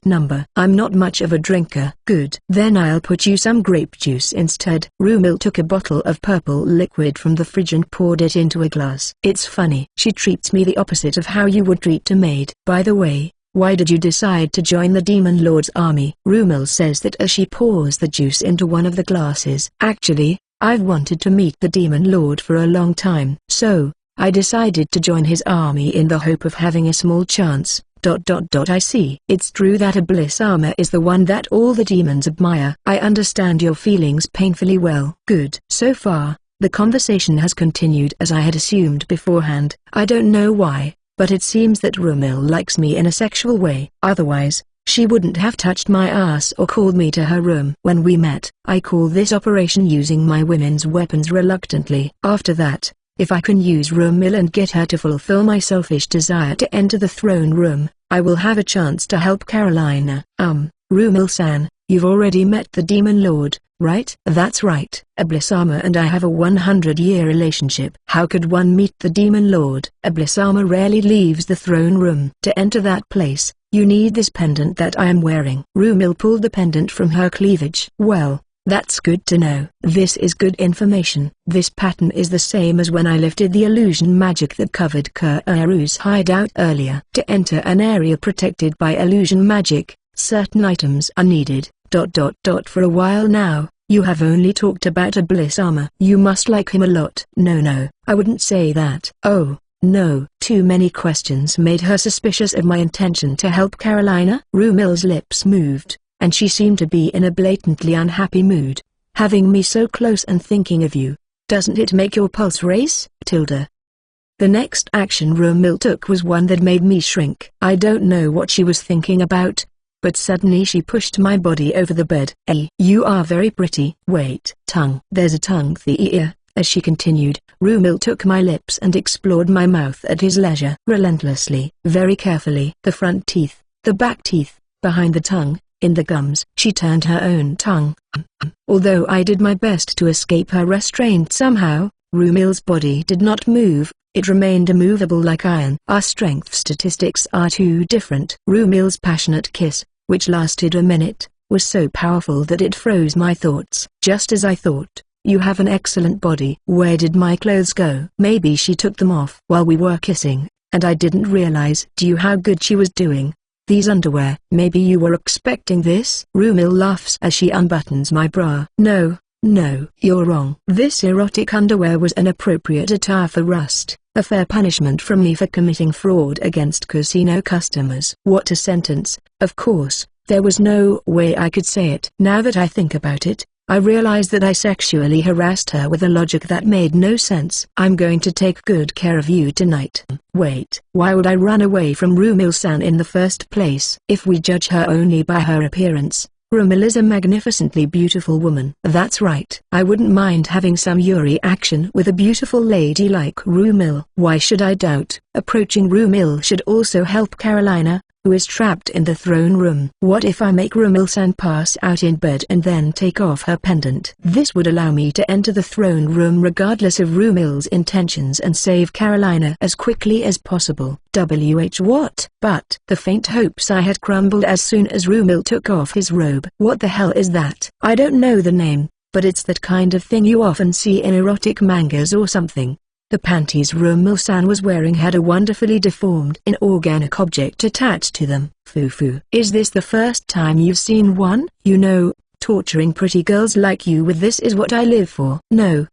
Number. I'm not much of a drinker. Good. Then I'll put you some grape juice instead. Rumil took a bottle of purple liquid from the fridge and poured it into a glass. It's funny. She treats me the opposite of how you would treat a maid. By the way, why did you decide to join the Demon Lord's army? Rumil says that as she pours the juice into one of the glasses. Actually, I've wanted to meet the Demon Lord for a long time. So, I decided to join his army in the hope of having a small chance. I see. It's true that Abyss-sama is the one that all the demons admire. I understand your feelings painfully well. Good. So far, the conversation has continued as I had assumed beforehand. I don't know why, but it seems that Rumil likes me in a sexual way. Otherwise, she wouldn't have touched my ass or called me to her room. When we met, I call this operation using my women's weapons reluctantly. After that, if I can use Rumil and get her to fulfill my selfish desire to enter the throne room, I will have a chance to help Carolina. Rumil-san, you've already met the Demon Lord, right? That's right. Abyss-sama and I have a 100-year relationship. How could one meet the Demon Lord? Abyss-sama rarely leaves the throne room. To enter that place, you need this pendant that I am wearing. Rumil pulled the pendant from her cleavage. Well, that's good to know. This is good information. This pattern is the same as when I lifted the illusion magic that covered Kurairu's hideout earlier. To enter an area protected by illusion magic, certain items are needed. For a while now, you have only talked about Abyss-sama. You must like him a lot. No, I wouldn't say that. Oh, no. Too many questions made her suspicious of my intention to help Carolina. Rumil's lips moved, and she seemed to be in a blatantly unhappy mood. Having me so close and thinking of you, doesn't it make your pulse race? The next action Rumil took was one that made me shrink. I don't know what she was thinking about, but suddenly she pushed my body over the bed. You are very pretty. Wait, tongue. There's a tongue there. As she continued, Rumil took my lips and explored my mouth at his leisure. Relentlessly, very carefully. The front teeth, the back teeth, behind the tongue, in the gums. She turned her own tongue. Although I did my best to escape her restraint somehow, Rumil's body did not move. It remained immovable like iron. Our strength statistics are too different. Rumil's passionate kiss, which lasted a minute, was so powerful that it froze my thoughts. Just as I thought, you have an excellent body. Where did my clothes go? Maybe she took them off while we were kissing, and I didn't realize how good she was doing. These underwear. Maybe you were expecting this? Rumil laughs as she unbuttons my bra. No, you're wrong. This erotic underwear was an appropriate attire for Rust. A fair punishment from me for committing fraud against casino customers. What a sentence. Of course, there was no way I could say it. Now that I think about it, I realize that I sexually harassed her with a logic that made no sense. I'm going to take good care of you tonight. Wait, why would I run away from Rumil-san in the first place? If we judge her only by her appearance, Rumil is a magnificently beautiful woman. That's right. I wouldn't mind having some Yuri action with a beautiful lady like Rumil. Why should I doubt? Approaching Rumil should also help Carolina, who is trapped in the throne room. What if I make Rumil-san pass out in bed and then take off her pendant? This would allow me to enter the throne room regardless of Rumil's intentions and save Carolina as quickly as possible. What? But the faint hopes I had crumbled as soon as Rumil took off his robe. What the hell is that? I don't know the name, but it's that kind of thing you often see in erotic mangas or something. The panties Rumil-san was wearing had a wonderfully deformed inorganic object attached to them. Foo-foo. Is this the first time you've seen one? You know, torturing pretty girls like you with this is what I live for. No.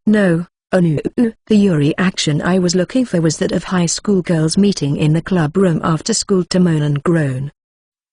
Oh no. The Yuri action I was looking for was that of high school girls meeting in the club room after school to moan and groan.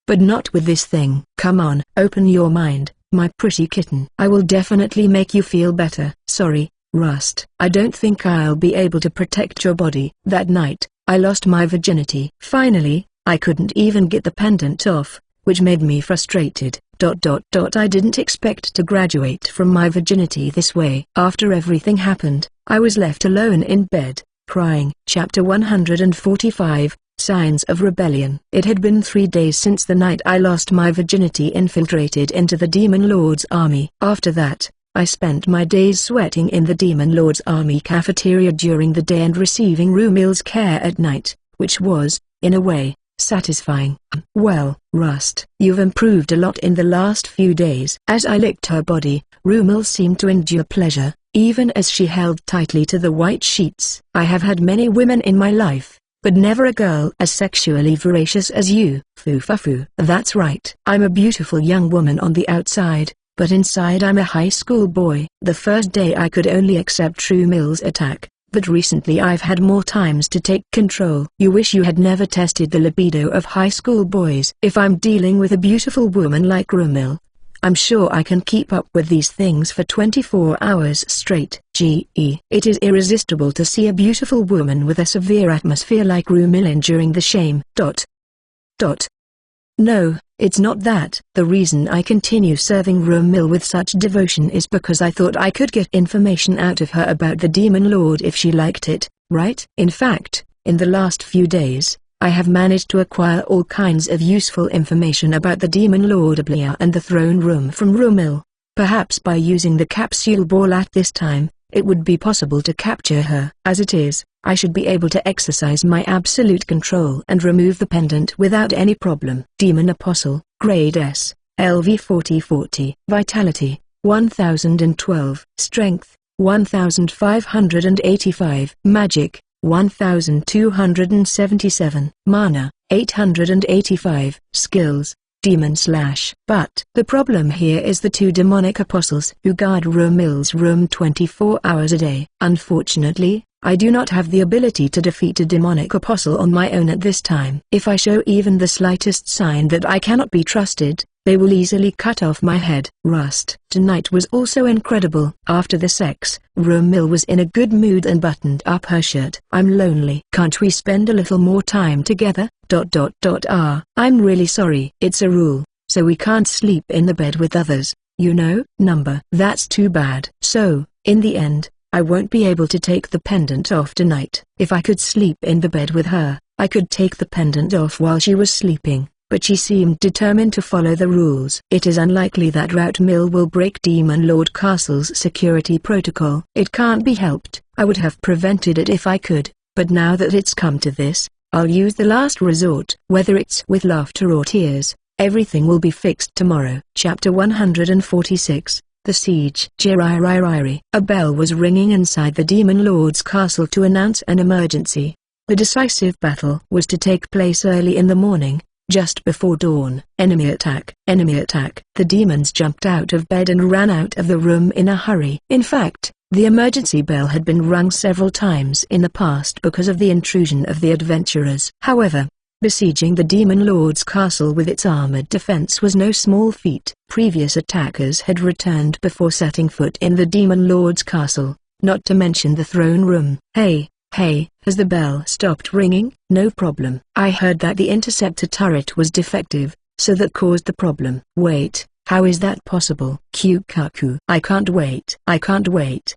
But not with this thing. Come on, open your mind, my pretty kitten. I will definitely make you feel better. Sorry, Rust. I don't think I'll be able to protect your body. That night, I lost my virginity. Finally, I couldn't even get the pendant off, which made me frustrated. I didn't expect to graduate from my virginity this way. After everything happened, I was left alone in bed, crying. Chapter 145, Signs of Rebellion. It had been 3 days since the night I lost my virginity infiltrated into the Demon Lord's army. After that, I spent my days sweating in the Demon Lord's army cafeteria during the day and receiving Rumil's care at night, which was, in a way, satisfying. Well, Rust, you've improved a lot in the last few days. As I licked her body, Rumil seemed to endure pleasure, even as she held tightly to the white sheets. I have had many women in my life, but never a girl as sexually voracious as you. Foo-fa-foo. That's right. I'm a beautiful young woman on the outside, but inside I'm a high school boy. The first day I could only accept Rumil's attack, but recently I've had more times to take control. You wish you had never tested the libido of high school boys. If I'm dealing with a beautiful woman like Rumil, I'm sure I can keep up with these things for 24 hours straight. It is irresistible to see a beautiful woman with a severe atmosphere like Rumil enduring the shame. No, it's not that. The reason I continue serving Rumil with such devotion is because I thought I could get information out of her about the Demon Lord if she liked it, right? In fact, in the last few days, I have managed to acquire all kinds of useful information about the Demon Lord Ablia and the throne room from Rumil. Perhaps by using the capsule ball at this time, it would be possible to capture her. As it is, I should be able to exercise my absolute control and remove the pendant without any problem. Demon Apostle, Grade S, LV 4040. Vitality, 1012. Strength, 1585. Magic, 1277. Mana, 885. Skills, Demon Slash. But the problem here is the two demonic apostles who guard Rumil's room 24 hours a day. Unfortunately, I do not have the ability to defeat a demonic apostle on my own at this time. If I show even the slightest sign that I cannot be trusted, they will easily cut off my head. Rust. Tonight was also incredible. After the sex, Rumil was in a good mood and buttoned up her shirt. I'm lonely. Can't we spend a little more time together? I'm really sorry. It's a rule, so we can't sleep in the bed with others, you know? That's too bad. So, in the end, I won't be able to take the pendant off tonight. If I could sleep in the bed with her, I could take the pendant off while she was sleeping, but she seemed determined to follow the rules. It is unlikely that Rumil will break Demon Lord Castle's security protocol. It can't be helped. I would have prevented it if I could, but now that it's come to this, I'll use the last resort. Whether it's with laughter or tears, everything will be fixed tomorrow. Chapter 146. The Siege. A bell was ringing inside the Demon Lord's castle to announce an emergency. The decisive battle was to take place early in the morning, just before dawn. Enemy attack. The demons jumped out of bed and ran out of the room in a hurry. In fact, The emergency bell had been rung several times in the past because of the intrusion of the adventurers. However, besieging the Demon Lord's castle with its armored defense was no small feat. Previous attackers had returned before setting foot in the Demon Lord's castle, not to mention the throne room. Hey, has the bell stopped ringing? No problem. I heard that the interceptor turret was defective, so that caused the problem. Wait, how is that possible? Kyukaku. I can't wait.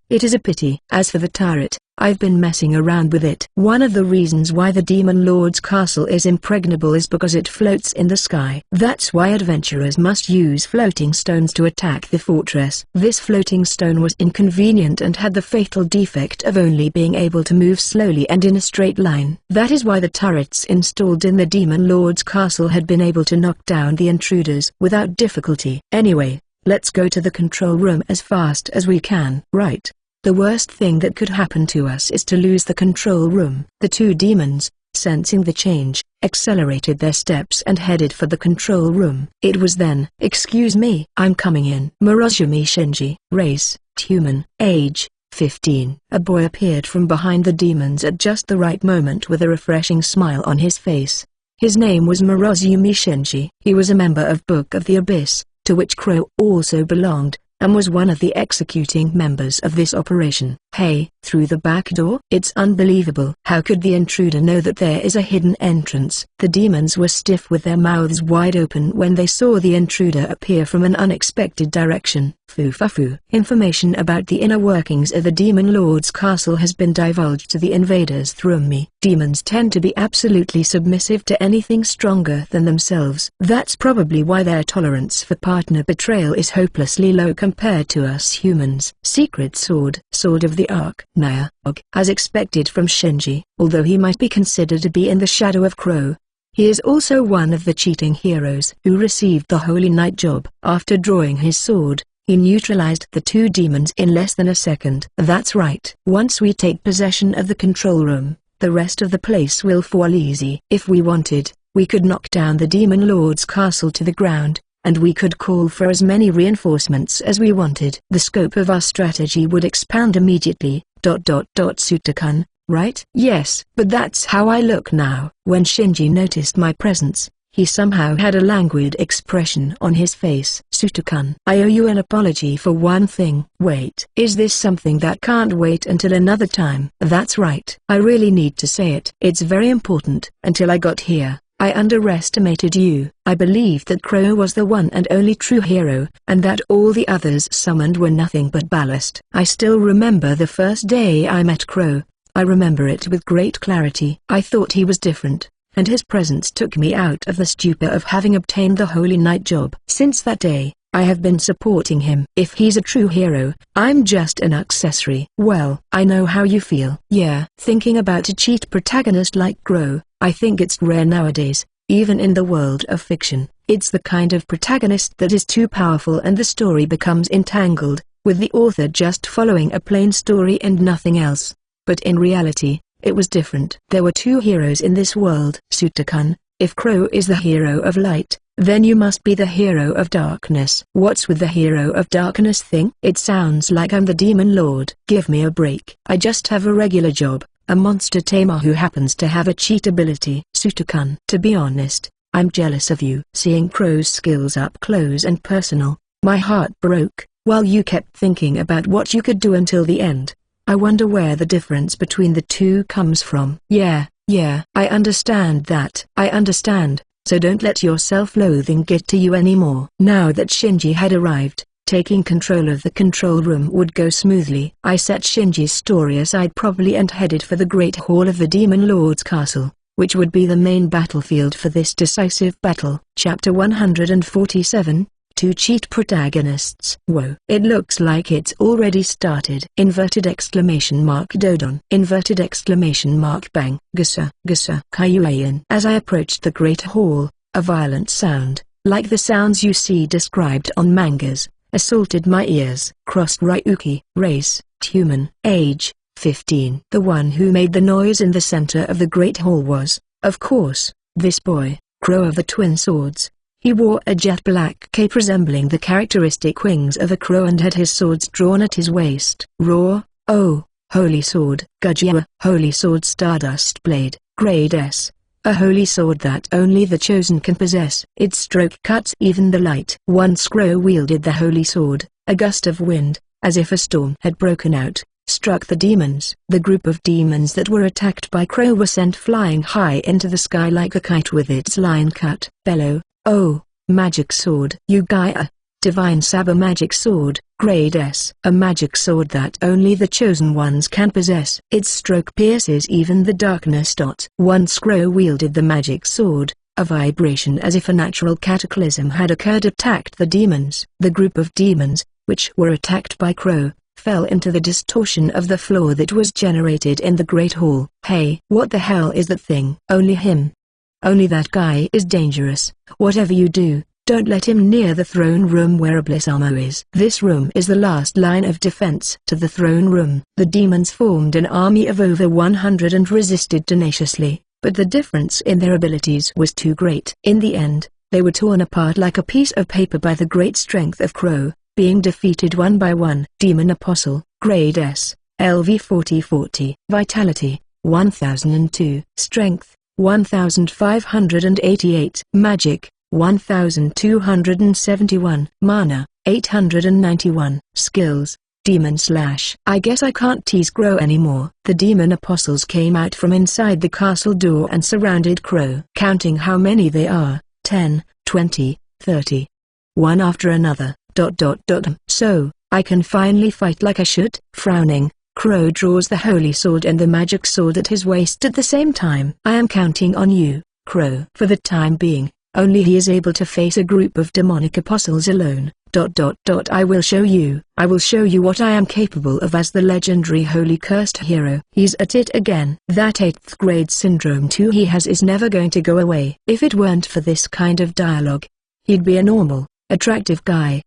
It is a pity. As for the turret, I've been messing around with it. One of the reasons why the Demon Lord's castle is impregnable is because it floats in the sky. That's why adventurers must use floating stones to attack the fortress. This floating stone was inconvenient and had the fatal defect of only being able to move slowly and in a straight line. That is why the turrets installed in the Demon Lord's castle had been able to knock down the intruders without difficulty. Anyway, let's go to the control room as fast as we can. Right. The worst thing that could happen to us is to lose the control room. The two demons, sensing the change, accelerated their steps and headed for the control room. It was then, "Excuse me, I'm coming in." Morozumi Shinji, race, human, age, 15. A boy appeared from behind the demons at just the right moment with a refreshing smile on his face. His name was Morozumi Shinji. He was a member of Book of the Abyss, to which Crow also belonged, and was one of the executing members of this operation. Hey, through the back door? It's unbelievable. How could the intruder know that there is a hidden entrance? The demons were stiff with their mouths wide open when they saw the intruder appear from an unexpected direction. Fufafu. Information about the inner workings of the Demon Lord's castle has been divulged to the invaders through me. Demons tend to be absolutely submissive to anything stronger than themselves. That's probably why their tolerance for partner betrayal is hopelessly low compared to us humans. Secret Sword. Sword of the Ark. Naya. As expected from Shinji, although he might be considered to be in the shadow of Crow, he is also one of the cheating heroes who received the Holy Knight job. After drawing his sword, he neutralized the two demons in less than a second. That's right. Once we take possession of the control room, the rest of the place will fall easy. If we wanted, we could knock down the Demon Lord's castle to the ground, and we could call for as many reinforcements as we wanted. The scope of our strategy would expand immediately. Suta-kun, right? Yes, but that's how I look now. When Shinji noticed my presence, he somehow had a languid expression on his face. Suta-kun, I owe you an apology for one thing. Wait. Is this something that can't wait until another time? That's right. I really need to say it. It's very important. Until I got here, I underestimated you. I believed that Crow was the one and only true hero, and that all the others summoned were nothing but ballast. I still remember the first day I met Crow. I remember it with great clarity. I thought he was different, and his presence took me out of the stupor of having obtained the Holy Knight job. Since that day, I have been supporting him. If he's a true hero, I'm just an accessory. Well, I know how you feel. Yeah, thinking about a cheat protagonist like Crow, I think it's rare nowadays, even in the world of fiction. It's the kind of protagonist that is too powerful and the story becomes entangled, with the author just following a plain story and nothing else. But in reality, it was different. There were two heroes in this world. Suta-kun, if Crow is the hero of light, then you must be the hero of darkness. What's with the hero of darkness thing? It sounds like I'm the Demon Lord. Give me a break. I just have a regular job, a monster tamer who happens to have a cheat ability. Suta-kun, to be honest, I'm jealous of you. Seeing Crow's skills up close and personal, my heart broke, while you kept thinking about what you could do until the end. I wonder where the difference between the two comes from. Yeah, I understand that. I understand, so don't let your self-loathing get to you anymore. Now that Shinji had arrived, taking control of the control room would go smoothly. I set Shinji's story aside properly and headed for the Great Hall of the Demon Lord's castle, which would be the main battlefield for this decisive battle. Chapter 147, Two Cheat Protagonists. Whoa. It looks like it's already started. Inverted exclamation mark Dodon. Inverted exclamation mark bang. Gasa, gasa. Kayuayan. As I approached the Great Hall, a violent sound, like the sounds you see described on mangas, assaulted my ears. Crossed Ryuki, race, human, age, 15. The one who made the noise in the center of the Great Hall was, of course, this boy, Crow of the Twin Swords. He wore a jet black cape resembling the characteristic wings of a crow and had his swords drawn at his waist. Roar, Oh, holy sword. Gajia, holy sword. Stardust blade, grade S. A holy sword that only the chosen can possess. Its stroke cuts even the light. Once Crow wielded the holy sword, a gust of wind, as if a storm had broken out, struck the demons. The group of demons that were attacked by Crow were sent flying high into the sky like a kite with its line cut. Bellow, oh, magic sword. Yugaya, divine saber magic sword, grade S. A magic sword that only the chosen ones can possess. Its stroke pierces even the darkness. Once Crow wielded the magic sword, a vibration as if a natural cataclysm had occurred attacked the demons. The group of demons, which were attacked by Crow, fell into the distortion of the floor that was generated in the Great Hall. Hey, what the hell is that thing? Only him. Only that guy is dangerous. Whatever you do, don't let him near the throne room where Iblis Ammo is. This room is the last line of defense to the throne room. The demons formed an army of over 100 and resisted tenaciously, but the difference in their abilities was too great. In the end, they were torn apart like a piece of paper by the great strength of Crow, being defeated one by one. Demon Apostle, grade S, LV 4040. Vitality, 1002. Strength, 1588. Magic, 1271. Mana, 891. Skills, Demon Slash. I guess I can't tease Crow anymore. The demon apostles came out from inside the castle door and surrounded Crow. Counting how many they are, 10, 20, 30. One after another. So, I can finally fight like I should? Frowning, Crow draws the holy sword and the magic sword at his waist at the same time. I am counting on you, Crow. For the time being, only he is able to face a group of demonic apostles alone. I will show you what I am capable of as the legendary holy cursed hero. He's at it again. That 8th grade syndrome too he has is never going to go away. If it weren't for this kind of dialogue, he'd be a normal, attractive guy.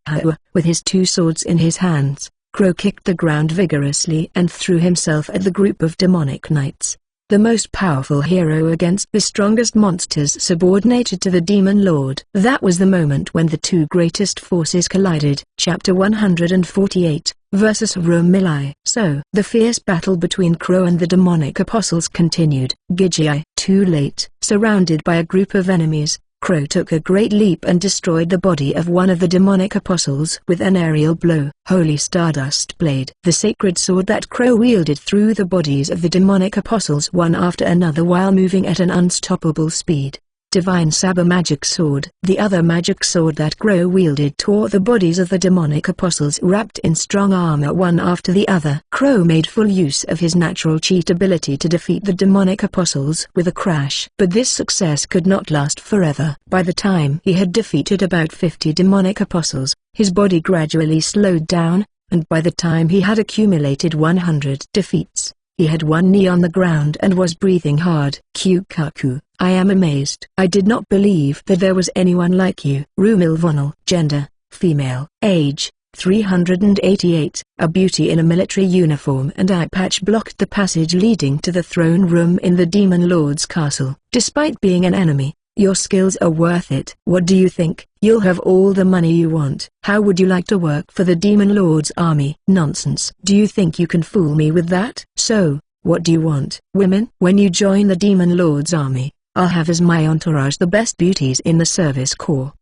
With his two swords in his hands, Crow kicked the ground vigorously and threw himself at the group of demonic knights. The most powerful hero against the strongest monsters subordinated to the Demon Lord. That was the moment when the two greatest forces collided. Chapter 148, versus Rumilai. So, the fierce battle between Crow and the demonic apostles continued. Gijai, too late. Surrounded by a group of enemies, Crow took a great leap and destroyed the body of one of the demonic apostles with an aerial blow. Holy Stardust Blade. The sacred sword that Crow wielded through the bodies of the demonic apostles one after another while moving at an unstoppable speed. Divine Saber Magic Sword. The other magic sword that Crow wielded tore the bodies of the demonic apostles wrapped in strong armor one after the other. Crow made full use of his natural cheat ability to defeat the demonic apostles with a crash. But this success could not last forever. By the time he had defeated about 50 demonic apostles, his body gradually slowed down, and by the time he had accumulated 100 defeats, he had one knee on the ground and was breathing hard. Kyukaku, I am amazed. I did not believe that there was anyone like you. Rumil Vonal. Gender, female. Age, 388. A beauty in a military uniform and eye patch blocked the passage leading to the throne room in the Demon Lord's castle. Despite being an enemy, your skills are worth it. What do you think? You'll have all the money you want. How would you like to work for the Demon Lord's army? Nonsense. Do you think you can fool me with that? So, what do you want? Women? When you join the Demon Lord's army, I'll have as my entourage the best beauties in the service corps.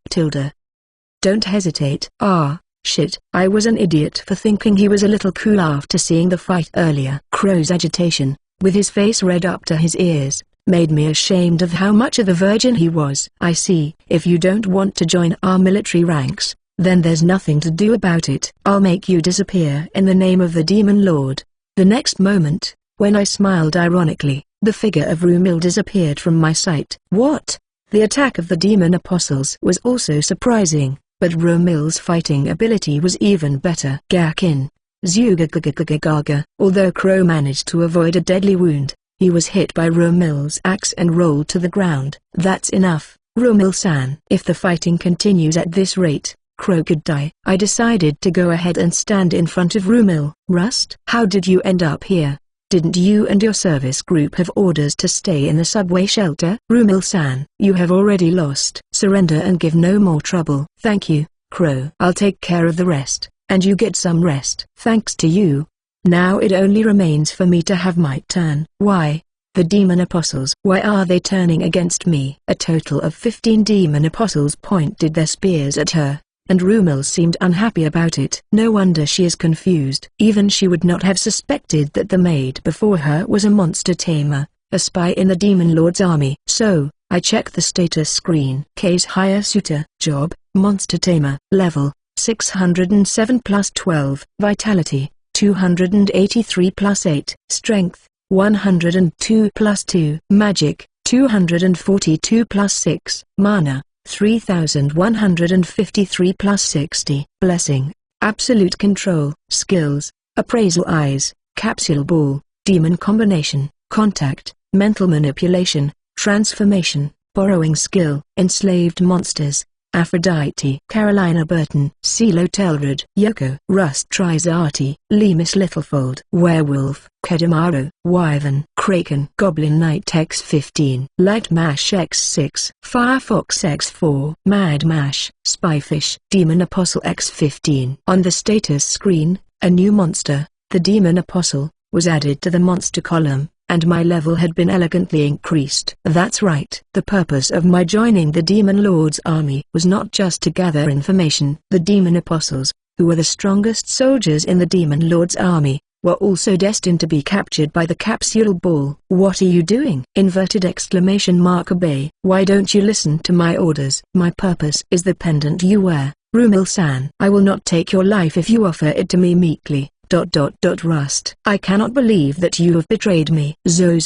Don't hesitate. Ah, shit. I was an idiot for thinking he was a little cool after seeing the fight earlier. Crow's agitation, with his face red up to his ears, made me ashamed of how much of a virgin he was. I see. If you don't want to join our military ranks, then there's nothing to do about it. I'll make you disappear in the name of the Demon Lord. The next moment, when I smiled ironically, the figure of Rumil disappeared from my sight. What? The attack of the demon apostles was also surprising, but Rumil's fighting ability was even better. Gakin. Zugagagagagaga. Although Crow managed to avoid a deadly wound, he was hit by Rumil's axe and rolled to the ground. That's enough, Rumil-san. If the fighting continues at this rate, Crow could die. I decided to go ahead and stand in front of Rumil. Rust? How did you end up here? Didn't you and your service group have orders to stay in the subway shelter? Rumil-san, you have already lost. Surrender and give no more trouble. Thank you, Crow. I'll take care of the rest, and you get some rest. Thanks to you, Now it only remains for me to have my turn. Why? The demon apostles. Why are they turning against me? A total of 15 demon apostles pointed their spears at her, and Rumil seemed unhappy about it. No wonder she is confused. Even she would not have suspected that the maid before her was a monster tamer, a spy in the Demon Lord's army. So, I check the status screen. Case hire suitor. Job, monster tamer. Level, 607 plus 12. Vitality, 283 plus 8. Strength, 102 plus 2. Magic, 242 plus 6. Mana, 3153 plus 60. Blessing, absolute control. Skills, appraisal eyes, capsule ball, demon combination, contact, mental manipulation, transformation, borrowing skill, enslaved monsters, Aphrodite, Carolina Burton, CeeLo Telrod, Yoko, Rust Trizati, Lemus Littlefold, Werewolf, Kedamaru, Wyvern, Kraken, Goblin Knight X15, Light Mash X6, Firefox X4, Mad Mash, Spyfish, Demon Apostle X15. On the status screen, a new monster, the Demon Apostle, was added to the monster column, and my level had been elegantly increased. That's right. The purpose of my joining the Demon Lord's army was not just to gather information. The Demon Apostles, who were the strongest soldiers in the Demon Lord's army, were also destined to be captured by the capsule ball. What are you doing? Inverted exclamation mark obey. Why don't you listen to my orders? My purpose is the pendant you wear, Rumil-san. I will not take your life if you offer it to me meekly. Rust. I cannot believe that you have betrayed me. Zo.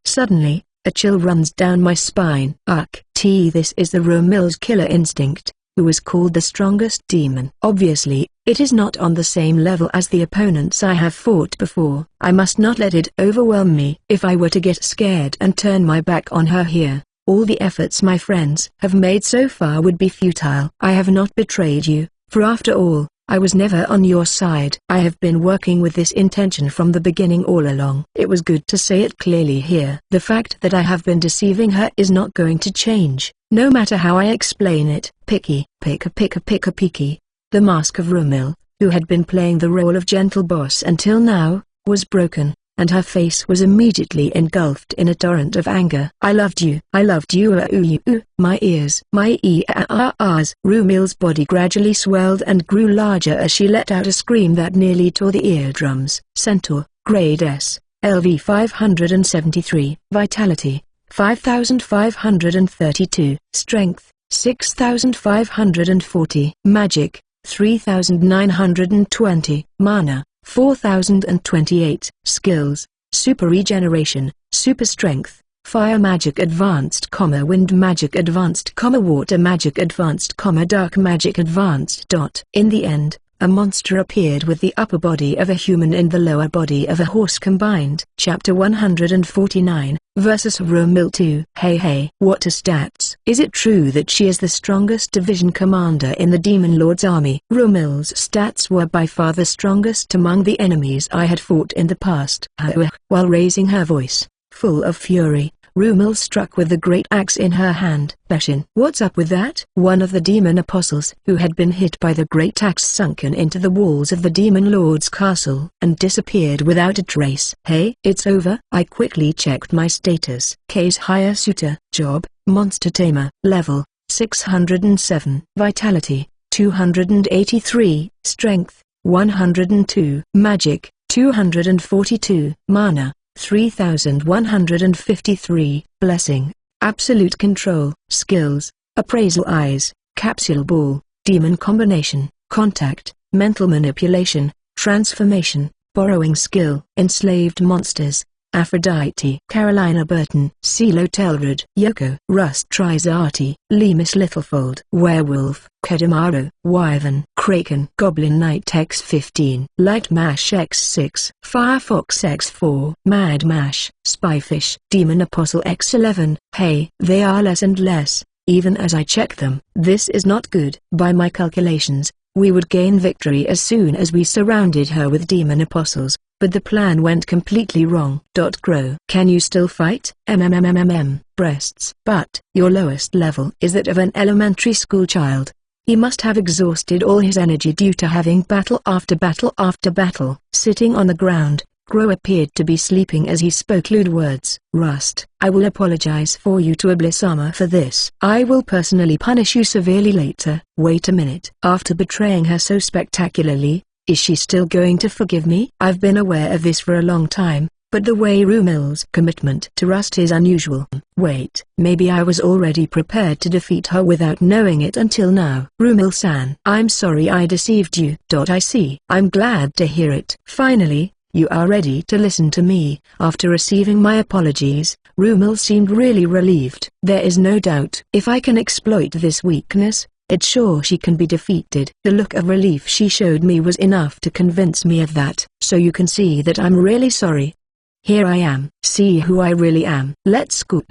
Suddenly, a chill runs down my spine. This is the Rumil's killer instinct, who is called the strongest demon. Obviously, it is not on the same level as the opponents I have fought before. I must not let it overwhelm me. If I were to get scared and turn my back on her here, all the efforts my friends have made so far would be futile. I have not betrayed you, for after all, I was never on your side. I have been working with this intention from the beginning all along. It was good to say it clearly here. The fact that I have been deceiving her is not going to change, no matter how I explain it. Picky. The mask of Rumil, who had been playing the role of gentle boss until now, was broken, and her face was immediately engulfed in a torrent of anger. I loved you. My ears. Rumil's body gradually swelled and grew larger as she let out a scream that nearly tore the eardrums. Centaur, Grade S, LV 573. Vitality, 5532. Strength, 6540. Magic, 3920. Mana, 4028. Skills, Super Regeneration, Super Strength, Fire Magic Advanced, Wind Magic Advanced, Water Magic Advanced, Dark Magic Advanced. In the end, a monster appeared with the upper body of a human and the lower body of a horse combined. Chapter 149, versus Rumil 2. Hey, what are stats? Is it true that she is the strongest division commander in the Demon Lord's army? Rumil's stats were by far the strongest among the enemies I had fought in the past. While raising her voice, full of fury, Rumil struck with the great axe in her hand. Beshin. What's up with that? One of the demon apostles who had been hit by the great axe sunken into the walls of the Demon Lord's castle and disappeared without a trace. Hey, it's over. I quickly checked my status. Case hire suitor. Job, monster tamer. Level, 607. Vitality, 283. Strength, 102. Magic, 242. Mana, 3153. Blessing, absolute control. Skills, appraisal eyes, capsule ball, demon combination, contact, mental manipulation, transformation, borrowing skill, enslaved monsters, Aphrodite, Carolina Burton, CeeLo Telrod, Yoko, Rust Trizati, Lemus Littlefold, Werewolf, Kedamaru, Wyvern, Kraken, Goblin Knight X15, Light Mash X6, Firefox X4, Mad Mash, Spyfish, Demon Apostle X11. Hey, they are less and less, even as I check them. This is not good. By my calculations, we would gain victory as soon as we surrounded her with demon apostles, but the plan went completely wrong. Grow. Can you still fight? Breasts. But your lowest level is that of an elementary school child. He must have exhausted all his energy due to having battle after battle after battle. Sitting on the ground, Crow appeared to be sleeping as he spoke lewd words. Rust, I will apologize for you to Abyss-sama for this. I will personally punish you severely later. Wait a minute. After betraying her so spectacularly, is she still going to forgive me? I've been aware of this for a long time, but the way Rumil's commitment to Rust is unusual. Wait, maybe I was already prepared to defeat her without knowing it until now. Rumil-san, I'm sorry I deceived you. I see. I'm glad to hear it. Finally, you are ready to listen to me. After receiving my apologies, Rumil seemed really relieved. There is no doubt. If I can exploit this weakness, it's sure she can be defeated. The look of relief she showed me was enough to convince me of that. So you can see that I'm really sorry. Here I am. See who I really am. Let's go.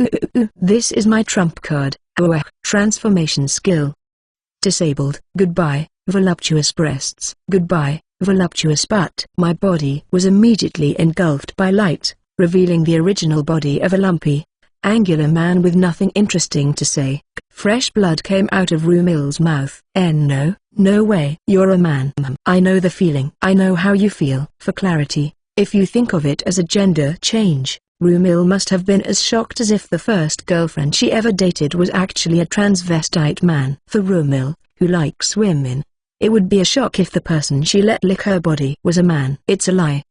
This is my trump card. Transformation skill disabled. Goodbye, voluptuous breasts. Goodbye, voluptuous butt. My body was immediately engulfed by light, revealing the original body of a lumpy, angular man with nothing interesting to say. Fresh blood came out of Rumil's mouth. No, no way. You're a man. I know the feeling. I know how you feel. For clarity, if you think of it as a gender change, Rumil must have been as shocked as if the first girlfriend she ever dated was actually a transvestite man. For Rumil, who likes women, it would be a shock if the person she let lick her body was a man. It's a lie.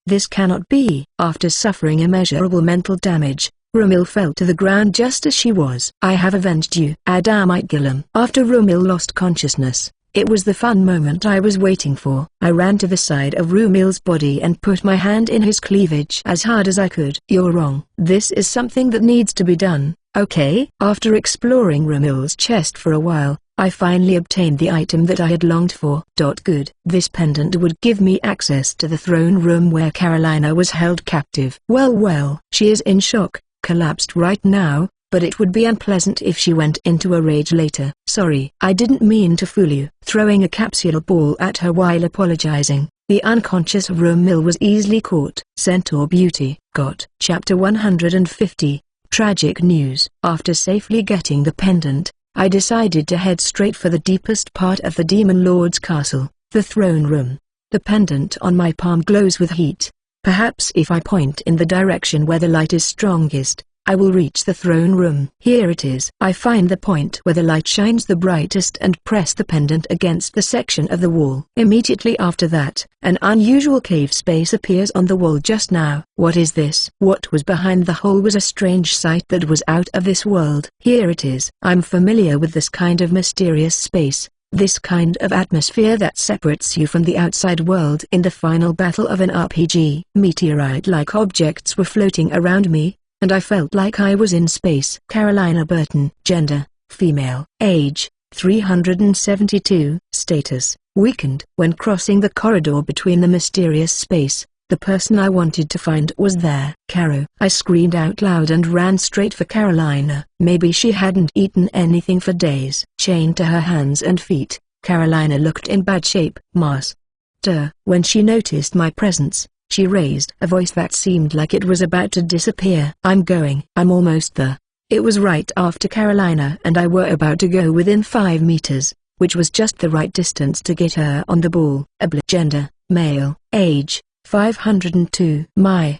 This cannot be. After suffering immeasurable mental damage, Rumil fell to the ground just as she was. I have avenged you. Adamite Gillum. After Rumil lost consciousness, it was the fun moment I was waiting for. I ran to the side of Rumil's body and put my hand in his cleavage as hard as I could. You're wrong. This is something that needs to be done, okay? After exploring Rumil's chest for a while, I finally obtained the item that I had longed for. Good. This pendant would give me access to the throne room where Carolina was held captive. Well, she is in shock, collapsed right now, but it would be unpleasant if she went into a rage later. Sorry, I didn't mean to fool you. Throwing a capsule ball at her while apologizing, the unconscious Rumil was easily caught. Centaur Beauty. Got. Chapter 150. Tragic news. After safely getting the pendant, I decided to head straight for the deepest part of the Demon Lord's castle, the throne room. The pendant on my palm glows with heat. Perhaps if I point in the direction where the light is strongest, I will reach the throne room. Here it is. I find the point where the light shines the brightest and press the pendant against the section of the wall. Immediately after that, an unusual cave space appears on the wall just now. What is this? What was behind the hole was a strange sight that was out of this world. Here it is. I'm familiar with this kind of mysterious space, this kind of atmosphere that separates you from the outside world. In the final battle of an RPG, meteorite-like objects were floating around me, and I felt like I was in space. Carolina Burton. Gender, female. Age, 372. Status, weakened. When crossing the corridor between the mysterious space, the person I wanted to find was there. Caro. I screamed out loud and ran straight for Carolina. Maybe she hadn't eaten anything for days. Chained to her hands and feet, Carolina looked in bad shape. Master. When she noticed my presence, she raised a voice that seemed like it was about to disappear. I'm almost there. It was right after Carolina and I were about to go within 5 meters, which was just the right distance to get her on the ball. Gender, male. Age, 502. My,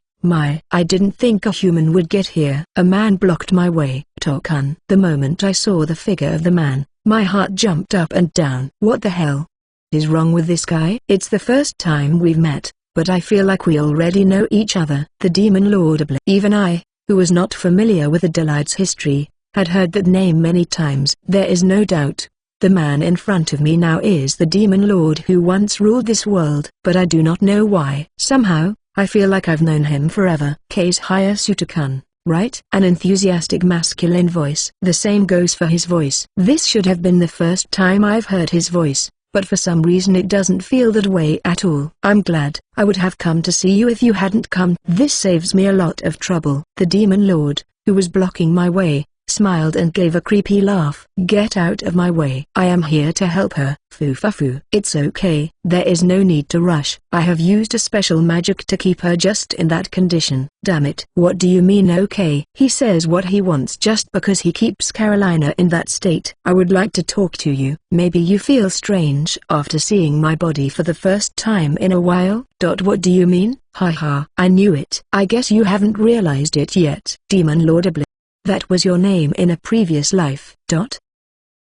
I didn't think a human would get here. A man blocked my way. Tokan. The moment I saw the figure of the man, my heart jumped up and down. What the hell is wrong with this guy? It's the first time we've met, but I feel like we already know each other. The Demon Lord. Even I, who was not familiar with Adelaide's history, had heard that name many times. There is no doubt, the man in front of me now is the Demon Lord who once ruled this world. But I do not know why. Somehow, I feel like I've known him forever. Case Hayasuta-kun, right? An enthusiastic masculine voice. The same goes for his voice. This should have been the first time I've heard his voice, but for some reason it doesn't feel that way at all. I'm glad. I would have come to see you if you hadn't come. This saves me a lot of trouble. The Demon Lord, who was blocking my way, smiled and gave a creepy laugh. Get out of my way. I am here to help her. Foo-fa-foo. It's okay. There is no need to rush. I have used a special magic to keep her just in that condition. Damn it. What do you mean okay? He says what he wants just because he keeps Carolina in that state. I would like to talk to you. Maybe you feel strange after seeing my body for the first time in a while. What do you mean? Haha. I knew it. I guess you haven't realized it yet. Demon Lord Iblis. That was your name in a previous life.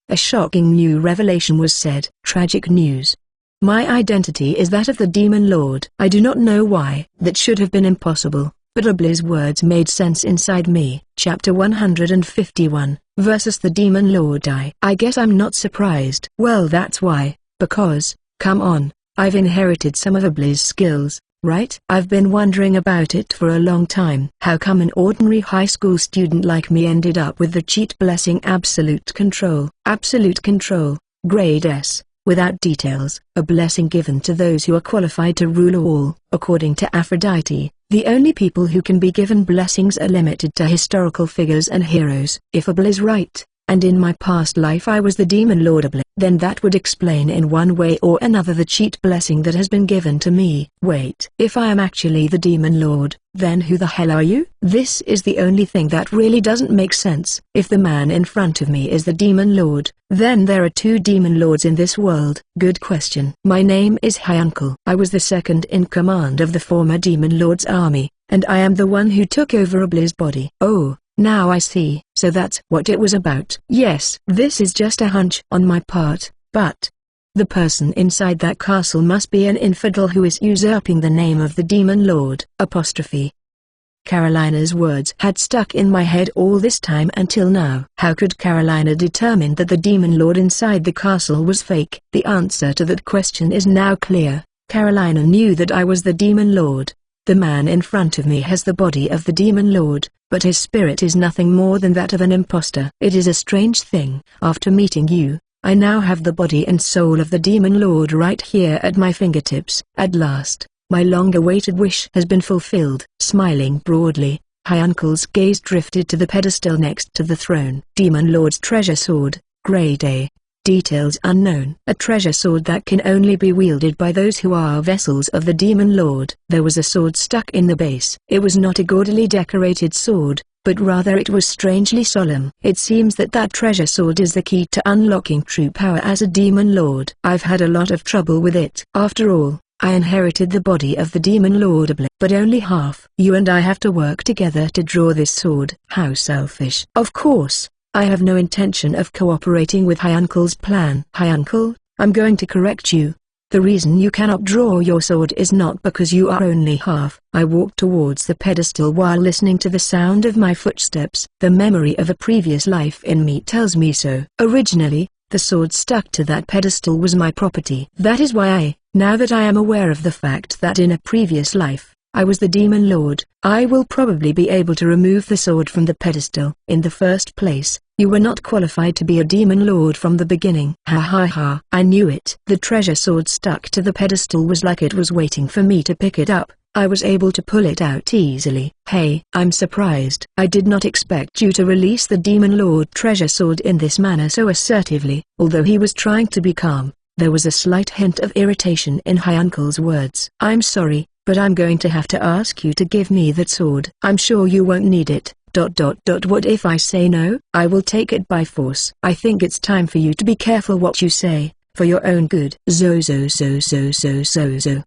A shocking new revelation was said. Tragic news. My identity is that of the Demon Lord. I do not know why. That should have been impossible, but Iblis' words made sense inside me. Chapter 151, versus the Demon Lord. I guess I'm not surprised. Well, that's why, because, come on, I've inherited some of Iblis' skills. Right? I've been wondering about it for a long time. How come an ordinary high school student like me ended up with the cheat blessing absolute control? Absolute control, grade S, without details, a blessing given to those who are qualified to rule all. According to Aphrodite, the only people who can be given blessings are limited to historical figures and heroes. If Iblis is right, and in my past life I was the Demon Lord Iblis, then that would explain in one way or another the cheat blessing that has been given to me. Wait, if I am actually the Demon Lord, then who the hell are you? This is the only thing that really doesn't make sense. If the man in front of me is the Demon Lord, then there are two Demon Lords in this world. Good question. My name is Hyuncle. I was the second in command of the former Demon Lord's army, and I am the one who took over Iblis' body. Oh. Now I see. So that's what it was about. Yes, this is just a hunch on my part, but the person inside that castle must be an infidel who is usurping the name of the Demon Lord. Apostrophe. Carolina's words had stuck in my head all this time until now. How could Carolina determine that the Demon Lord inside the castle was fake? The answer to that question is now clear. Carolina knew that I was the Demon Lord. The man in front of me has the body of the Demon Lord, but his spirit is nothing more than that of an imposter. It is a strange thing. After meeting you, I now have the body and soul of the Demon Lord right here at my fingertips. At last, my long-awaited wish has been fulfilled. Smiling broadly, Hyankle's gaze drifted to the pedestal next to the throne. Demon Lord's treasure sword, grade A. Details unknown. A treasure sword that can only be wielded by those who are vessels of the Demon Lord. There was a sword stuck in the base. It was not a gaudily decorated sword, but rather it was strangely solemn. It seems that that treasure sword is the key to unlocking true power as a Demon Lord. I've had a lot of trouble with it. After all, I inherited the body of the Demon Lord Iblis, but only half. You and I have to work together to draw this sword. How selfish. Of course. I have no intention of cooperating with Hyankle's plan. Hyuncle, I'm going to correct you. The reason you cannot draw your sword is not because you are only half. I walked towards the pedestal while listening to the sound of my footsteps. The memory of a previous life in me tells me so. Originally, the sword stuck to that pedestal was my property. That is why now that I am aware of the fact that in a previous life, I was the Demon Lord, I will probably be able to remove the sword from the pedestal. In the first place, you were not qualified to be a Demon Lord from the beginning. Ha ha ha. I knew it. The treasure sword stuck to the pedestal was like it was waiting for me to pick it up. I was able to pull it out easily. Hey, I'm surprised. I did not expect you to release the Demon Lord treasure sword in this manner so assertively. Although he was trying to be calm, there was a slight hint of irritation in Hyankle's words. I'm sorry, but I'm going to have to ask you to give me that sword. I'm sure you won't need it. What if I say no? I will take it by force. I think it's time for you to be careful what you say, for your own good. Zo.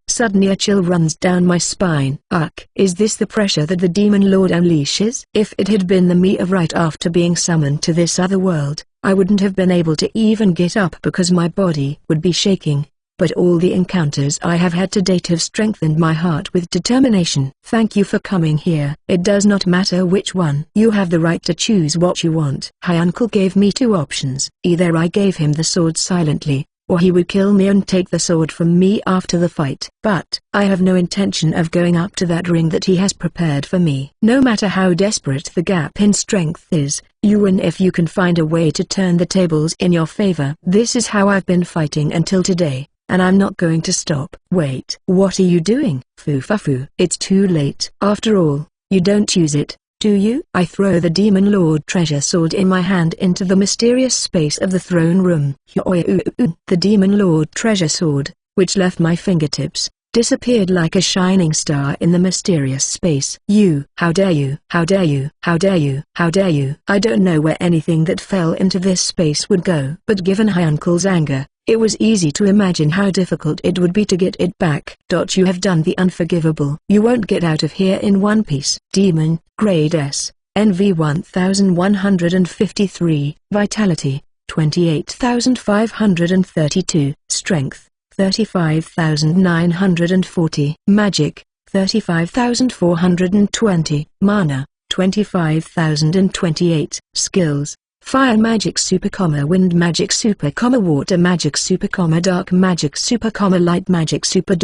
Suddenly a chill runs down my spine. Ugh. Is this the pressure that the Demon Lord unleashes? If it had been the me of right after being summoned to this other world, I wouldn't have been able to even get up because my body would be shaking. But all the encounters I have had to date have strengthened my heart with determination. Thank you for coming here. It does not matter which one. You have the right to choose what you want. Hyuncle gave me two options. Either I gave him the sword silently, or he would kill me and take the sword from me after the fight. But I have no intention of going up to that ring that he has prepared for me. No matter how desperate the gap in strength is, you win if you can find a way to turn the tables in your favor. This is how I've been fighting until today. And I'm not going to stop. Wait, what are you doing? Foo-fa-foo. It's too late. After all, you don't use it, do you? I throw the Demon Lord treasure sword in my hand into the mysterious space of the throne room. The Demon Lord treasure sword, which left my fingertips, disappeared like a shining star in the mysterious space. You! How dare you! How dare you! How dare you! How dare you! I don't know where anything that fell into this space would go. But given Hyankle's anger, it was easy to imagine how difficult it would be to get it back. You have done the unforgivable. You won't get out of here in one piece. Demon, Grade S, NV 1153, Vitality, 28,532, Strength, 35,940, Magic, 35,420, Mana, 25,028, Skills, Fire Magic Super, Wind Magic Super, Water Magic Super, Dark Magic Super, Light Magic Super.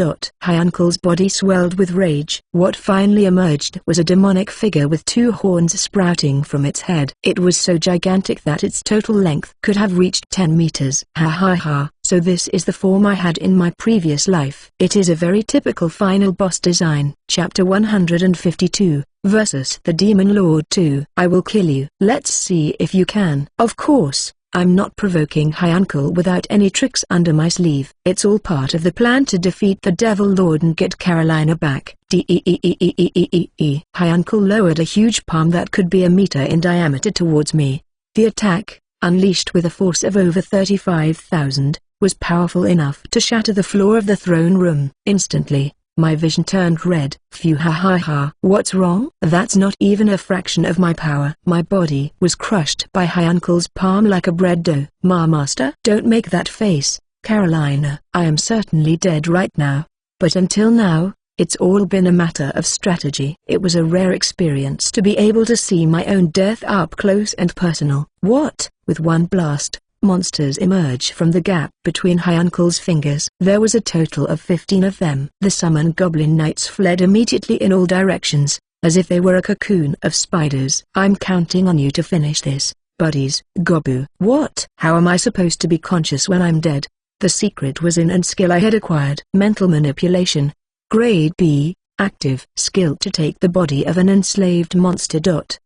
Hyankle's body swelled with rage. What finally emerged was a demonic figure with two horns sprouting from its head. It was so gigantic that its total length could have reached 10 meters. Ha ha ha. So this is the form I had in my previous life. It is a very typical final boss design. Chapter 152. Versus the Demon Lord 2. I will kill you. Let's see if you can. Of course, I'm not provoking Hyankle without any tricks under my sleeve. It's all part of the plan to defeat the Devil Lord and get Carolina back. Hyankle lowered a huge palm that could be a meter in diameter towards me. The attack, unleashed with a force of over 35,000, was powerful enough to shatter the floor of the throne room. Instantly, my vision turned red. Phew, ha ha ha. What's wrong? That's not even a fraction of my power. My body was crushed by Hyankle's palm like a bread dough. Master? Don't make that face, Carolina. I am certainly dead right now. But until now, it's all been a matter of strategy. It was a rare experience to be able to see my own death up close and personal. What? With one blast, monsters emerge from the gap between Hyankle's fingers. There was a total of 15 of them. The summoned goblin knights fled immediately in all directions, as if they were a cocoon of spiders. I'm counting on you to finish this, buddies. Gobu. What? How am I supposed to be conscious when I'm dead? The secret was in and skill I had acquired. Mental manipulation. Grade B. Active. Skill to take the body of an enslaved monster.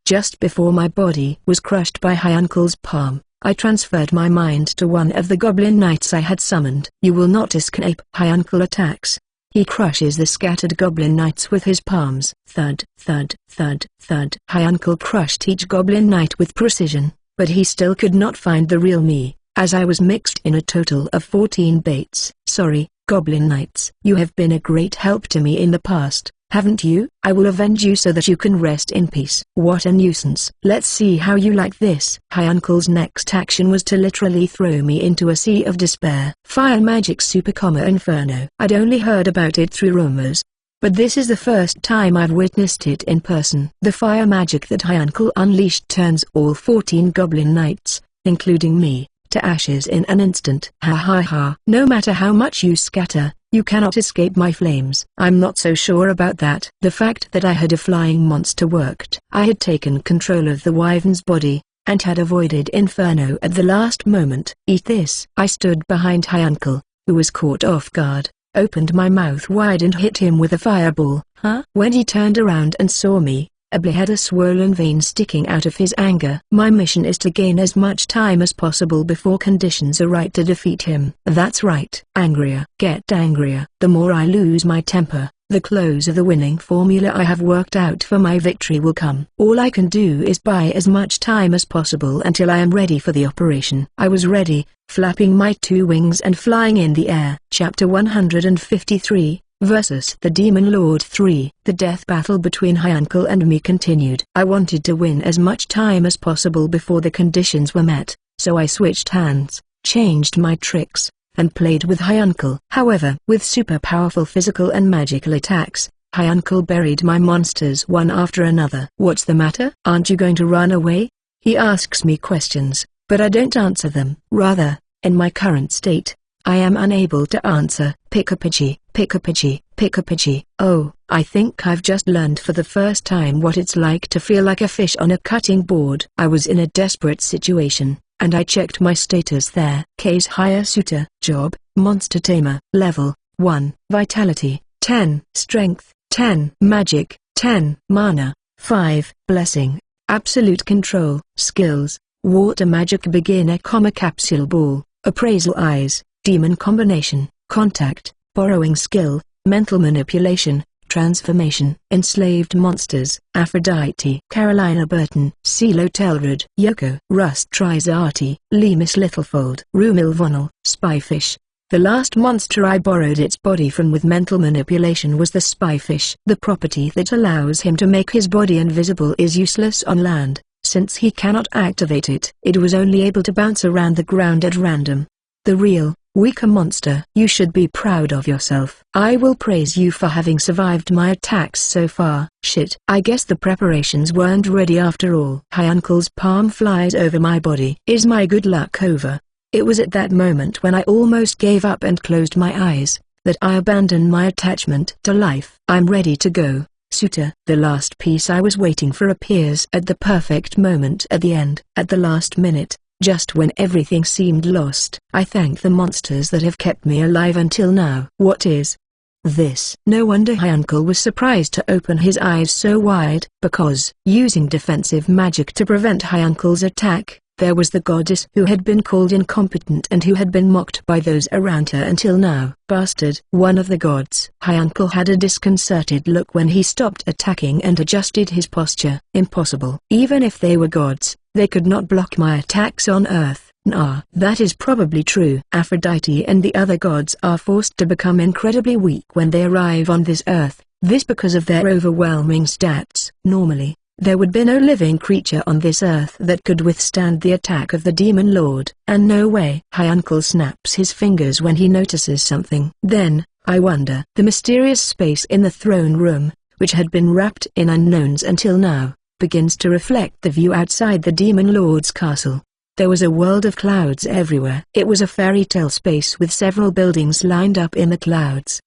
Just before my body was crushed by Hyankle's palm, I transferred my mind to one of the goblin knights I had summoned. You will not escape. Hyankle attacks. He crushes the scattered goblin knights with his palms. Thud, thud, thud, thud. Hyankle crushed each goblin knight with precision, but he still could not find the real me, as I was mixed in a total of 14 baits. Sorry, goblin knights. You have been a great help to me in the past, haven't you? I will avenge you so that you can rest in peace. What a nuisance. Let's see how you like this. Hyankle's next action was to literally throw me into a sea of despair. Fire Magic Super, Inferno. I'd only heard about it through rumors, but this is the first time I've witnessed it in person. The fire magic that Hyankle unleashed turns all 14 goblin knights, including me, to ashes in an instant. Ha ha ha. No matter how much you scatter, you cannot escape my flames. I'm not so sure about that. The fact that I had a flying monster worked. I had taken control of the wyvern's body, and had avoided Inferno at the last moment. Eat this. I stood behind Hyankle, who was caught off guard, opened my mouth wide and hit him with a fireball. Huh? When he turned around and saw me, Abli had a swollen vein sticking out of his anger. My mission is to gain as much time as possible before conditions are right to defeat him. That's right. Angrier. Get angrier. The more I lose my temper, the closer the winning formula I have worked out for my victory will come. All I can do is buy as much time as possible until I am ready for the operation. I was ready, flapping my two wings and flying in the air. Chapter 153. Versus the Demon Lord 3. The death battle between Hyankle and me continued. I wanted to win as much time as possible before the conditions were met, so I switched hands, changed my tricks, and played with Hyankle. However, with super powerful physical and magical attacks, Hyankle buried my monsters one after another. What's the matter? Aren't you going to run away? He asks me questions, but I don't answer them. Rather, in my current state, I am unable to answer. Pick-a-pidgey, pick-a-pidgey, pick-a-pidgey. Oh, I think I've just learned for the first time what it's like to feel like a fish on a cutting board. I was in a desperate situation, and I checked my status there. Case hire suitor. Job, Monster Tamer. Level 1. Vitality, 10. Strength, 10. Magic, 10. Mana, 5. Blessing. Absolute control. Skills. Water magic beginner, capsule ball, appraisal eyes, demon combination, contact, borrowing skill, mental manipulation, transformation. Enslaved monsters. Aphrodite, Carolina Burton, CeeLo Telrod, Yoko, Rust Trizati, Lemus Littlefold, Rumil Vonel, Spyfish. The last monster I borrowed its body from with mental manipulation was the Spyfish. The property that allows him to make his body invisible is useless on land, since he cannot activate it. It was only able to bounce around the ground at random. The real, weaker monster. You should be proud of yourself. I will praise you for having survived my attacks so far. Shit. I guess the preparations weren't ready after all. Hi Uncle's palm flies over my body. Is my good luck over? It was at that moment when I almost gave up and closed my eyes, that I abandoned my attachment to life. I'm ready to go, Suta. The last piece I was waiting for appears at the perfect moment at the end. At the last minute, just when everything seemed lost, I thank the monsters that have kept me alive until now. What is this? No wonder Hi Uncle was surprised to open his eyes so wide, because, using defensive magic to prevent Hi Uncle's attack, there was the goddess who had been called incompetent and who had been mocked by those around her until now. Bastard. One of the gods. Hi Uncle had a disconcerted look when he stopped attacking and adjusted his posture. Impossible. Even if they were gods, they could not block my attacks on Earth. Nah, that is probably true. Aphrodite and the other gods are forced to become incredibly weak when they arrive on this Earth, this because of their overwhelming stats. Normally, there would be no living creature on this Earth that could withstand the attack of the Demon Lord, and no way. Hi Uncle snaps his fingers when he notices something. Then, I wonder. The mysterious space in the throne room, which had been wrapped in unknowns until now, begins to reflect the view outside the Demon Lord's castle. There was a world of clouds everywhere. It was a fairy tale space with several buildings lined up in the clouds.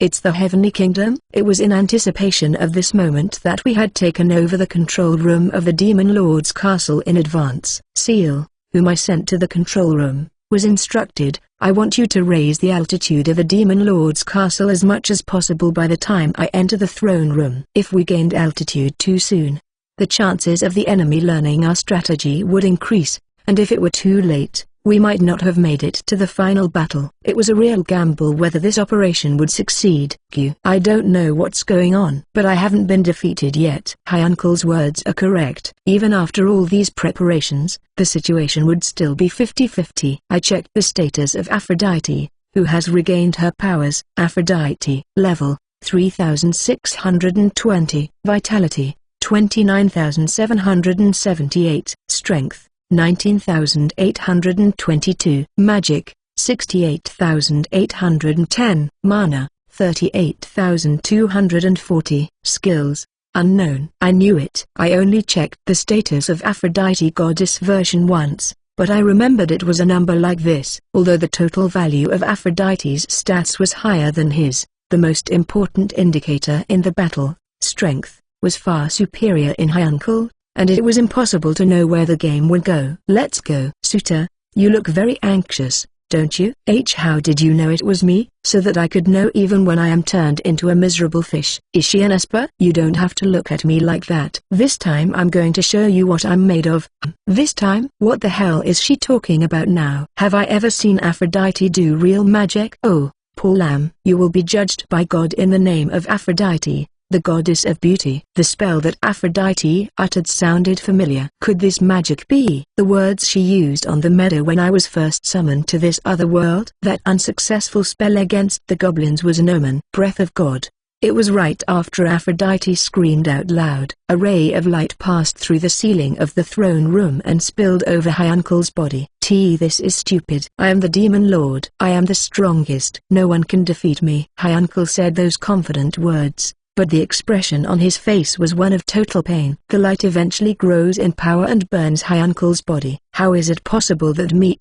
It's the Heavenly Kingdom. It was in anticipation of this moment that we had taken over the control room of the Demon Lord's castle in advance. Seal, whom I sent to the control room, was instructed, I want you to raise the altitude of the Demon Lord's castle as much as possible by the time I enter the throne room. If we gained altitude too soon, the chances of the enemy learning our strategy would increase, and if it were too late, we might not have made it to the final battle. It was a real gamble whether this operation would succeed. I don't know what's going on, but I haven't been defeated yet. Hi Uncle's words are correct. Even after all these preparations, the situation would still be 50-50. I checked the status of Aphrodite, who has regained her powers. Aphrodite, level 3620, vitality 29,778, strength 19,822, magic 68,810, mana 38,240, skills unknown. I knew it. I only checked the status of Aphrodite Goddess version once, but I remembered it was a number like this. Although the total value of Aphrodite's stats was higher than his, the most important indicator in the battle, strength, was far superior in Hi Uncle, and it was impossible to know where the game would go. Let's go. Suta, you look very anxious, don't you? How did you know it was me? So that I could know even when I am turned into a miserable fish. Is she an Esper? You don't have to look at me like that. This time I'm going to show you what I'm made of. This time? What the hell is she talking about now? Have I ever seen Aphrodite do real magic? Oh, poor lamb. You will be judged by God in the name of Aphrodite, the goddess of beauty. The spell that Aphrodite uttered sounded familiar. Could this magic be the words she used on the meadow when I was first summoned to this other world? That unsuccessful spell against the goblins was an omen. Breath of God. It was right after Aphrodite screamed out loud. A ray of light passed through the ceiling of the throne room and spilled over Hi Uncle's body. This is stupid. I am the Demon Lord. I am the strongest. No one can defeat me. Hi Uncle said those confident words, but the expression on his face was one of total pain. The light eventually grows in power and burns Hi Uncle's body. How is it possible that me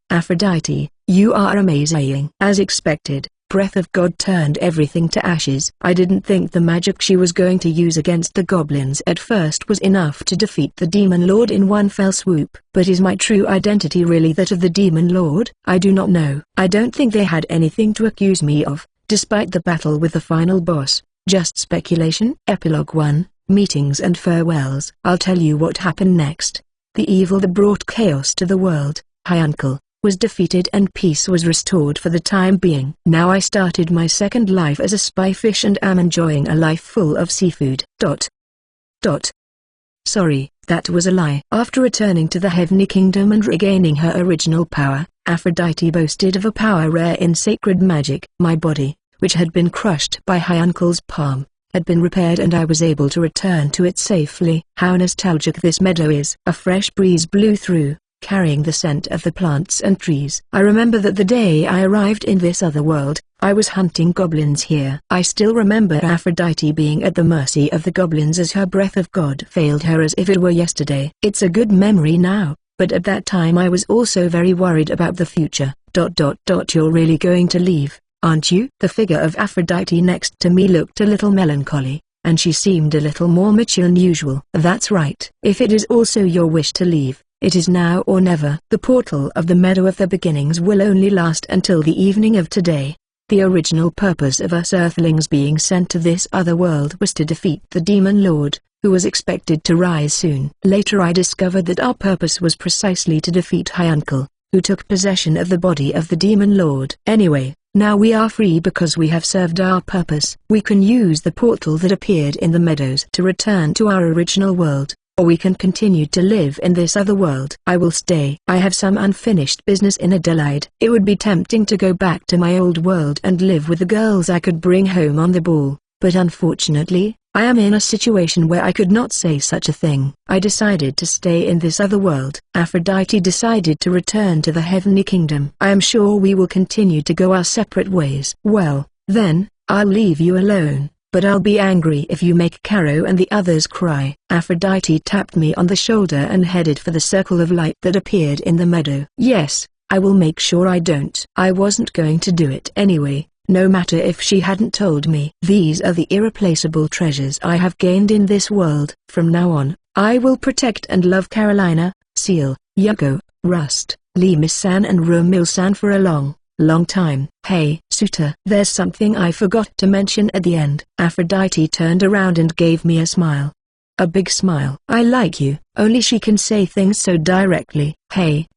Aphrodite, you are amazing. As expected, Breath of God turned everything to ashes. I didn't think the magic she was going to use against the goblins at first was enough to defeat the Demon Lord in one fell swoop. But is my true identity really that of the Demon Lord? I do not know. I don't think they had anything to accuse me of. Despite the battle with the final boss, just speculation. Epilogue 1, Meetings and Farewells. I'll tell you what happened next. The evil that brought chaos to the world, Hi Uncle, was defeated and peace was restored for the time being. Now I started my second life as a spy fish and am enjoying a life full of seafood. Sorry, that was a lie. After returning to the Heavenly Kingdom and regaining her original power, Aphrodite boasted of a power rare in sacred magic. My body, which had been crushed by Hi Uncle's palm, had been repaired and I was able to return to it safely. How nostalgic this meadow is. A fresh breeze blew through, carrying the scent of the plants and trees. I remember that the day I arrived in this other world, I was hunting goblins here. I still remember Aphrodite being at the mercy of the goblins as her breath of God failed her as if it were yesterday. It's a good memory now, but at that time I was also very worried about the future. You're really going to leave, aren't you? The figure of Aphrodite next to me looked a little melancholy, and she seemed a little more mature than usual. That's right. If it is also your wish to leave, it is now or never. The portal of the Meadow of the Beginnings will only last until the evening of today. The original purpose of us Earthlings being sent to this other world was to defeat the Demon Lord, who was expected to rise soon. Later I discovered that our purpose was precisely to defeat Hi Uncle, who took possession of the body of the Demon Lord. Anyway, now we are free because we have served our purpose. We can use the portal that appeared in the meadows to return to our original world, or we can continue to live in this other world. I will stay. I have some unfinished business in Adelaide. It would be tempting to go back to my old world and live with the girls I could bring home on the ball, but unfortunately, I am in a situation where I could not say such a thing. I decided to stay in this other world. Aphrodite decided to return to the Heavenly Kingdom. I am sure we will continue to go our separate ways. Well, then, I'll leave you alone. But I'll be angry if you make Caro and the others cry. Aphrodite tapped me on the shoulder and headed for the circle of light that appeared in the meadow. Yes, I will make sure I don't. I wasn't going to do it anyway, no matter if she hadn't told me. These are the irreplaceable treasures I have gained in this world. From now on, I will protect and love Carolina, Seal, Yugo, Rust, Lee-Miss-san and Romil-san for a long time. Hey, suitor. There's something I forgot to mention at the end. Aphrodite turned around and gave me a smile. A big smile. I like you. Only she can say things so directly. Hey,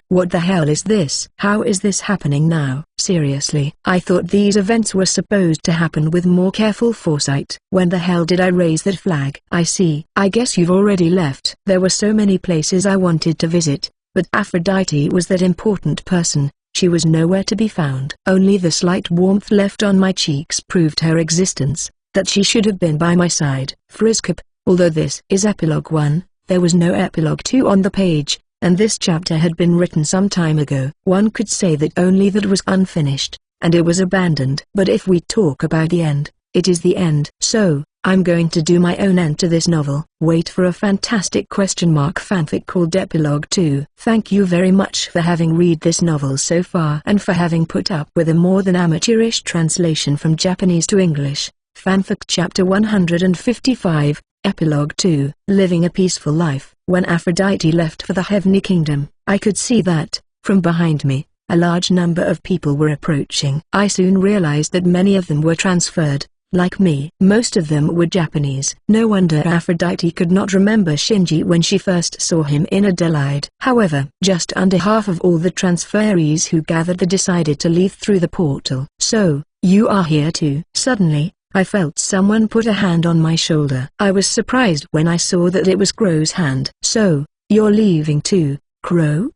what the hell is this? How is this happening now? Seriously. I thought these events were supposed to happen with more careful foresight. When the hell did I raise that flag? I see. I guess you've already left. There were so many places I wanted to visit, but Aphrodite was that important person. She was nowhere to be found. Only the slight warmth left on my cheeks proved her existence, that she should have been by my side. Friskip, although this is Epilogue 1, there was no Epilogue 2 on the page, and this chapter had been written some time ago. One could say that only that was unfinished, and it was abandoned. But if we talk about the end, it is the end. So, I'm going to do my own end to this novel. Wait for a fantastic fanfic called Epilogue 2. Thank you very much for having read this novel so far and for having put up with a more than amateurish translation from Japanese to English. Fanfic Chapter 155, Epilogue 2. Living a Peaceful Life. When Aphrodite left for the Heavenly Kingdom, I could see that, from behind me, a large number of people were approaching. I soon realized that many of them were transferred. Like me, most of them were Japanese. No wonder Aphrodite could not remember Shinji when she first saw him in Adelaide. However, just under half of all the transferees who gathered decided to leave through the portal. So, you are here too. Suddenly, I felt someone put a hand on my shoulder. I was surprised when I saw that it was Crow's hand. So, you're leaving too, Crow?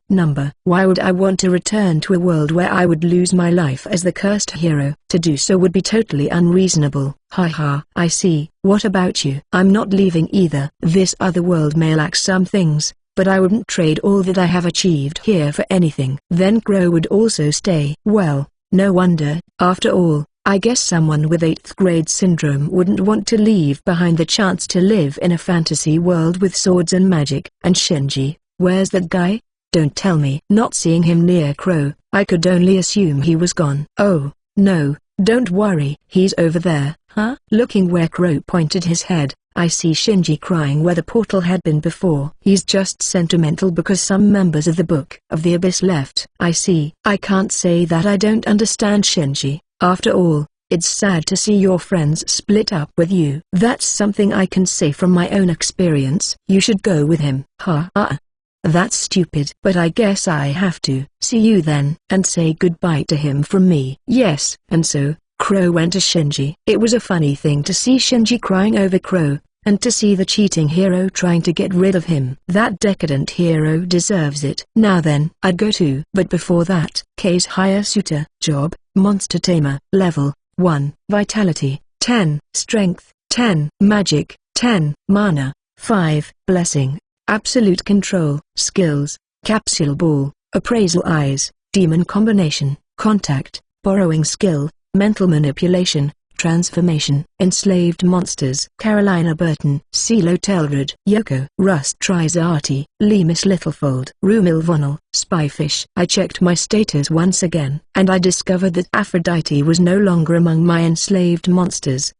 Why would I want to return to a world where I would lose my life as the cursed hero? To do so would be totally unreasonable. Haha. I see. What about you? I'm not leaving either. This other world may lack some things, but I wouldn't trade all that I have achieved here for anything. Then Crow would also stay. Well, no wonder. After all, I guess someone with 8th grade syndrome wouldn't want to leave behind the chance to live in a fantasy world with swords and magic. And Shinji, where's that guy? Don't tell me. Not seeing him near Crow, I could only assume he was gone. Oh, no, don't worry. He's over there. Huh? Looking where Crow pointed his head, I see Shinji crying where the portal had been before. He's just sentimental because some members of the Book of the Abyss left. I see. I can't say that I don't understand Shinji. After all, It's sad to see your friends split up with you. That's something I can say from my own experience. You should go with him. Ha ha. That's stupid. But I guess I have to. See you then. And say goodbye to him from me. Yes. And so, Crow went to Shinji. It was a funny thing to see Shinji crying over Crow, and to see the cheating hero trying to get rid of him. That decadent hero deserves it. Now then, I'd go too. But before that, Case hire suitor, job, monster tamer, level 1, vitality 10, strength 10, magic 10, mana 5, blessing, absolute control, skills, capsule ball, appraisal eyes, demon combination, contact, borrowing skill, mental manipulation, transformation, enslaved monsters. Carolina Burton, Silo Telrod, Yoko, Rust Trizati, Lemus Littlefold, Rumil Vonel, Spyfish. I checked my status once again, and I discovered that Aphrodite was no longer among my enslaved monsters.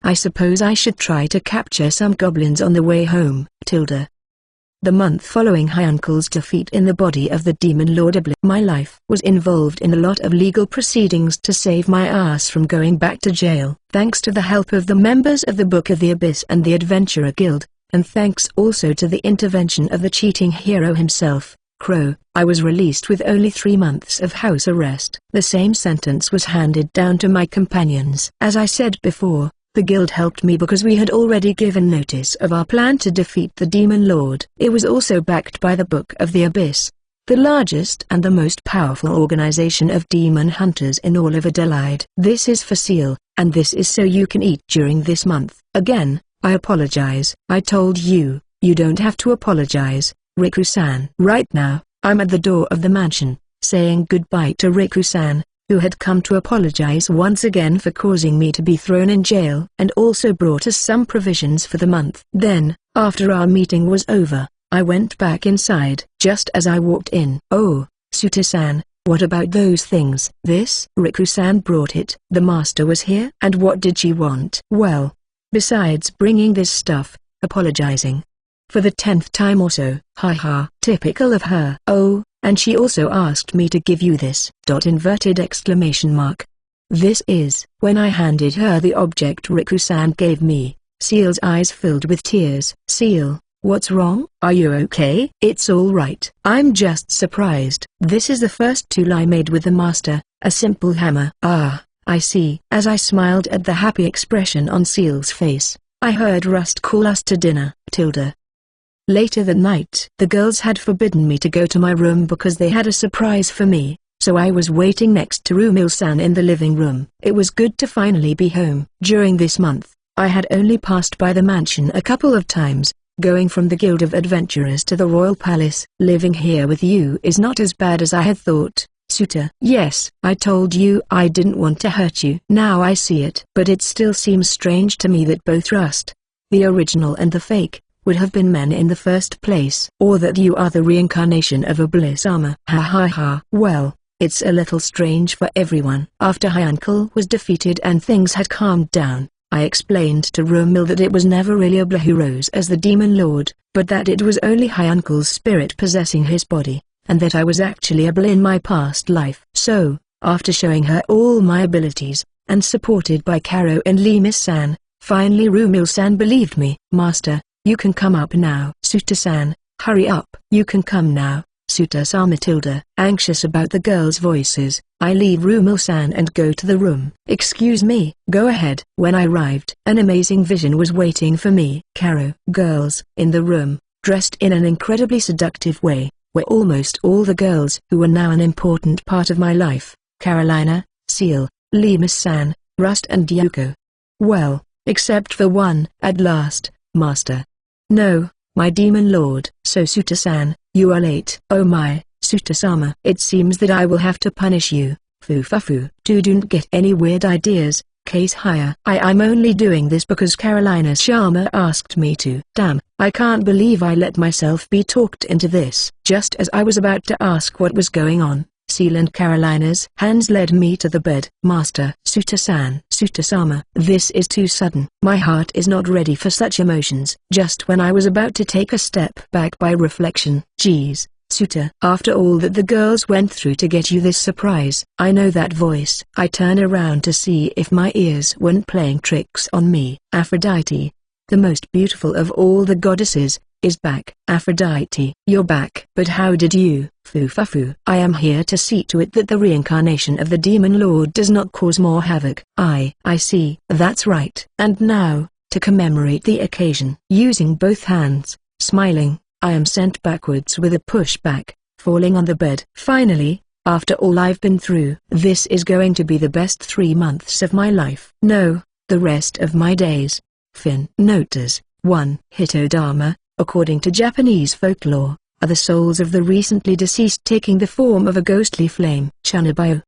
I suppose I should try to capture some goblins on the way home. The month following Hyankle's defeat in the body of the Demon Lord Iblis, my life was involved in a lot of legal proceedings to save my ass from going back to jail. Thanks to the help of the members of the Book of the Abyss and the Adventurer Guild, and thanks also to the intervention of the cheating hero himself, Crow, I was released with only 3 months of house arrest. The same sentence was handed down to my companions. As I said before, the guild helped me because we had already given notice of our plan to defeat the Demon Lord. It was also backed by the Book of the Abyss, the largest and the most powerful organization of demon hunters in all of Adelaide. This is for Seal, and this is so you can eat during this month. Again, I apologize. I told you, you don't have to apologize, Riku-san. Right now, I'm at the door of the mansion, saying goodbye to Riku-san, who had come to apologize once again for causing me to be thrown in jail, and also brought us some provisions for the month. Then, after our meeting was over, I went back inside. Just as I walked in, "Oh, Suta-san, what about those things?" "This?" Riku-san brought it. The master was here. "And what did she want?" "Well, besides bringing this stuff, apologizing for the 10th time or so." "Haha, typical of her." "Oh, and she also asked me to give you this." This is, when I handed her the object Riku-san gave me, Seal's eyes filled with tears. "Seal, what's wrong? Are you okay?" "It's all right. I'm just surprised. This is the first tool I made with the master, a simple hammer." "Ah, I see." As I smiled at the happy expression on Seal's face, I heard Rust call us to dinner. Later that night, the girls had forbidden me to go to my room because they had a surprise for me, so I was waiting next to Rumil-san in the living room. It was good to finally be home. During this month, I had only passed by the mansion a couple of times, going from the Guild of Adventurers to the Royal Palace. "Living here with you is not as bad as I had thought, Suta." "Yes, I told you I didn't want to hurt you." "Now I see it. But it still seems strange to me that both Rust, the original and the fake, would have been men in the first place. Or that you are the reincarnation of a bliss armor." "Ha ha ha." "Well, it's a little strange for everyone." After Hyankle was defeated and things had calmed down, I explained to Rumil that it was never really a Blah who rose as the Demon Lord, but that it was only Hyankle's spirit possessing his body, and that I was actually a Blah in my past life. So, after showing her all my abilities, and supported by Karo and Lemus-san, finally Rumil-san believed me. "Master, you can come up now." "Suta-san, hurry up." "You can come now, Suta-sama." Anxious about the girls' voices, I leave Rumil-san and go to the room. "Excuse me." "Go ahead." When I arrived, an amazing vision was waiting for me. Karo. Girls, in the room, dressed in an incredibly seductive way, were almost all the girls who were now an important part of my life. Carolina, Seal, Lemus-san, Rust and Yoko. Well, except for one. "At last, Master." "No, my Demon Lord." "So Suta-san, you are late." "Oh my, Suta-sama. It seems that I will have to punish you." "Foo-fa-foo." Don't get any weird ideas, Case hire. I'm only doing this because Carolina Sharma asked me to. Damn, I can't believe I let myself be talked into this. Just as I was about to ask what was going on, Seal and Carolina's hands led me to the bed. "Master." "Suta-san." "Suta-sama." This is too sudden. My heart is not ready for such emotions. Just when I was about to take a step back by reflection. Geez, suitor. After all that the girls went through to get you this surprise. I know that voice. I turn around to see if my ears weren't playing tricks on me. Aphrodite, the most beautiful of all the goddesses, is back. Aphrodite, you're back. But how did you? Fufafu. I am here to see to it that the reincarnation of the Demon Lord does not cause more havoc. I see. That's right. And now, to commemorate the occasion, using both hands, smiling, I am sent backwards with a pushback, falling on the bed. Finally, after all I've been through, this is going to be the best 3 months of my life. No, the rest of my days. Fin. Notas. 1. Hitodama, according to Japanese folklore, are the souls of the recently deceased taking the form of a ghostly flame. Chanabayo,